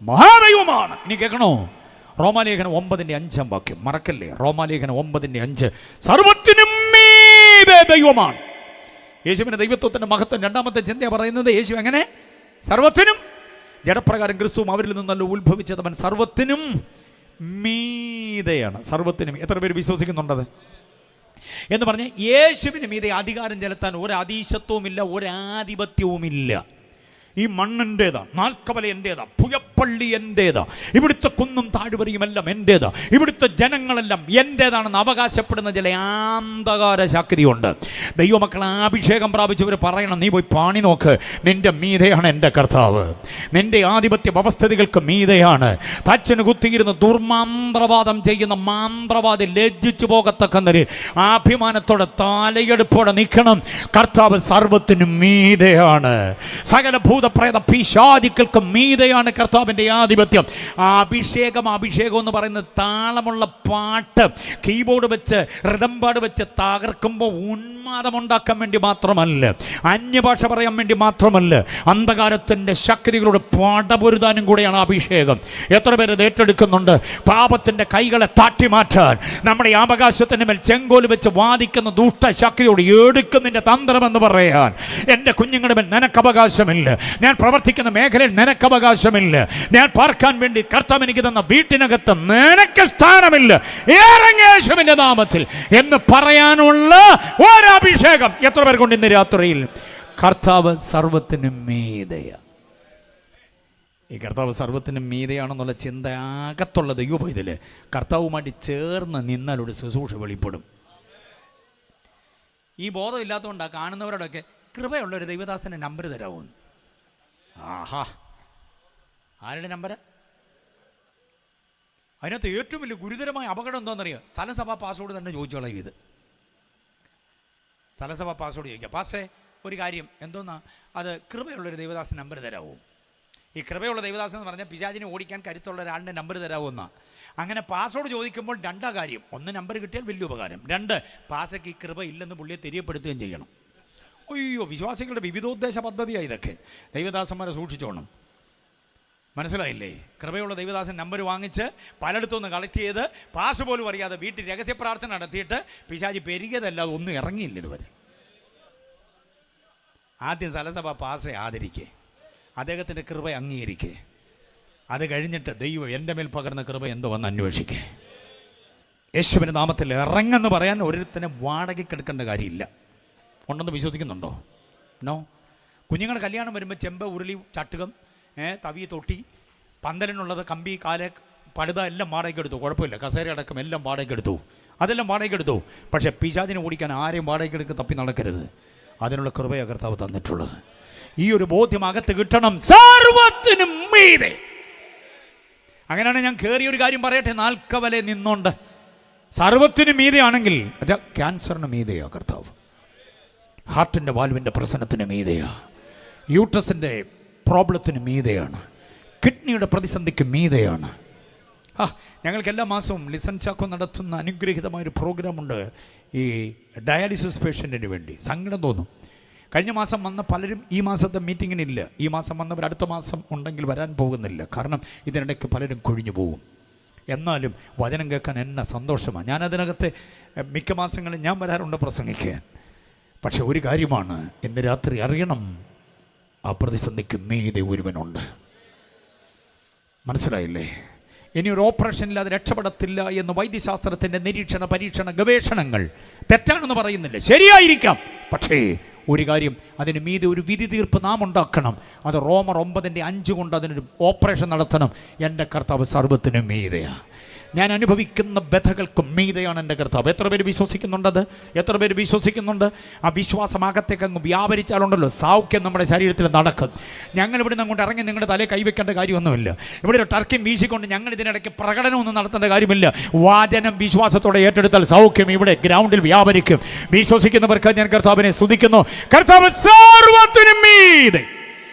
മഹാദൈവമാണ്. ഇനി കേൾക്കണോ? റോമാലേഖനം 9:5 വാക്യം മറക്കല്ലേ. റോമാലേഖനം 9:5 സർവത്തിനും മീതെ ദൈവമാണ്. യേശുവിൻ്റെ ദൈവത്വത്തിൻ്റെ മഹത്വം രണ്ടാമത്തെ ചിന്ത പറയുന്നത്, യേശു എങ്ങനെ? സർവത്തിനും. ജഡപ്രകാരം ക്രിസ്തുവും അവരിൽ നിന്നല്ല ഉത്ഭവിച്ചത്, അവൻ സർവത്തിനും മീതെയാണ്. സർവത്തിനും. എത്ര പേര് വിശ്വസിക്കുന്നുണ്ടത് എന്ന് പറഞ്ഞ്? യേശുവിന് മീതെ അധികാരം ചെലുത്താൻ ഒരു അതീശത്വവുമില്ല, ഒരാധിപത്യവുമില്ല. ഈ മണ്ണിൻ്റേതാ, നാൽക്കവല എൻ്റേതാ, പുയപ്പള്ളി എൻ്റേതാ, ഇവിടുത്തെ കുന്നും താഴ്വരയുമെല്ലാം എൻ്റേതാ, ഇവിടുത്തെ ജനങ്ങളെല്ലാം എൻ്റേതാണെന്ന് അവകാശപ്പെടുന്ന ചില ആന്തകാര ശക്തിയുണ്ട്. ദൈവമക്കളെ അഭിഷേകം പ്രാപിച്ചവർ പറയണം, നീ പോയി പാണി നോക്ക്, നിന്റെ മീതെയാണ് എൻ്റെ കർത്താവ്, നിന്റെ ആധിപത്യ വ്യവസ്ഥിതികൾക്ക് മീതെയാണ്. തച്ചന് കുത്തിയിരുന്ന് ദുർമാന്ത്രവാദം ചെയ്യുന്ന മാന്ത്രവാദി ലജ്ജിച്ചു പോകത്തക്ക നിലയിൽ അഭിമാനത്തോടെ തലയെടുപ്പോടെ നിൽക്കണം. കർത്താവ് സർവത്തിനും മീതെയാണ്. സകല പ്രേത പിശാചുക്കൾക്ക് മീതെയാണ് കർത്താവിൻ്റെ ആധിപത്യം. അഭിഷേകം എന്ന് പറയുന്നത് താളമുള്ള പാട്ട് കീബോർഡ് വെച്ച് റിതംപാട് വെച്ച് തകർക്കുമ്പോൾ ഉന്മാദമുണ്ടാക്കാൻ വേണ്ടി മാത്രമല്ല, അന്യഭാഷ പറയാൻ വേണ്ടി മാത്രമല്ല, അന്ധകാരത്തിൻ്റെ ശക്തികളോട് പടപൊരുതാനും കൂടെയാണ് അഭിഷേകം. എത്ര പേര് ഇത് ഏറ്റെടുക്കുന്നുണ്ട്? പാപത്തിൻ്റെ കൈകളെ താട്ടിമാറ്റാൻ, നമ്മുടെ അവകാശത്തിൻ്റെ മേൽ ചെങ്കോല് വെച്ച് വാദിക്കുന്ന ദുഷ്ടശക്തിയോട് എടുക്കുന്നതിൻ്റെ തന്ത്രമെന്ന് പറയാൻ, എൻ്റെ കുഞ്ഞുങ്ങളുടെ മേൽ നിനക്ക് അവകാശമില്ല, ഞാൻ പ്രവർത്തിക്കുന്ന മേഖലയിൽ നിനക്ക് അവകാശമില്ല, ഞാൻ പാർക്കാൻ വേണ്ടി കർത്താവ് എനിക്ക് തന്ന വീട്ടിനകത്ത് നിനക്ക് സ്ഥാനമില്ല, ഇറങ്ങ് യേശുവിന്റെ നാമത്തിൽ എന്ന് പറയാനുള്ള ഒരഭിഷേകം എത്ര പേർക്കുണ്ട് ഇന്ന് രാത്രിയിൽ? കർത്താവ് സർവത്തിനും മീതെയാ. ഈ കർത്താവ് സർവത്തിനും മീതെയാണെന്നുള്ള ചിന്ത അകത്തുള്ള ദൈവപൈതല് കർത്താവുമായിട്ട് ചേർന്ന് നിന്നാൽ ഒരു ശുശ്രൂഷ വെളിപ്പെടും. ഈ ബോധം ഇല്ലാത്തതുകൊണ്ടാണ് കാണുന്നവരോടൊക്കെ കൃപയുള്ള ഒരു ദൈവദാസന്റെ നമ്പർ തരാമോ? ആഹാ, ആരുടെ നമ്പർ? അതിനകത്ത് ഏറ്റവും വലിയ ഗുരുതരമായ അപകടം എന്താണെന്നറിയാം? സ്ഥലസഭാ പാസ്വേഡ് തന്നെ ചോദിച്ചു കളയും. ഇത് സ്ഥലസഭാ പാസ്വേഡ് ചോദിക്കുക. പാസേ ഒരു കാര്യം എന്തോന്നാ, അത് കൃപയുള്ളൊരു ദൈവദാസൻ നമ്പർ തരാമോ? ഈ കൃപയുള്ള ദൈവദാസൻ എന്ന് പറഞ്ഞാൽ പിശാചിനെ ഓടിക്കാൻ കരുത്തുള്ള ഒരാളുടെ നമ്പർ തരാമോ എന്നാണ്. അങ്ങനെ പാസ്വേഡ് ചോദിക്കുമ്പോൾ രണ്ടാ കാര്യം: ഒന്ന്, നമ്പർ കിട്ടിയാൽ വലിയ ഉപകാരം; രണ്ട്, പാസയ്ക്ക് ഈ കൃപ ഇല്ലെന്ന് പുള്ളിയെ തെரியപ്പെടുത്തുകയും ചെയ്യണം. അയ്യോ, വിശ്വാസികളുടെ വിവിധോദ്ദേശ പദ്ധതിയാണ് ഇതൊക്കെ. ദൈവദാസന്മാരെ സൂക്ഷിച്ചോണം. മനസ്സിലായില്ലേ? കൃപയുള്ള ദൈവദാസൻ നമ്പർ വാങ്ങിച്ച് പലയിടത്തുനിന്ന് കളക്ട് ചെയ്ത് പാസ് പോലും അറിയാതെ വീട്ടിൽ രഹസ്യ പ്രാർത്ഥന നടത്തിയിട്ട് പിശാചി പെരുകിയതല്ലാതെ ഒന്നും ഇറങ്ങിയില്ല ഇതുവരെ. ആദ്യം സ്ഥലസഭ പാസ്റ്ററെ ആദരിക്കേ, അദ്ദേഹത്തിൻ്റെ കൃപ അംഗീകരിക്കേ. അത് കഴിഞ്ഞിട്ട് ദൈവം എൻ്റെ മേൽ പകർന്ന കൃപ എന്തോ വന്ന് അന്വേഷിക്കേ. യേശുവിൻ്റെ നാമത്തിൽ ഇറങ്ങെന്ന് പറയാൻ ഒരിടത്തിനെ വാടകയ്ക്ക് എടുക്കേണ്ട കാര്യമില്ല. ഉണ്ടെന്ന് വിശ്വസിക്കുന്നുണ്ടോ? നോ. കുഞ്ഞുങ്ങളുടെ കല്യാണം വരുമ്പോൾ ചെമ്പ്, ഉരുളി, ചട്ടുകം, തവി, തൊട്ടി, പന്തലിനുള്ളത്, കമ്പി, കാല്, പടുത എല്ലാം വാടകയ്ക്ക് എടുത്തു. കുഴപ്പമില്ല. കസേര അടക്കം എല്ലാം വാടകയ്ക്ക് എടുത്തു. അതെല്ലാം വാടകയ്ക്ക് എടുത്തു. പക്ഷേ പിശാചിനെ ഓടിക്കാൻ ആരെയും വാടകയ്ക്ക് എടുത്ത് തപ്പി നടക്കരുത്. അതിനുള്ള കൃപയെ കർത്താവ് തന്നിട്ടുള്ളത്. ഈ ഒരു ബോധ്യം അകത്ത് കിട്ടണം. സർവത്തിനും മീതെ. അങ്ങനെയാണ് ഞാൻ കയറിയൊരു കാര്യം പറയട്ടെ. നാൽക്കവലെ നിന്നോണ്ട് സർവത്തിനും മീതെയാണെങ്കിൽ ക്യാൻസറിന് മീതെയാ കർത്താവ്, ഹാർട്ടിൻ്റെ വാൽവിൻ്റെ പ്രശ്നത്തിന് മീതെയാ, യൂട്രസിൻ്റെ പ്രോബ്ലത്തിന് മീതെയാണ്, കിഡ്നിയുടെ പ്രതിസന്ധിക്ക് മീതെയാണ്. ഞങ്ങൾക്ക് എല്ലാ മാസവും ലിസൺ ചാക്കോ നടത്തുന്ന അനുഗ്രഹീതമായൊരു പ്രോഗ്രാമുണ്ട് ഈ ഡയാലിസിസ് പേഷ്യൻറ്റിന് വേണ്ടി. സങ്കടം തോന്നും. കഴിഞ്ഞ മാസം വന്ന പലരും ഈ മാസത്തെ മീറ്റിങ്ങിനില്ല. ഈ മാസം വന്നവർ അടുത്ത മാസം ഉണ്ടെങ്കിൽ വരാൻ പോകുന്നില്ല. കാരണം ഇതിനിടയ്ക്ക് പലരും കൊഴിഞ്ഞു പോകും. എന്നാലും വചനം കേൾക്കാൻ എന്നെ സന്തോഷമാണ്. ഞാനതിനകത്ത് മിക്ക മാസങ്ങളിൽ ഞാൻ വരാറുണ്ട് പ്രസംഗിക്കാൻ. പക്ഷെ ഒരു കാര്യമാണ്, ഇന്ന് രാത്രി അറിയണം, ആ പ്രതിസന്ധിക്ക് മീതെ ഒരുവനുണ്ട്. മനസ്സിലായില്ലേ? ഇനി ഒരു ഓപ്പറേഷൻ ഇല്ലാതെ രക്ഷപ്പെടത്തില്ല എന്ന് വൈദ്യശാസ്ത്രത്തിൻ്റെ നിരീക്ഷണ പരീക്ഷണ ഗവേഷണങ്ങൾ തെറ്റാണെന്ന് പറയുന്നില്ല, ശരിയായിരിക്കാം. പക്ഷേ ഒരു കാര്യം, അതിന് മീതെ ഒരു വിധി തീർപ്പ് നാം ഉണ്ടാക്കണം. അത് റോമർ 9:5 കൊണ്ട് അതിനൊരു ഓപ്പറേഷൻ നടത്തണം. എൻ്റെ കർത്താവ് സർവ്വത്തിനും മീതെയാണ്. ഞാൻ അനുഭവിക്കുന്ന ബധകൾക്ക് മീതെയാണ് എൻ്റെ കർത്താവ്. എത്ര പേര് വിശ്വസിക്കുന്നുണ്ടത്? എത്ര പേര് വിശ്വസിക്കുന്നുണ്ട്? ആ വിശ്വാസമാകത്തേക്ക് അങ്ങ് വ്യാപരിച്ചാലുണ്ടല്ലോ സൗഖ്യം നമ്മുടെ ശരീരത്തിൽ നടക്കും. ഞങ്ങൾ ഇവിടെ നിന്ന് അങ്ങോട്ട് ഇറങ്ങി നിങ്ങളുടെ തലയിൽ കൈവയ്ക്കേണ്ട കാര്യമൊന്നുമില്ല. ഇവിടെ ഒരു ടർക്കിയും വീശിക്കൊണ്ട് ഞങ്ങൾ ഇതിനിടയ്ക്ക് പ്രകടനമൊന്നും നടത്തേണ്ട കാര്യമില്ല. വാചനം വിശ്വാസത്തോടെ ഏറ്റെടുത്താൽ സൗഖ്യം ഇവിടെ ഗ്രൗണ്ടിൽ വ്യാപരിക്കും. വിശ്വസിക്കുന്നവർക്ക് ഞാൻ കർത്താവിനെ സ്തുതിക്കുന്നു. കർത്താവ് സർവ്വത്തിനും മീതെ.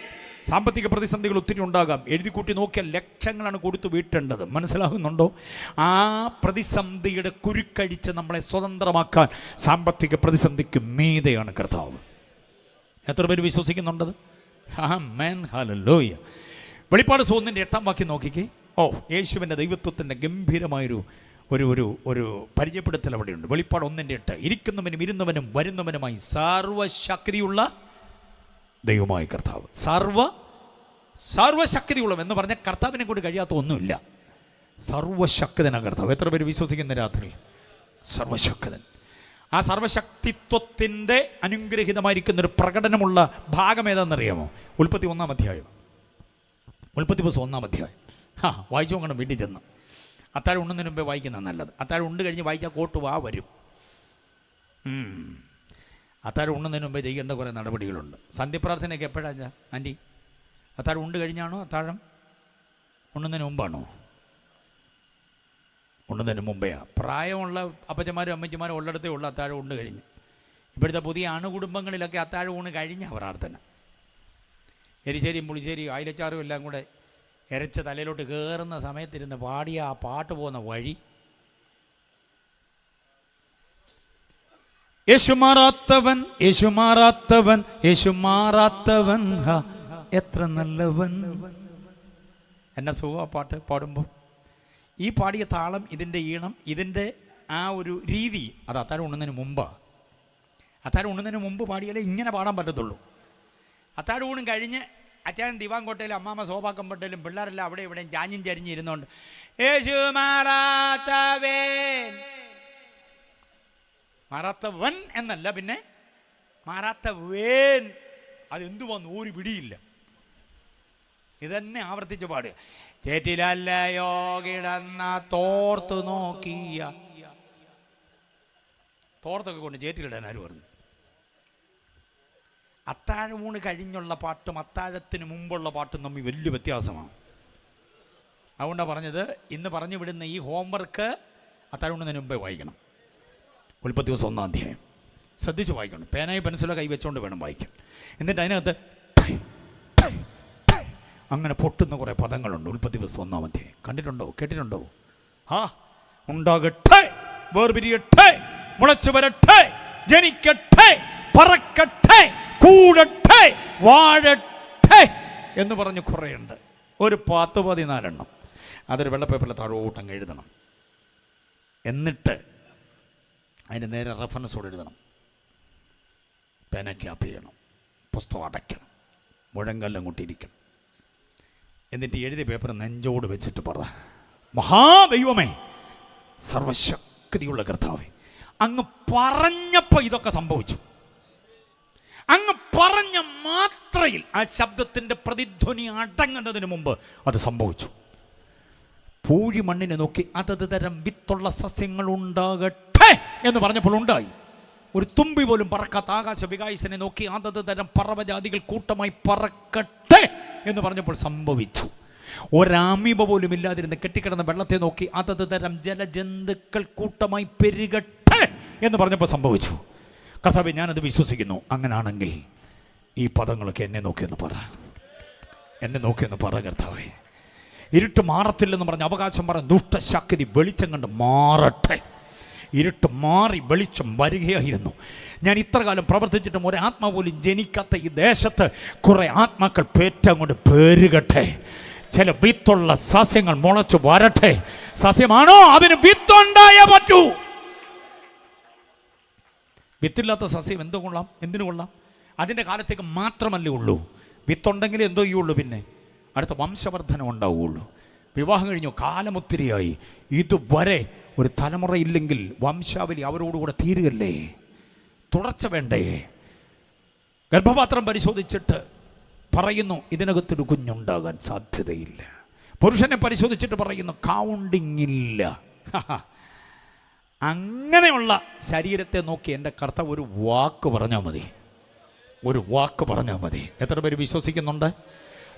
സാമ്പത്തിക പ്രതിസന്ധികൾ ഒത്തിരി ഉണ്ടാകാം. എഴുതിക്കൂട്ടി നോക്കിയാൽ ലക്ഷങ്ങളാണ് കൊടുത്തു വീട്ടേണ്ടത്. മനസ്സിലാകുന്നുണ്ടോ? ആ പ്രതിസന്ധിയുടെ കുരുക്കഴിച്ച് നമ്മളെ സ്വതന്ത്രമാക്കാൻ സാമ്പത്തിക പ്രതിസന്ധിക്ക് മീതെയാണ് കർത്താവ്. എത്ര പേര് വിശ്വസിക്കുന്നുണ്ടത്? ആമേൻ, ഹല്ലേലൂയ. വെളിപ്പാട് 1:8 വാക്യം നോക്കിക്കേ. യേശുവിൻ്റെ ദൈവത്വത്തിൻ്റെ ഗംഭീരമായൊരു ഒരു ഒരു ഒരു പരിചയപ്പെടുത്തൽ അവിടെയുണ്ട്. വെളിപ്പാട് 1:8. ഇരിക്കുന്നവനും ഇരുന്നവനും വരുന്നവനുമായി സർവശക്തിയുള്ള ദൈവമായ കർത്താവ്. സർവശക്തിയുള്ളവൻ എന്ന് പറഞ്ഞാൽ കർത്താവിനെ കൊണ്ട് കഴിയാത്ത ഒന്നുമില്ല. സർവശക്തനാണ് കർത്താവ്. എത്ര പേര് വിശ്വസിക്കുന്ന രാത്രി? സർവശക്തൻ. ആ സർവശക്തിത്വത്തിൻ്റെ അനുഗ്രഹീതമായിരിക്കുന്നൊരു പ്രകടനമുള്ള ഭാഗം ഏതാണെന്നറിയാമോ? ഉൽപ്പത്തി 1-ാം അധ്യായം. ഉൽപ്പത്തി പുസ്തകം 1-ാം അധ്യായം. വായിച്ചു നോക്കണം വീട്ടിൽ ചെന്ന്. അത്താഴം ഉണ്ണുന്നതിന് മുമ്പേ വായിക്കുന്നത് നല്ലത്. അത്താഴം ഉണ്ട് കഴിഞ്ഞ് വായിച്ചാൽ കോട്ട് വരും. അത്താഴം ഉണ്ണുന്നതിന് മുമ്പേ ചെയ്യേണ്ട കുറേ നടപടികളുണ്ട്. സന്ധ്യപ്രാർത്ഥനയൊക്കെ എപ്പോഴാണ് ആൻറ്റി? അത്താഴം ഉണ്ട് കഴിഞ്ഞാണോ? അത്താഴം ഉണ്ണുന്നതിന് മുമ്പാണോ? ഉണ്ണുന്നതിന് മുമ്പെയാണ്. പ്രായമുള്ള അപ്പച്ചന്മാരും അമ്മച്ചിമാരും ഉള്ളിടത്തേ ഉള്ള അത്താഴം ഉണ്ട് കഴിഞ്ഞ്. ഇപ്പോഴത്തെ പുതിയ അണുകുടുംബങ്ങളിലൊക്കെ അത്താഴം ഊണ് കഴിഞ്ഞ പ്രാർത്ഥന. എരിശ്ശേരിയും പുളിശ്ശേരിയും അയിലച്ചാറും എല്ലാം കൂടെ ഇരച്ച് തലയിലോട്ട് കയറുന്ന സമയത്തിരുന്ന് പാടിയ ആ പാട്ട് പോകുന്ന വഴി. യേശുമാറാത്തവൻ, യേശുമാറാത്തവൻ, യേശുമാറാത്തവൻ, എത്ര നല്ലവൻ. എന്നാ സുഖം ആ പാട്ട് പാടുമ്പോൾ. ഈ പാടിയ താളം, ഇതിൻ്റെ ഈണം, ഇതിൻ്റെ ആ ഒരു രീതി അത് അത്താഴം ഉണ്ണുന്നതിന് മുമ്പാണ്. അത്താഴം ഉണ്ണുന്നതിന് മുമ്പ് പാടിയാലേ ഇങ്ങനെ പാടാൻ പറ്റത്തുള്ളൂ. അത്താഴം ഊണും കഴിഞ്ഞ് അച്ചായൻ ദിവാൻകോട്ടയിലും അമ്മാമ്മ സോപാക്കമ്പട്ടയിലും പിള്ളേരെല്ലാം അവിടെ ഇവിടെയും ചാഞ്ഞും ചരിഞ്ഞിരുന്നുകൊണ്ട് യേശുമാറാത്തവൻ, മാറാത്തവൻ എന്നല്ല, പിന്നെ മാറാത്തവൻ. അതെന്തുവാന്ന് ഒരു പിടിയില്ല. ഇതന്നെ ആവർത്തിച്ച് പാടുക. ചേറ്റിലല്ലയോ കിടന്ന തോർത്ത് നോക്കിയ. തോർത്തൊക്കെ കൊണ്ട് ചേറ്റിലിടാൻ ആര് പറഞ്ഞു? അത്താഴമൂണ് കഴിഞ്ഞുള്ള പാട്ടും അത്താഴത്തിന് മുമ്പുള്ള പാട്ടും തമ്മിൽ വലിയ വ്യത്യാസമാണ്. അതുകൊണ്ടാണ് പറഞ്ഞത് ഇന്ന് പറഞ്ഞു വിടുന്ന ഈ ഹോംവർക്ക് അത്താഴമുന്നതിന് മുമ്പേ വായിക്കണം. ഉൽപ്പത്തി ദിവസം 1-ാം അധ്യായം ശ്രദ്ധിച്ച് വായിക്കണം. പേനായി പെൻസിലോ കൈവച്ചുകൊണ്ട് വേണം വായിക്കാൻ. എന്നിട്ട് അതിനകത്ത് അങ്ങനെ പൊട്ടുന്ന കുറേ പദങ്ങളുണ്ട്. ഉൽപ്പത്തി ദിവസം 1-ാം അധ്യായം കണ്ടിട്ടുണ്ടോ, കേട്ടിട്ടുണ്ടോ? ഉണ്ടാകട്ടെ, വേർപിരിയട്ടെ, മുളച്ചു വരട്ടെ, ജനിക്കട്ടെ, പറക്കട്ടെ, കൂടട്ടെ, വാഴട്ടെ എന്ന് പറഞ്ഞ് കുറേയുണ്ട്. ഒരു 10-14 അതൊരു വെള്ളപ്പേപ്പറിൽ താഴോട്ടങ്ങ് എഴുതണം. എന്നിട്ട് അതിന് നേരെ റെഫറൻസോടെ എഴുതണം. പേന ക്യാപ്പ് ചെയ്യണം, പുസ്തകം അടയ്ക്കണം, മുഴങ്കല്ലും കൊട്ടിരിക്കണം. എന്നിട്ട് എഴുതിയ പേപ്പർ നെഞ്ചോട് വെച്ചിട്ട് പറ, മഹാദൈവമേ, സർവശക്തിയുള്ള കർത്താവേ, അങ്ങ് പറഞ്ഞപ്പോൾ ഇതൊക്കെ സംഭവിച്ചു. അങ്ങ് പറഞ്ഞ മാത്രയിൽ ആ ശബ്ദത്തിൻ്റെ പ്രതിധ്വനി അടങ്ങുന്നതിന് മുമ്പ് അത് സംഭവിച്ചു. പൂഴി മണ്ണിനെ നോക്കി അതത് തരം വിത്തുള്ള സസ്യങ്ങൾ ഉണ്ടാകട്ടെ എന്ന് പറഞ്ഞപ്പോൾ ഉണ്ടായി. ഒരു തുമ്പി പോലും പറക്കാത്ത ആകാശ വികായസനെ നോക്കി അതത് തരം പറവജാതികൾ കൂട്ടമായി പറക്കട്ടെ എന്ന് പറഞ്ഞപ്പോൾ സംഭവിച്ചു. ഒരമീബ പോലും ഇല്ലാതിരുന്ന് കെട്ടിക്കിടന്ന വെള്ളത്തെ നോക്കി അതത് തരം ജലജന്തുക്കൾ കൂട്ടമായി പെരുകട്ടെ എന്ന് പറഞ്ഞപ്പോൾ സംഭവിച്ചു. കർത്താവേ, ഞാനത് വിശ്വസിക്കുന്നു. അങ്ങനാണെങ്കിൽ ഈ പദങ്ങളൊക്കെ എന്നെ നോക്കിയെന്ന് പറ, എന്നെ നോക്കിയെന്ന് പറ കർത്താവേ. ഇരുട്ട് മാറത്തില്ലെന്ന് പറഞ്ഞ് അവകാശം പറഞ്ഞ ദുഷ്ടശക്തി വെളിച്ചം കണ്ട് മാറട്ടെ. ഇരുട്ട് മാറി വെളിച്ചം വരികയായിരുന്നു. ഞാൻ ഇത്ര കാലം പ്രവർത്തിച്ചിട്ടും ഒരാത്മാ പോലും ജനിക്കാത്ത ഈ ദേശത്ത് കുറേ ആത്മാക്കൾ പേറ്റങ്ങോട്ട് പെരുകട്ടെ. ചില വിത്തുള്ള സസ്യങ്ങൾ മുളച്ചു വരട്ടെ. സസ്യമാണോ? അതിന് വിത്തുണ്ടായേ പറ്റൂ. വിത്തില്ലാത്ത സസ്യം എന്തോ കൊള്ളാം, എന്തിനു കൊള്ളാം? അതിൻ്റെ കാലത്തേക്ക് മാത്രമല്ലേ ഉള്ളൂ. വിത്തുണ്ടെങ്കിലേ എന്തോ ചെയ്യുള്ളൂ, പിന്നെ അടുത്ത വംശവർദ്ധനം ഉണ്ടാവുകയുള്ളൂ. വിവാഹം കഴിഞ്ഞു, കാലമൊത്തിരിയായി, ഇതുവരെ ഒരു തലമുറ ഇല്ലെങ്കിൽ വംശാവലി അവരോടുകൂടെ തീരുകല്ലേ? തുടർച്ച വേണ്ടേ? ഗർഭപാത്രം പരിശോധിച്ചിട്ട് പറയുന്നു ഇതിനകത്തൊരു കുഞ്ഞുണ്ടാകാൻ സാധ്യതയില്ല. പുരുഷനെ പരിശോധിച്ചിട്ട് പറയുന്നു കൗണ്ടിങ് ഇല്ല. അങ്ങനെയുള്ള ശരീരത്തെ നോക്കി എൻ്റെ കർത്താവ് ഒരു വാക്ക് പറഞ്ഞാൽ മതി, ഒരു വാക്ക് പറഞ്ഞാൽ മതി. എത്ര പേര് വിശ്വസിക്കുന്നുണ്ട്?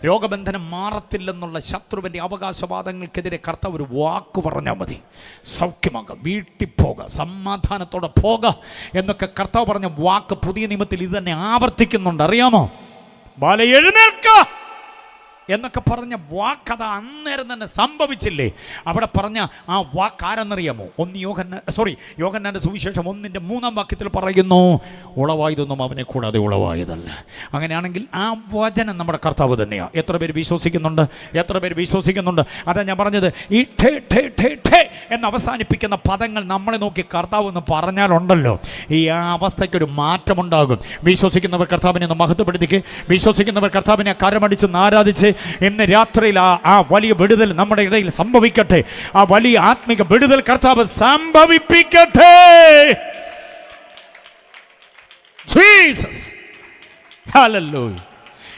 രോഗബന്ധനം മാറത്തില്ലെന്നുള്ള ശത്രുവിൻ്റെ അവകാശവാദങ്ങൾക്കെതിരെ കർത്താവ് ഒരു വാക്ക് പറഞ്ഞാൽ മതി. സൗഖ്യമാകാം, വീട്ടിൽ പോകാം, സമാധാനത്തോടെ പോകാം എന്നൊക്കെ കർത്താവ് പറഞ്ഞ വാക്ക് പുതിയ നിയമത്തിൽ ഇത് തന്നെ ആവർത്തിക്കുന്നുണ്ട്. അറിയാമോ? ബാല എഴുന്നേൽക്ക എന്നൊക്കെ പറഞ്ഞ വാക്കഥ അന്നേരം തന്നെ സംഭവിച്ചില്ലേ? അവിടെ പറഞ്ഞ ആ വാക്കാരെന്നറിയാമോ? യോഹന്നാന്റെ സുവിശേഷം 1:3 വാക്യത്തിൽ പറയുന്നു, ഉളവായതൊന്നും അവനെ കൂടാതെ ഉളവായതല്ല. അങ്ങനെയാണെങ്കിൽ ആ വചനം നമ്മുടെ കർത്താവ് തന്നെയാണ്. എത്ര പേര് വിശ്വസിക്കുന്നുണ്ട്? എത്ര പേര് വിശ്വസിക്കുന്നുണ്ട്? അതാ ഞാൻ പറഞ്ഞത്, ഈ ഠേ ഠേ ഠേ ഠേ എന്ന് അവസാനിപ്പിക്കുന്ന പദങ്ങൾ നമ്മളെ നോക്കി കർത്താവ് എന്ന് പറഞ്ഞാലുണ്ടല്ലോ, ഈ ആ അവസ്ഥയ്ക്കൊരു മാറ്റമുണ്ടാകും. വിശ്വസിക്കുന്നവർ കർത്താവിനെ ഒന്ന് മഹത്വപ്പെടുത്തിക്ക്. വിശ്വസിക്കുന്നവർ കർത്താവിനെ കരമടിച്ച് ആരാധിച്ച് ഇന്ന് രാത്രിയിൽ ആ വലിയ വിടുതൽ നമ്മുടെ ഇടയിൽ സംഭവിക്കട്ടെ. ആ വലിയ ആത്മിക വിടുതൽ കർത്താവ് സംഭവിപ്പിക്കട്ടെ. Jesus, hallelujah.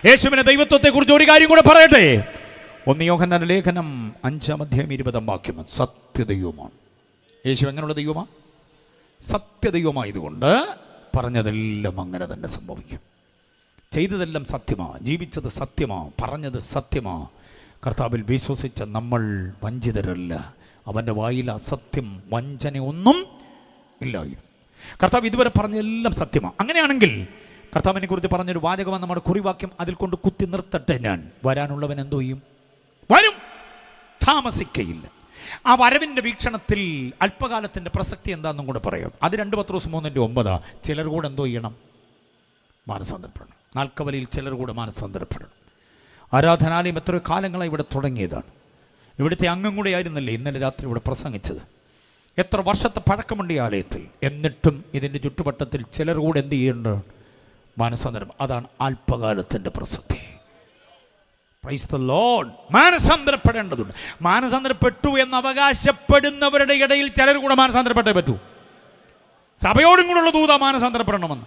യേശുവിന്റെ ദൈവത്വത്തെ കുറിച്ച് ഒരു കാര്യം കൂടെ പറയട്ടെ. 1 യോഹന്നാന്റെ ലേഖനം 5-ാം അധ്യായം 20-ാം വാക്യം, സത്യദൈവമാണ് യേശു. എങ്ങനെയുള്ള ദൈവമാണ്? സത്യദൈവമായതുകൊണ്ട് പറഞ്ഞതെല്ലാം അങ്ങനെ തന്നെ സംഭവിക്കും. ചെയ്തതെല്ലാം സത്യമാണ്, ജീവിച്ചത് സത്യമാണ്, പറഞ്ഞത് സത്യമാണ്. കർത്താവിൽ വിശ്വസിച്ച നമ്മൾ വഞ്ചിതരല്ല. അവൻ്റെ വായിൽ അസത്യം, വഞ്ചന ഒന്നും ഇല്ലായിരുന്നു. കർത്താവ് ഇതുവരെ പറഞ്ഞെല്ലാം സത്യമാണ്. അങ്ങനെയാണെങ്കിൽ കർത്താവിനെ കുറിച്ച് പറഞ്ഞൊരു വാചകമാണ് നമ്മുടെ കുറിവാക്യം. അതിൽ കൊണ്ട് കുത്തി നിർത്തട്ടെ ഞാൻ. വരാനുള്ളവൻ എന്തോ ചെയ്യും? വരും, താമസിക്കയില്ല. ആ വരവിൻ്റെ വീക്ഷണത്തിൽ അല്പകാലത്തിൻ്റെ പ്രസക്തി എന്താണെന്നും കൂടെ പറയാം. അത് 2 പത്രോസ് 3:9. ചിലർ കൂടെ എന്തോ ചെയ്യണം? മാനസാന്തരപ്പെടണം. നാൽക്കവലയിൽ ചിലർ കൂടെ മാനസാന്തരപ്പെടണം. ആരാധനാലയം എത്രയോ കാലങ്ങളായി ഇവിടെ തുടങ്ങിയതാണ്. ഇവിടുത്തെ അംഗം കൂടെ ആയിരുന്നല്ലേ ഇന്നലെ രാത്രി ഇവിടെ പ്രസംഗിച്ചത്. എത്ര വർഷത്തെ പഴക്കമുണ്ട് ഈ ആലയത്തിൽ. എന്നിട്ടും ഇതിൻ്റെ ചുറ്റുവട്ടത്തിൽ ചിലർ കൂടെ എന്ത് ചെയ്യേണ്ടത്? മാനസാന്തരം. അതാണ് അല്പകാലത്തിൻ്റെ പ്രസക്തി. Praise the Lord. മാനസാന്തരപ്പെടേണ്ടതുണ്ട്. മാനസാന്തരപ്പെട്ടു എന്ന് അവകാശപ്പെടുന്നവരുടെ ഇടയിൽ ചിലർ കൂടെ മാനസാന്തരപ്പെട്ടേ പറ്റൂ. സഭയോടും കൂടെയുള്ള ദൂത മാനസാന്തരപ്പെടണമെന്ന്.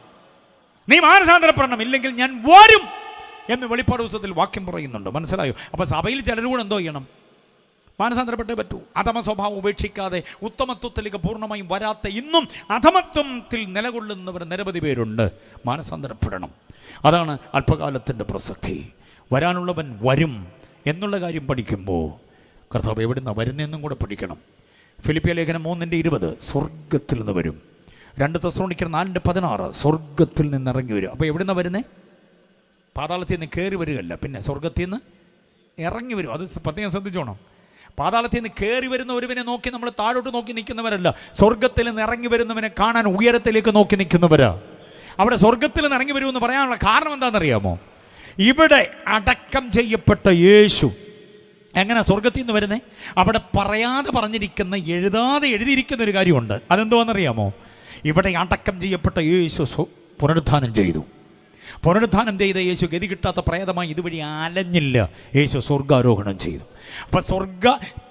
നീ മാനസാന്തരപ്പെടണം, ഇല്ലെങ്കിൽ ഞാൻ വരും എന്ന് വെളിപ്പാട് പുസ്തകത്തിൽ വാക്യം പറയുന്നുണ്ട്. മനസ്സിലായോ? അപ്പോൾ സഭയിൽ ചിലർ കൂടെ എന്തോ ചെയ്യണം? മാനസാന്തരപ്പെട്ടേ പറ്റൂ. അധമ സ്വഭാവം ഉപേക്ഷിക്കാതെ ഉത്തമത്വത്തിലേക്ക് പൂർണ്ണമായും വരാത്ത ഇന്നും അധമത്വത്തിൽ നിലകൊള്ളുന്നവർ നിരവധി പേരുണ്ട്. മാനസാന്തരപ്പെടണം. അതാണ് അല്പകാലത്തിൻ്റെ പ്രസക്തി. വരാനുള്ളവൻ വരും എന്നുള്ള കാര്യം പഠിക്കുമ്പോൾ കർത്താവ് എവിടെ നിന്നാണ് വരുന്നതെന്നും കൂടെ പഠിക്കണം. ഫിലിപ്പിയ ലേഖനം 3:20 സ്വർഗത്തിൽ നിന്ന് വരും. 2 തെസ്സലോനിക്കർ 4:16 സ്വർഗത്തിൽ നിന്ന് ഇറങ്ങി വരും. അപ്പോൾ എവിടെ നിന്നാണ് വരുന്നത്? പാതാളത്തിൽ നിന്ന് കയറി വരികയല്ല, പിന്നെ സ്വർഗത്തിൽ നിന്ന് ഇറങ്ങി വരും. അത് പ്രത്യേകം ശ്രദ്ധിച്ചോണം. പാതാളത്തിൽ നിന്ന് കയറി വരുന്ന ഒരുവനെ നോക്കി നമ്മൾ താഴോട്ട് നോക്കി നിൽക്കുന്നവരല്ല, സ്വർഗത്തിൽ നിന്ന് ഇറങ്ങി വരുന്നവനെ കാണാൻ ഉയരത്തിലേക്ക് നോക്കി നിൽക്കുന്നവരാ. അവിടെ സ്വർഗത്തിൽ നിന്ന് ഇറങ്ങി വരുമെന്ന് പറയാനുള്ള കാരണം എന്താണെന്നറിയാമോ? ഇവിടെ അടക്കം ചെയ്യപ്പെട്ട യേശു എങ്ങനെ സ്വർഗത്തിൽ നിന്ന് വരുന്നേ? അവിടെ പറയാതെ പറഞ്ഞിരിക്കുന്ന, എഴുതാതെ എഴുതിയിരിക്കുന്ന ഒരു കാര്യമുണ്ട്. അതെന്തുവാണെന്നറിയാമോ? ഇവിടെ അടക്കം ചെയ്യപ്പെട്ട യേശു പുനരുത്ഥാനം ചെയ്തു. പുനരുത്ഥാനം ചെയ്ത യേശു ഗതി കിട്ടാത്ത പ്രേതമായി ഇതുവഴി അലഞ്ഞില്ല, യേശു സ്വർഗാരോഹണം ചെയ്തു. അപ്പം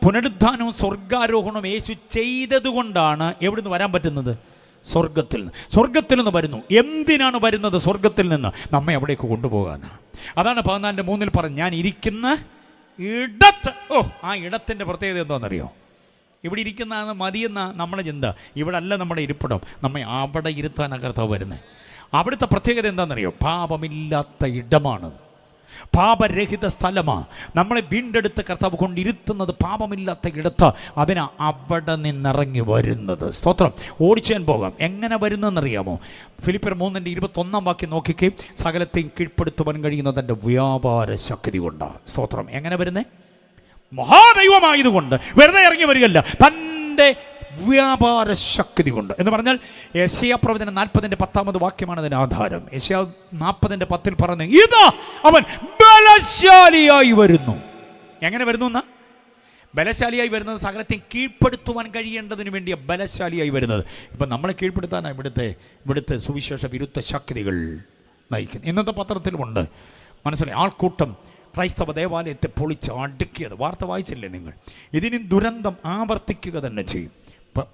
പുനരുത്ഥാനവും സ്വർഗാരോഹണവും യേശു ചെയ്തതുകൊണ്ടാണ് എവിടുന്ന് വരാൻ പറ്റുന്നത്? സ്വർഗത്തിൽ നിന്ന്. സ്വർഗത്തിൽ നിന്ന് വരുന്നു. എന്തിനാണ് വരുന്നത്? സ്വർഗത്തിൽ നിന്ന് നമ്മെ അവിടേക്ക് കൊണ്ടുപോകാനാണ്. അതാണ് 14:3 പറഞ്ഞ്, ഞാൻ ഇരിക്കുന്ന ഇടത്ത്. ആ ഇടത്തിൻ്റെ പ്രത്യേകത എന്താണെന്നറിയോ? ഇവിടെ ഇരിക്കുന്നതാണ് മതിയെന്ന നമ്മുടെ ചിന്ത. ഇവിടെ അല്ല നമ്മുടെ ഇരിപ്പിടം, നമ്മെ അവിടെ ഇരുത്താനാണ് കർത്താവ് വരുന്നത്. അവിടുത്തെ പ്രത്യേകത എന്താണെന്നറിയോ? പാപമില്ലാത്ത ഇടമാണ്, പാപരഹിത സ്ഥലമാണ്. നമ്മളെ വീണ്ടെടുത്ത് കർത്താവ് കൊണ്ടിരുത്തുന്നത് പാപമില്ലാത്ത ഇടത്ത്. അതിനാ അവിടെ നിന്നിറങ്ങി വരുന്നത്. സ്തോത്രം. ഓടിച്ചാൻ പോകാം. എങ്ങനെ വരുന്നതെന്നറിയാമോ? ഫിലിപ്പിയർ 3:21 നോക്കിക്കേ. സകലത്തെയും കീഴ്പ്പെടുത്തുവാൻ കഴിയുന്ന തൻ്റെ വ്യാപാര ശക്തി കൊണ്ടാണ്. സ്തോത്രം. എങ്ങനെ വരുന്നേ? മഹാദൈവമായതുകൊണ്ട് വെറുതെ ഇറങ്ങി വരികയല്ല, തൻ്റെ വ്യാപാര ശക്തി കൊണ്ട്. എന്ന് പറഞ്ഞാൽ യെശയ്യാ പ്രവചനം 40:10 അതിന് ആധാരം. യെശയ്യാ 40:10 പറഞ്ഞു, ഇതാ അവൻ ബലശാലിയായി വരുന്നു. എങ്ങനെ വരുന്നു എന്നാ? ബലശാലിയായി വരുന്നത് സകലത്തെ കീഴ്പ്പെടുത്തുവാൻ കഴിയേണ്ടതിന് വേണ്ടിയാണ് ബലശാലിയായി വരുന്നത്. ഇപ്പം നമ്മളെ കീഴ്പ്പെടുത്താനാണ് ഇവിടുത്തെ സുവിശേഷ വിരുദ്ധ ശക്തികൾ നയിക്കുന്നത്. ഇന്നത്തെ പത്രത്തിലുമുണ്ട്, മനസ്സിലായി, ആൾക്കൂട്ടം ക്രൈസ്തവ ദേവാലയത്തെ പൊളിച്ച് അടുക്കിയത്. വാർത്ത വായിച്ചില്ലേ നിങ്ങൾ? ഇതിന് ദുരന്തം ആവർത്തിക്കുക തന്നെ ചെയ്യും.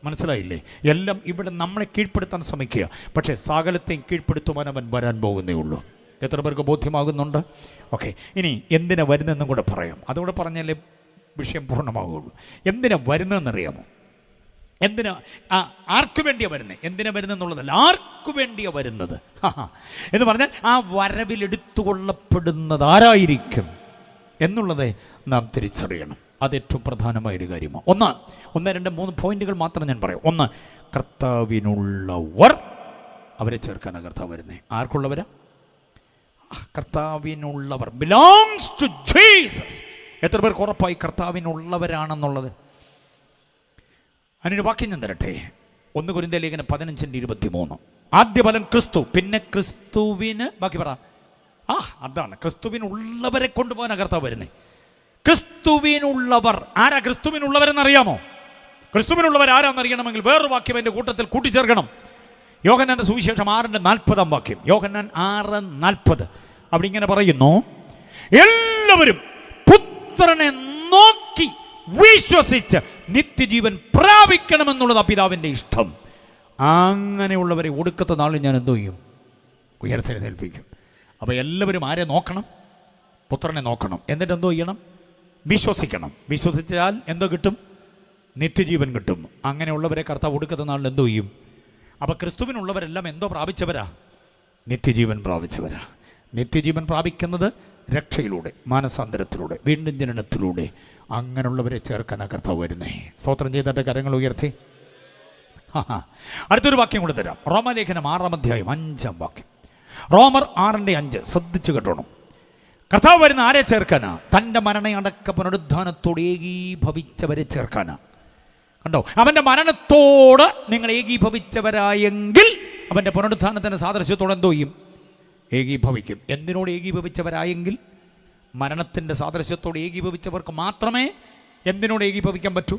മനസ്സിലായില്ലേ? എല്ലാം ഇവിടെ നമ്മളെ കീഴ്പ്പെടുത്താൻ ശ്രമിക്കുക. പക്ഷേ സകലത്തെയും കീഴ്പ്പെടുത്തുവാൻ അവൻ വരാൻ പോകുന്നേ ഉള്ളൂ. എത്ര പേർക്ക് ബോധ്യമാകുന്നുണ്ട്? ഓക്കെ. ഇനി എന്തിനാ വരുന്നതെന്നും കൂടെ പറയാം. അതുകൂടെ പറഞ്ഞാലേ വിഷയം പൂർണ്ണമാകുള്ളൂ. എന്തിനാ വരുന്നതെന്നറിയാമോ? ആർക്കു വേണ്ടിയാണ് വരുന്നത്? എന്തിനാ വരുന്നതെന്നുള്ളതല്ല, ആർക്കു വേണ്ടിയാണ് വരുന്നത് എന്ന് പറഞ്ഞാൽ ആ വരവിലെടുത്തുകൊള്ളപ്പെടുന്നത് ആരായിരിക്കും എന്നുള്ളത് നാം തിരിച്ചറിയണം. അത് ഏറ്റവും പ്രധാനമായൊരു കാര്യമാണ്. 1, 2, 3 പോയിന്റുകൾ മാത്രം ഞാൻ പറയാം. 1, കർത്താവിനുള്ളവർ, അവരെ ചേർക്കാനാണ് കർത്താവ് വരുന്നത്. ആർക്കുള്ളവരാ? കർത്താവിനുള്ളവർ, ബിലോങ്സ് ടു ജീസസ്. എത്ര പേർക്ക് ഉറപ്പായി കർത്താവിനുള്ളവരാണെന്നുള്ളത്? അതിനൊരു വാക്യം ഞാൻ തരട്ടെ. 1 കൊരിന്ത്യർ ലേഖനം 15:23. ആദ്യ ഫലം ക്രിസ്തു, പിന്നെ ക്രിസ്തുവിന്, ബാക്കി പറ. അതാണ് ക്രിസ്തുവിനുള്ളവരെ കൊണ്ടുപോകാനാണ് കർത്താവ് വരുന്നത്. ക്രിസ്തുവിനുള്ളവർ ആരാ? ക്രിസ്തുവിനുള്ളവരെന്നറിയാമോ? ക്രിസ്തുവിനുള്ളവർ ആരാന്നറിയണമെങ്കിൽ വേറൊരു വാക്യം എൻ്റെ കൂട്ടത്തിൽ കൂട്ടിച്ചേർക്കണം. യോഹന്നാന്റെ സുവിശേഷം 6:40. യോഹന്നാൻ 6:40. അവിടെ ഇങ്ങനെ പറയുന്നു, എല്ലാവരും പുത്രനെ നോക്കി വിശ്വസിച്ച് നിത്യജീവൻ പ്രാപിക്കണമെന്നുള്ളത് പിതാവിൻ്റെ ഇഷ്ടം. അങ്ങനെയുള്ളവരെ ഒടുക്കത്തെ നാളിൽ ഞാൻ എന്തോ ചെയ്യും? ഉയർത്തെഴുന്നേൽപ്പിക്കും. അപ്പോൾ എല്ലാവരും ആരെ നോക്കണം? പുത്രനെ നോക്കണം. എന്നിട്ട് എന്തോ ചെയ്യണം? വിശ്വസിക്കണം. വിശ്വസിച്ചാൽ എന്തോ കിട്ടും? നിത്യജീവൻ കിട്ടും. അങ്ങനെയുള്ളവരെ കർത്താവ് ഒടുക്കത്തെ നാളിൽ എന്തോ ചെയ്യും? അപ്പോൾ ക്രിസ്തുവിനുള്ളവരെല്ലാം എന്തോ പ്രാപിച്ചവരാ? നിത്യജീവൻ പ്രാപിച്ചവരാ. നിത്യജീവൻ പ്രാപിക്കുന്നത് രക്ഷയിലൂടെ, മാനസാന്തരത്തിലൂടെ, വീണ്ടും ജനനത്തിലൂടെ. അങ്ങനെയുള്ളവരെ ചേർക്കാനാണ് കർത്താവ് വരുന്നേ. സ്തോത്രം ചെയ്തിട്ട് കരങ്ങൾ ഉയർത്തി. അടുത്തൊരു വാക്യം കൂടെ തരാം. റോമാലേഖനം 6:5. റോമർ 6:5 ശ്രദ്ധിച്ച് കേട്ടോണം. കർത്താവ് വരുന്ന ആരെ ചേർക്കാനാ? തൻ്റെ മരണയടക്ക പുനരുദ്ധാനത്തോട് ഏകീഭവിച്ചവരെ ചേർക്കാനാ. കണ്ടോ? അവൻ്റെ മരണത്തോട് നിങ്ങൾ ഏകീഭവിച്ചവരായെങ്കിൽ അവൻ്റെ പുനരുദ്ധാനത്തിൻ്റെ സാദൃശ്യത്തോടെ എന്തോ ചെയ്യും? ഏകീഭവിക്കും. എന്തിനോട് ഏകീഭവിച്ചവരായെങ്കിൽ? മരണത്തിൻ്റെ സാദൃശ്യത്തോട് ഏകീഭവിച്ചവർക്ക് മാത്രമേ എന്തിനോട് ഏകീഭവിക്കാൻ പറ്റൂ?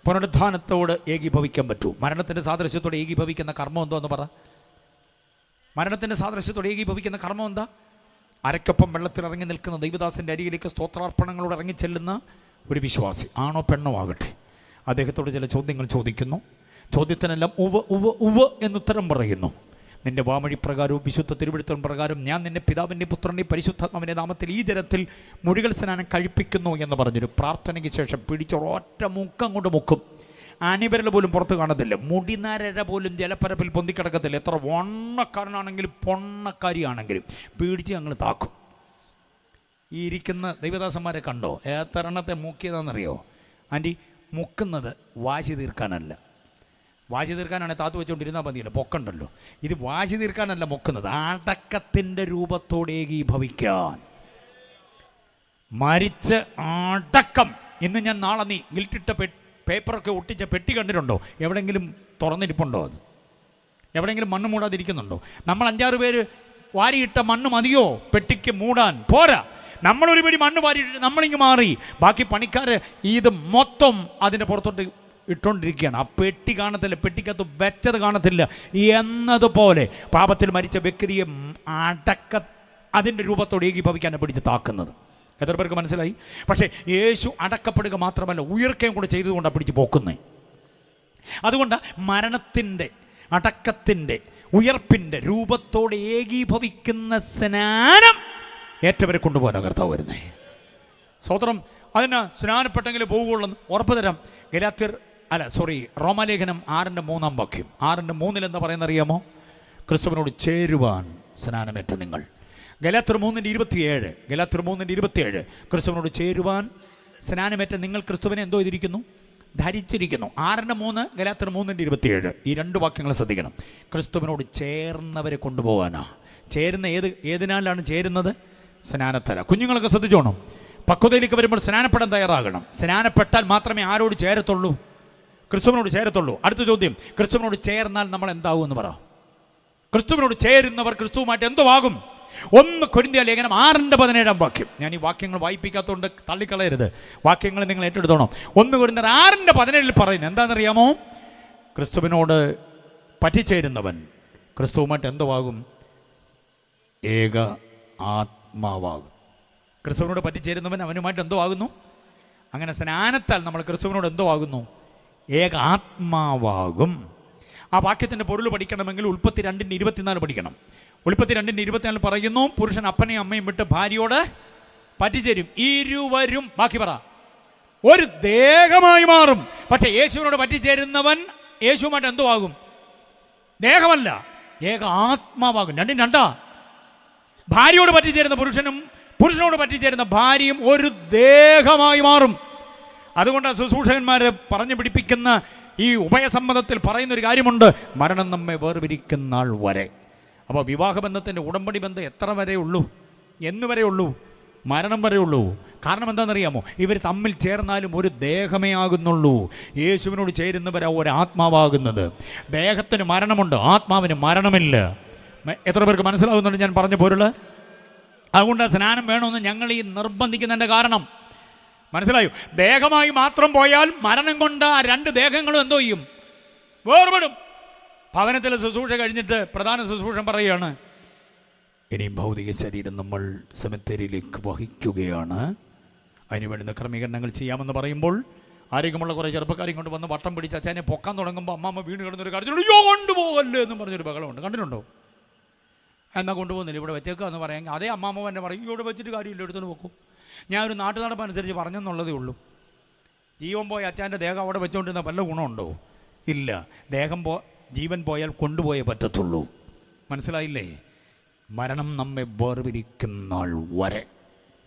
പുനരുദ്ധാനത്തോട് ഏകീഭവിക്കാൻ പറ്റൂ. മരണത്തിൻ്റെ സാദൃശ്യത്തോട് ഏകീഭവിക്കുന്ന കർമ്മം എന്തോ എന്ന് പറ. മരണത്തിൻ്റെ സാദൃശ്യത്തോട് ഏകീഭവിക്കുന്ന കർമ്മം എന്താ? അരക്കൊപ്പം വെള്ളത്തിൽ ഇറങ്ങി നിൽക്കുന്ന ദൈവദാസൻ്റെ അരികിലേക്ക് സ്തോത്രാർപ്പണങ്ങളോട് ഇറങ്ങിച്ചെല്ലുന്ന ഒരു വിശ്വാസി, ആണോ പെണ്ണോ ആകട്ടെ, അദ്ദേഹത്തോട് ചില ചോദ്യങ്ങൾ ചോദിക്കുന്നു. ചോദ്യത്തിനെല്ലാം ഉവ്വ് ഉവ്വ് ഉവ്വ് എന്നുത്തരം പറയുന്നു. നിന്റെ വാമൊഴി പ്രകാരവും വിശുദ്ധ തിരുവെഴുത്തും പ്രകാരം ഞാൻ നിന്നെ പിതാവിൻ്റെ പുത്രൻ്റെ പരിശുദ്ധാത്മാവിൻ്റെ നാമത്തിൽ ഈ ജലത്തിൽ മുഴുകൽ സ്നാനം കഴിപ്പിക്കുന്നു എന്ന് പറഞ്ഞൊരു പ്രാർത്ഥനയ്ക്ക് ശേഷം പിടിച്ചൊരൊറ്റ മുക്കം കൊണ്ട് മുക്കും. അണിവരൽ പോലും പുറത്ത് കാണത്തില്ല. മുടിനര പോലും ജലപ്പരപ്പിൽ പൊന്തിക്കിടക്കത്തില്ല. എത്ര വണ്ണക്കാരനാണെങ്കിലും പൊണ്ണക്കാരിയാണെങ്കിലും പേടിച്ച് ഞങ്ങൾ താക്കും. ഈ ഇരിക്കുന്ന ദൈവദാസന്മാരെ കണ്ടോ? എത്ര എണ്ണത്തെ മുക്കിയതാണെന്നറിയോ? ആൻറ്റി മുക്കുന്നത് വാശി തീർക്കാനല്ല. വാശി തീർക്കാനാണെങ്കിൽ താത്തു വെച്ചുകൊണ്ടിരുന്നാൽ മതിയല്ലോ, പൊക്കണ്ടല്ലോ. ഇത് വാശി തീർക്കാനല്ല മുക്കുന്നത്, അടക്കത്തിൻ്റെ രൂപത്തോടെ ഏകീഭവിക്കാൻ. മരിച്ച് അടക്കം. ഇന്ന് ഞാൻ നാളെ നീ ഗിൽറ്റിട്ട പേപ്പറൊക്കെ ഒട്ടിച്ച പെട്ടി കണ്ടിട്ടുണ്ടോ? എവിടെയെങ്കിലും തുറന്നിരിപ്പുണ്ടോ? അത് എവിടെയെങ്കിലും മണ്ണ് മൂടാതിരിക്കുന്നുണ്ടോ? നമ്മൾ 5-6 പേര് വാരിയിട്ട മണ്ണ് മതിയോ പെട്ടിക്ക് മൂടാൻ? പോരാ. നമ്മളൊരു പിടി മണ്ണ് വാരിയിട്ട് നമ്മളിങ്ങ് മാറി, ബാക്കി പണിക്കാർ ഇത് മൊത്തം അതിൻ്റെ പുറത്തോട്ട് ഇട്ടുകൊണ്ടിരിക്കുകയാണ്. ആ പെട്ടി കാണത്തില്ല, പെട്ടിക്കകത്ത് വെച്ചത് കാണത്തില്ല എന്നതുപോലെ പാപത്തിൽ മരിച്ച വ്യക്തിയെ അതിൻ്റെ രൂപത്തോടെ ഏകീഭവിക്കാനാണ് പിടിച്ച് താക്കുന്നത്. എത്ര പേർക്ക് മനസ്സിലായി? പക്ഷേ യേശു അടക്കപ്പെടുക മാത്രമല്ല, ഉയർക്കുകയും കൂടെ ചെയ്തുകൊണ്ടാണ് പിടിച്ച് പോക്കുന്നത്. അതുകൊണ്ട് മരണത്തിൻ്റെ, അടക്കത്തിൻ്റെ, ഉയർപ്പിൻ്റെ രൂപത്തോടെ ഏകീഭവിക്കുന്ന സ്നാനം ഏറ്റവരെ കൊണ്ടുപോകാനാണ് കർത്താവ് വരുന്നത്. സ്തോത്രം. അതിന് സ്നാനപ്പെട്ടെങ്കിൽ പോവുകയുള്ളൂ ഉറപ്പ് തരാം. റോമാലേഖനം 6:3 വാക്യം. 6:3 എന്താ പറയുന്നറിയാമോ? ക്രിസ്തുവിനോട് ചേരുവാൻ സ്നാനമേറ്റ നിങ്ങൾ. ഗലാത്യർ 3:27 ക്രിസ്തുവിനോട് ചേരുവാൻ സ്നാനമേറ്റ നിങ്ങൾ ക്രിസ്തുവിനെ എന്തോ ചെയ്തിരിക്കുന്നു? ധരിച്ചിരിക്കുന്നു. 6:3 ഗലാത്യർ 3:27 ഈ 2 വാക്യങ്ങൾ ശ്രദ്ധിക്കണം. ക്രിസ്തുവിനോട് ചേർന്നവരെ കൊണ്ടുപോകാനാ. ചേരുന്ന ഏതിനാലാണ് ചേരുന്നത്? സ്നാനത്തല. കുഞ്ഞുങ്ങളൊക്കെ ശ്രദ്ധിച്ചോണം. പക്വതയിലേക്ക് വരുമ്പോൾ സ്നാനപ്പെടാൻ തയ്യാറാകണം. സ്നാനപ്പെട്ടാൽ മാത്രമേ ആരോട് ചേരത്തുള്ളൂ? ക്രിസ്തുവിനോട് ചേരത്തുള്ളൂ. അടുത്ത ചോദ്യം, ക്രിസ്തുവിനോട് ചേർന്നാൽ നമ്മൾ എന്താവും എന്ന് പറ. ക്രിസ്തുവിനോട് ചേരുന്നവർ ക്രിസ്തുവുമായിട്ട് എന്തോ ആകും? 1 കൊരിന്ത്യർ ലേഖനം 6:17 വാക്യം. ഞാൻ ഈ വാക്യങ്ങൾ വായിപ്പിക്കാത്തതുകൊണ്ട് തള്ളിക്കളയരുത്, വാക്യങ്ങൾ നിങ്ങൾ ഏറ്റെടുത്തോണം. 1 കൊരിന്ത്യർ 6:17 പറയുന്നത് എന്താണെന്നറിയാമോ? ക്രിസ്തുവിനോട് പറ്റിച്ചേരുന്നവൻ ക്രിസ്തുവുമായിട്ട് എന്തോ ആകും? ഏക ആത്മാവാകും. ക്രിസ്തുവിനോട് പറ്റിച്ചേരുന്നവൻ അവനുമായിട്ട് എന്തോ ആകുന്നു? അങ്ങനെ സ്നാനത്താൽ നമ്മൾ ക്രിസ്തുവിനോട് എന്തോ ആകുന്നു? ഏക ആത്മാവാകും. ആ വാക്യത്തിൻ്റെ പൊരുൾ പഠിക്കണമെങ്കിൽ ഉൽപ്പത്തി 2:24 പഠിക്കണം. ഉൽപ്പത്തി 2:24 പറയുന്നു, പുരുഷൻ അപ്പനെയും അമ്മയും വിട്ട് ഭാര്യയോട് പറ്റിച്ചേരും, ഇരുവരും, ബാക്കി പറ, ഒരു ദേഹമായി മാറും. പക്ഷെ യേശുവിനോട് പറ്റിച്ചേരുന്നവൻ യേശുവുമായിട്ട് എന്തോ ആകും? ദേഹമല്ല, ഏക ആത്മാവാകും. 2 ഭാര്യയോട് പറ്റിച്ചേരുന്ന പുരുഷനും പുരുഷനോട് പറ്റിച്ചേരുന്ന ഭാര്യയും ഒരു ദേഹമായി മാറും. അതുകൊണ്ട് ശുശ്രൂഷകന്മാർ പറഞ്ഞു പിടിപ്പിക്കുന്ന ഈ ഉഭയസമ്മതത്തിൽ പറയുന്നൊരു കാര്യമുണ്ട്, മരണം നമ്മെ വേർപിരിക്കുന്ന നാൾ വരെ. അപ്പോൾ വിവാഹബന്ധത്തിൻ്റെ ഉടമ്പടി ബന്ധം എത്ര വരെ ഉള്ളൂ? എന്ന് വരെ ഉള്ളൂ? മരണം വരെ ഉള്ളൂ. കാരണം എന്താണെന്നറിയാമോ? ഇവർ തമ്മിൽ ചേർന്നാലും ഒരു ദേഹമേ ആകുന്നുള്ളൂ. യേശുവിനോട് ചേരുന്നവരാ ഒരാത്മാവാകുന്നത്. ദേഹത്തിന് മരണമുണ്ട്, ആത്മാവിന് മരണമില്ല. എത്ര പേർക്ക് മനസ്സിലാകുന്നുണ്ട് ഞാൻ പറഞ്ഞ പൊരുൾ? അതുകൊണ്ട് സ്നാനം വേണമെന്ന് ഞങ്ങൾ ഈ നിർബന്ധിക്കുന്നതിൻ്റെ കാരണം മനസ്സിലായോ? ദേഹമായി മാത്രം പോയാൽ മരണം കൊണ്ട് ആ 2 ദേഹങ്ങളും എന്തോ ചെയ്യും? വേർപെടും. ഭവനത്തിലെ ശുശ്രൂഷ കഴിഞ്ഞിട്ട് പ്രധാന ശുശ്രൂഷ പറയുകയാണ്, ഇനിയും ഭൗതിക ശരീരം നമ്മൾ സെമിത്തേരിയിലേക്ക് വഹിക്കുകയാണ്, അതിന് വേണ്ടുന്ന ക്രമീകരണങ്ങൾ ചെയ്യാമെന്ന് പറയുമ്പോൾ ആരോഗ്യമുള്ള കുറേ ചെറുപ്പക്കാരും കൊണ്ട് വന്ന് വട്ടം പിടിച്ച് അച്ഛനെ പൊക്കാൻ തുടങ്ങുമ്പോൾ അമ്മമ്മ വീണ് കിടന്നൊരു കാര്യത്തിൽ അയ്യോ കൊണ്ടുപോകല്ലേ എന്നും പറഞ്ഞൊരു ബഹളമുണ്ട്. കണ്ടിട്ടുണ്ടോ? എന്നാൽ കൊണ്ടുപോകുന്നില്ല, ഇവിടെ വെച്ചേക്കുക എന്ന് പറയാമെങ്കിൽ അതേ അമ്മാമ്മ തന്നെ പറയും, ഇവിടെ വെച്ചിട്ട് കാര്യമില്ല, എടുത്തുകൊണ്ട് വെക്കും. ഞാൻ ഒരു നാട്ടു നടപ്പനുസരിച്ച് പറഞ്ഞെന്നുള്ളതേ ഉള്ളൂ. ജീവൻ പോയ അച്ഛൻ്റെ ദേഹം അവിടെ വെച്ചുകൊണ്ടിരുന്ന വല്ല ഗുണമുണ്ടോ? ഇല്ല. ജീവൻ പോയാൽ കൊണ്ടുപോയേ പറ്റത്തുള്ളൂ. മനസ്സിലായില്ലേ? മരണം നമ്മെ വേർപിരിക്കുന്ന നാൾ വരെ.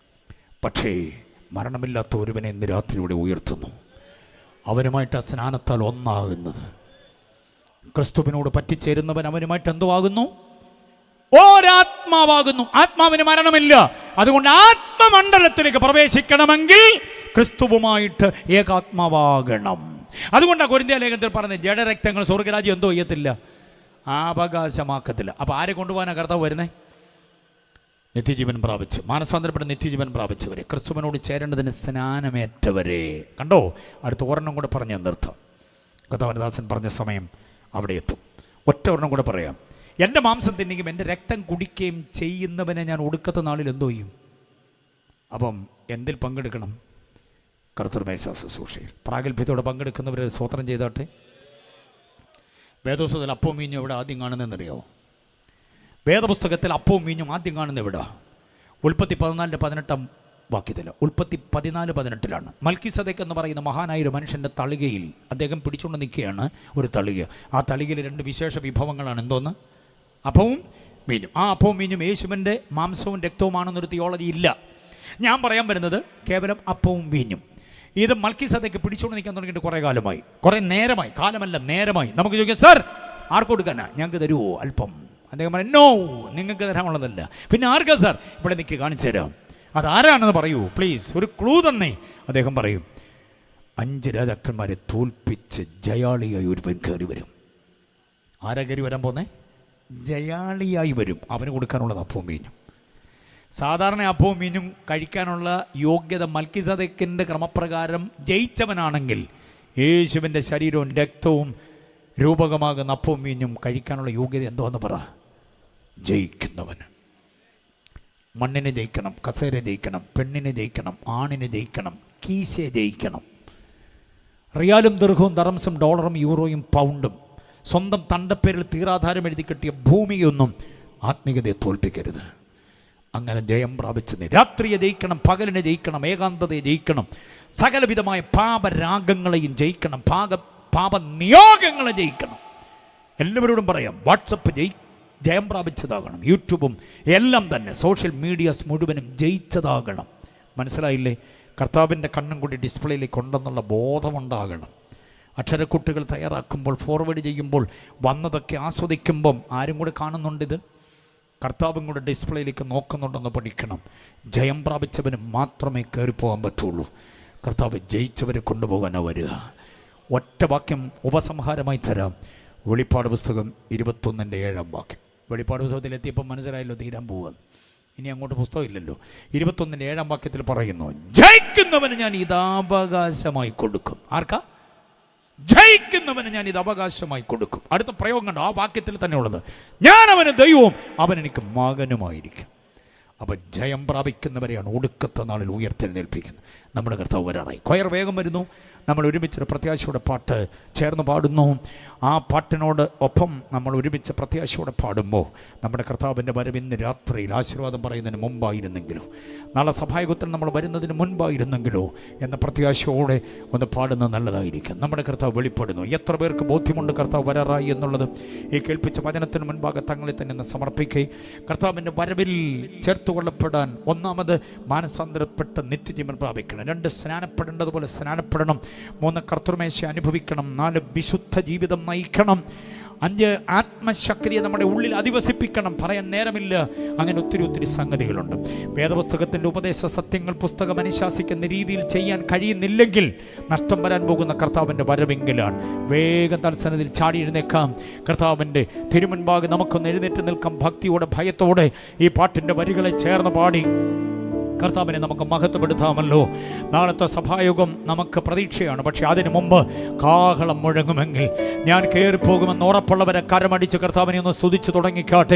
പക്ഷേ മരണമില്ലാത്ത ഒരുവനെ ഇന്ന് രാത്രിയുടെ ഉയർത്തുന്നു. അവനുമായിട്ട് സ്നാനത്താൽ ഒന്നാകുന്നത്. ക്രിസ്തുവിനോട് പറ്റിച്ചേരുന്നവൻ അവനുമായിട്ട് എന്തോ ആകുന്നു? ഒരാത്മാവാകുന്നു. ആത്മാവിന് മരണമില്ല. അതുകൊണ്ട് ആത്മമണ്ഡലത്തിലേക്ക് പ്രവേശിക്കണമെങ്കിൽ ക്രിസ്തുവുമായിട്ട് ഏകാത്മാവാകണം. അതുകൊണ്ടാണ് കൊരിന്ത്യർ ലേഖനത്തിൽ പറഞ്ഞത്, ജഡരക്തങ്ങൾ സ്വർഗരാജ്യം എന്തോ ചെയ്യത്തില്ല, അവകാശമാക്കത്തില്ല. അപ്പോൾ ആരെ കൊണ്ടുപോകാനാണ് കർത്താവ് വരുന്നത്? നിത്യജീവൻ പ്രാപിച്ച്, മാനസാന്തരപ്പെട്ട് നിത്യജീവൻ പ്രാപിച്ചവരെ, ക്രിസ്തുവിനോട് ചേരേണ്ടതിന് സ്നാനമേറ്റവരെ. കണ്ടോ? അടുത്ത ഒരെണ്ണം കൂടെ പറഞ്ഞ് നിർത്താം. കർത്താവദാസൻ പറഞ്ഞ സമയം അവിടെ എത്തും. ഒറ്റ ഒരെണ്ണം കൂടെ പറയാം. എൻ്റെ മാംസം തിന്നുകയും എൻ്റെ രക്തം കുടിക്കുകയും ചെയ്യുന്നവനെ ഞാൻ ഒടുക്കത്തെ നാളിൽ എന്തോ ചെയ്യും? അപ്പം എന്തിൽ പങ്കെടുക്കണം? കർത്തൃമേശ ശുശ്രൂഷയിൽ പ്രാഗൽഭ്യത്തോടെ പങ്കെടുക്കുന്നവർ സ്തോത്രം ചെയ്താട്ടെ. വേദപുസ്തകത്തിൽ അപ്പവും മീഞ്ഞും എവിടെ ആദ്യം കാണുന്നതെന്നറിയാമോ? വേദപുസ്തകത്തിൽ അപ്പവും മീഞ്ഞും ആദ്യം കാണുന്നത് എവിടെ? ഉൽപ്പത്തി 14:18 വാക്യത്തിൽ. ഉൽപ്പത്തി 14:18 മൽക്കിസദേക്ക് എന്ന് പറയുന്ന മഹാനായ ഒരു മനുഷ്യൻ്റെ തളികയിൽ അദ്ദേഹം പിടിച്ചുകൊണ്ട് നിൽക്കുകയാണ് ഒരു തളിക. ആ തളികയിൽ 2 വിശേഷ വിഭവങ്ങളാണ്. എന്തോന്ന്? അപ്പവും മീഞ്ഞും. ആ അപ്പവും മീഞ്ഞും യേശുവിൻ്റെ മാംസവും രക്തവുമാണെന്നൊരു തിയോളജി ഇല്ല. ഞാൻ പറയാൻ വരുന്നത് കേവലം അപ്പവും മീഞ്ഞും. ഇത് മൽക്കീസേദെക്ക് പിടിച്ചുകൊണ്ട് നിൽക്കാൻ തുടങ്ങിയിട്ട് കുറേ കാലമായി, കുറേ നേരമായി, കാലമല്ല നേരമായി. നമുക്ക് ചോദിക്കാം, സാർ ആർക്ക് കൊടുക്കാനാ, ഞങ്ങൾക്ക് തരുമോ അല്പം? അദ്ദേഹം പറഞ്ഞു, നോ, നിങ്ങൾക്ക് തരാനുള്ളതല്ല. പിന്നെ ആർക്കാ സാർ? ഇവിടെ നിൽക്കി കാണിച്ചു തരാം. അതാരാണെന്ന് പറയൂ പ്ലീസ്, ഒരു ക്ലൂ തന്നെ. അദ്ദേഹം പറയും, 5 രാജാക്കന്മാരെ തോൽപ്പിച്ച് ജയാളിയായി ഒരുവൻ കയറി വരും. ആരാ കയറി വരാൻ പോന്നേ? ജയാളിയായി വരും. അവന് കൊടുക്കാനുള്ളത് അപ്പവും മീനും. സാധാരണ അപ്പവും മീനും കഴിക്കാനുള്ള യോഗ്യത മൽക്കീസേദെക്കിൻ്റെ ക്രമപ്രകാരം ജയിച്ചവനാണെങ്കിൽ യേശുവിൻ്റെ ശരീരവും രക്തവും രൂപകമാകുന്ന അപ്പവും മീനും കഴിക്കാനുള്ള യോഗ്യത എന്തോന്ന് പറ? ജയിക്കുന്നവന്. മണ്ണിനെ ജയിക്കണം, കസേര ജയിക്കണം, പെണ്ണിനെ ജയിക്കണം, ആണിനെ ജയിക്കണം, കീശയെ ജയിക്കണം. റിയാലും ദിർഹവും ദറംസും ഡോളറും യൂറോയും പൗണ്ടും സ്വന്തം തണ്ടപ്പേരിൽ തീരാധാരം എഴുതി കിട്ടിയ ഭൂമിയൊന്നും ആത്മീയതയെ തോൽപ്പിക്കരുത്. അങ്ങനെ ജയം പ്രാപിച്ച് നീ രാത്രിയെ ജയിക്കണം, പകലിനെ ജയിക്കണം, ഏകാന്തതയെ ജയിക്കണം, സകലവിധമായ പാപരാഗങ്ങളെയും ജയിക്കണം, പാപനിയോഗങ്ങളെ ജയിക്കണം. എല്ലാവരോടും പറയാം, വാട്സപ്പ് ജയം പ്രാപിച്ചതാകണം, യൂട്യൂബും എല്ലാം തന്നെ സോഷ്യൽ മീഡിയാസ് മുഴുവനും ജയിച്ചതാകണം. മനസ്സിലായില്ലേ? കർത്താവിൻ്റെ കണ്ണും കൂടി ഡിസ്പ്ലേയിലേക്ക് ഉണ്ടെന്നുള്ള ബോധമുണ്ടാകണം. അക്ഷരക്കുട്ടികൾ തയ്യാറാക്കുമ്പോൾ, ഫോർവേഡ് ചെയ്യുമ്പോൾ, വന്നതൊക്കെ ആസ്വദിക്കുമ്പം ആരും കൂടെ കാണുന്നുണ്ടിത്? കർത്താവും കൂടെ ഡിസ്പ്ലേയിലേക്ക് നോക്കുന്നുണ്ടെന്ന് പഠിക്കണം. ജയം പ്രാപിച്ചവന് മാത്രമേ കയറിപ്പോകാൻ പറ്റുള്ളൂ. കർത്താവ് ജയിച്ചവരെ കൊണ്ടുപോകാനാണ് വരിക. ഒറ്റ വാക്യം ഉപസംഹാരമായി തരാം. വെളിപ്പാട് പുസ്തകം 21:7 വാക്യം. വെളിപ്പാട് പുസ്തകത്തിൽ എത്തിയപ്പോൾ മനസ്സിലായല്ലോ തീരാൻ പോവുക. ഇനി അങ്ങോട്ട് പുസ്തകം ഇല്ലല്ലോ. 21:7 വാക്യത്തിൽ പറയുന്നു, ജയിക്കുന്നവന് ഞാൻ ഇത് അവകാശമായി കൊടുക്കും. ആർക്കാ? ജയിക്കുന്നവന് ഞാൻ ഇത് അവകാശമായി കൊടുക്കും. അടുത്ത പ്രയോഗം കണ്ടോ? ആ വാക്യത്തിൽ തന്നെ ഉള്ളത്, ഞാൻ അവന് ദൈവവും അവൻ എനിക്ക് മകനുമായിരിക്കും. അപ്പം ജയം പ്രാപിക്കുന്നവരെയാണ് ഒടുക്കത്തെ നാളിൽ ഉയർത്തെഴുന്നേൽപ്പിക്കുന്നത്. നമ്മുടെ കർത്താവ് വരാറായി. കൊയർ വേഗം വരുന്നു. നമ്മൾ ഒരുമിച്ചൊരു പ്രത്യാശയോടെ പാട്ട് ചേർന്ന് പാടുന്നു. ആ പാട്ടിനോട് ഒപ്പം നമ്മൾ ഒരുമിച്ച് പ്രത്യാശയോടെ പാടുമ്പോൾ നമ്മുടെ കർത്താവിൻ്റെ വരവ് ഇന്ന് രാത്രിയിൽ ആശീർവാദം പറയുന്നതിന് മുമ്പായിരുന്നെങ്കിലോ, നാളെ സഭായോഗത്തിൽ നമ്മൾ വരുന്നതിന് മുൻപായിരുന്നെങ്കിലോ എന്ന പ്രത്യാശയോടെ ഒന്ന് പാടുന്നത് നല്ലതായിരിക്കും. നമ്മുടെ കർത്താവ് വെളിപ്പെടുന്നു. എത്ര പേർക്ക് ബോധ്യമുണ്ട് കർത്താവ് വരാറായി എന്നുള്ളത്? ഈ കേൾപ്പിച്ച വചനത്തിന് മുൻപാകെ തങ്ങളെ തന്നെ സമർപ്പിക്കുകയും കർത്താവിൻ്റെ വരവിൽ ചേർത്തുകൊള്ളപ്പെടാൻ ഒന്നാമത് മാനസാന്തരപ്പെട്ട് നിത്യജീവൻ പ്രാപിക്കണം. 2 സ്നാനപ്പെടേണ്ടതുപോലെ സ്നാനപ്പെടണം. 3 കർത്തൃമേശ അനുഭവിക്കണം. 4 വിശുദ്ധ ജീവിതം നയിക്കണം. 5 ആത്മശക്തിയെ നമ്മുടെ ഉള്ളിൽ അധിവസിപ്പിക്കണം. പറയാൻ നേരമില്ല. അങ്ങനെ ഒത്തിരി സംഗതികളുണ്ട്. വേദപുസ്തകത്തിൻ്റെ ഉപദേശ സത്യങ്ങൾ പുസ്തകം അനുശാസിക്കുന്ന രീതിയിൽ ചെയ്യാൻ കഴിയുന്നില്ലെങ്കിൽ നഷ്ടം വരാൻ പോകുന്ന കർത്താവിൻ്റെ വരവെങ്കിലാണ്. വേഗം തത്സനത്തിൽ ചാടി എഴുന്നേക്കാം. കർത്താവിൻ്റെ തിരുമുൻപാകെ നമുക്കൊന്ന് എഴുന്നേറ്റ് നിൽക്കാം. ഭക്തിയോടെ ഭയത്തോടെ ഈ പാട്ടിൻ്റെ വരികളെ ചേർന്ന് പാടി കർത്താവിനെ നമുക്ക് മഹത്വപ്പെടുത്താമല്ലോ. നാളത്തെ സഭായോഗം നമുക്ക് പ്രതീക്ഷയാണ്. പക്ഷെ അതിനു മുമ്പ് കാഹളം മുഴങ്ങുമെങ്കിൽ ഞാൻ കയറിപ്പോകുമെന്ന് ഉറപ്പുള്ളവരെ കരമടിച്ച് കർത്താവിനെ ഒന്ന് സ്തുതിച്ച് തുടങ്ങിക്കാട്ടെ.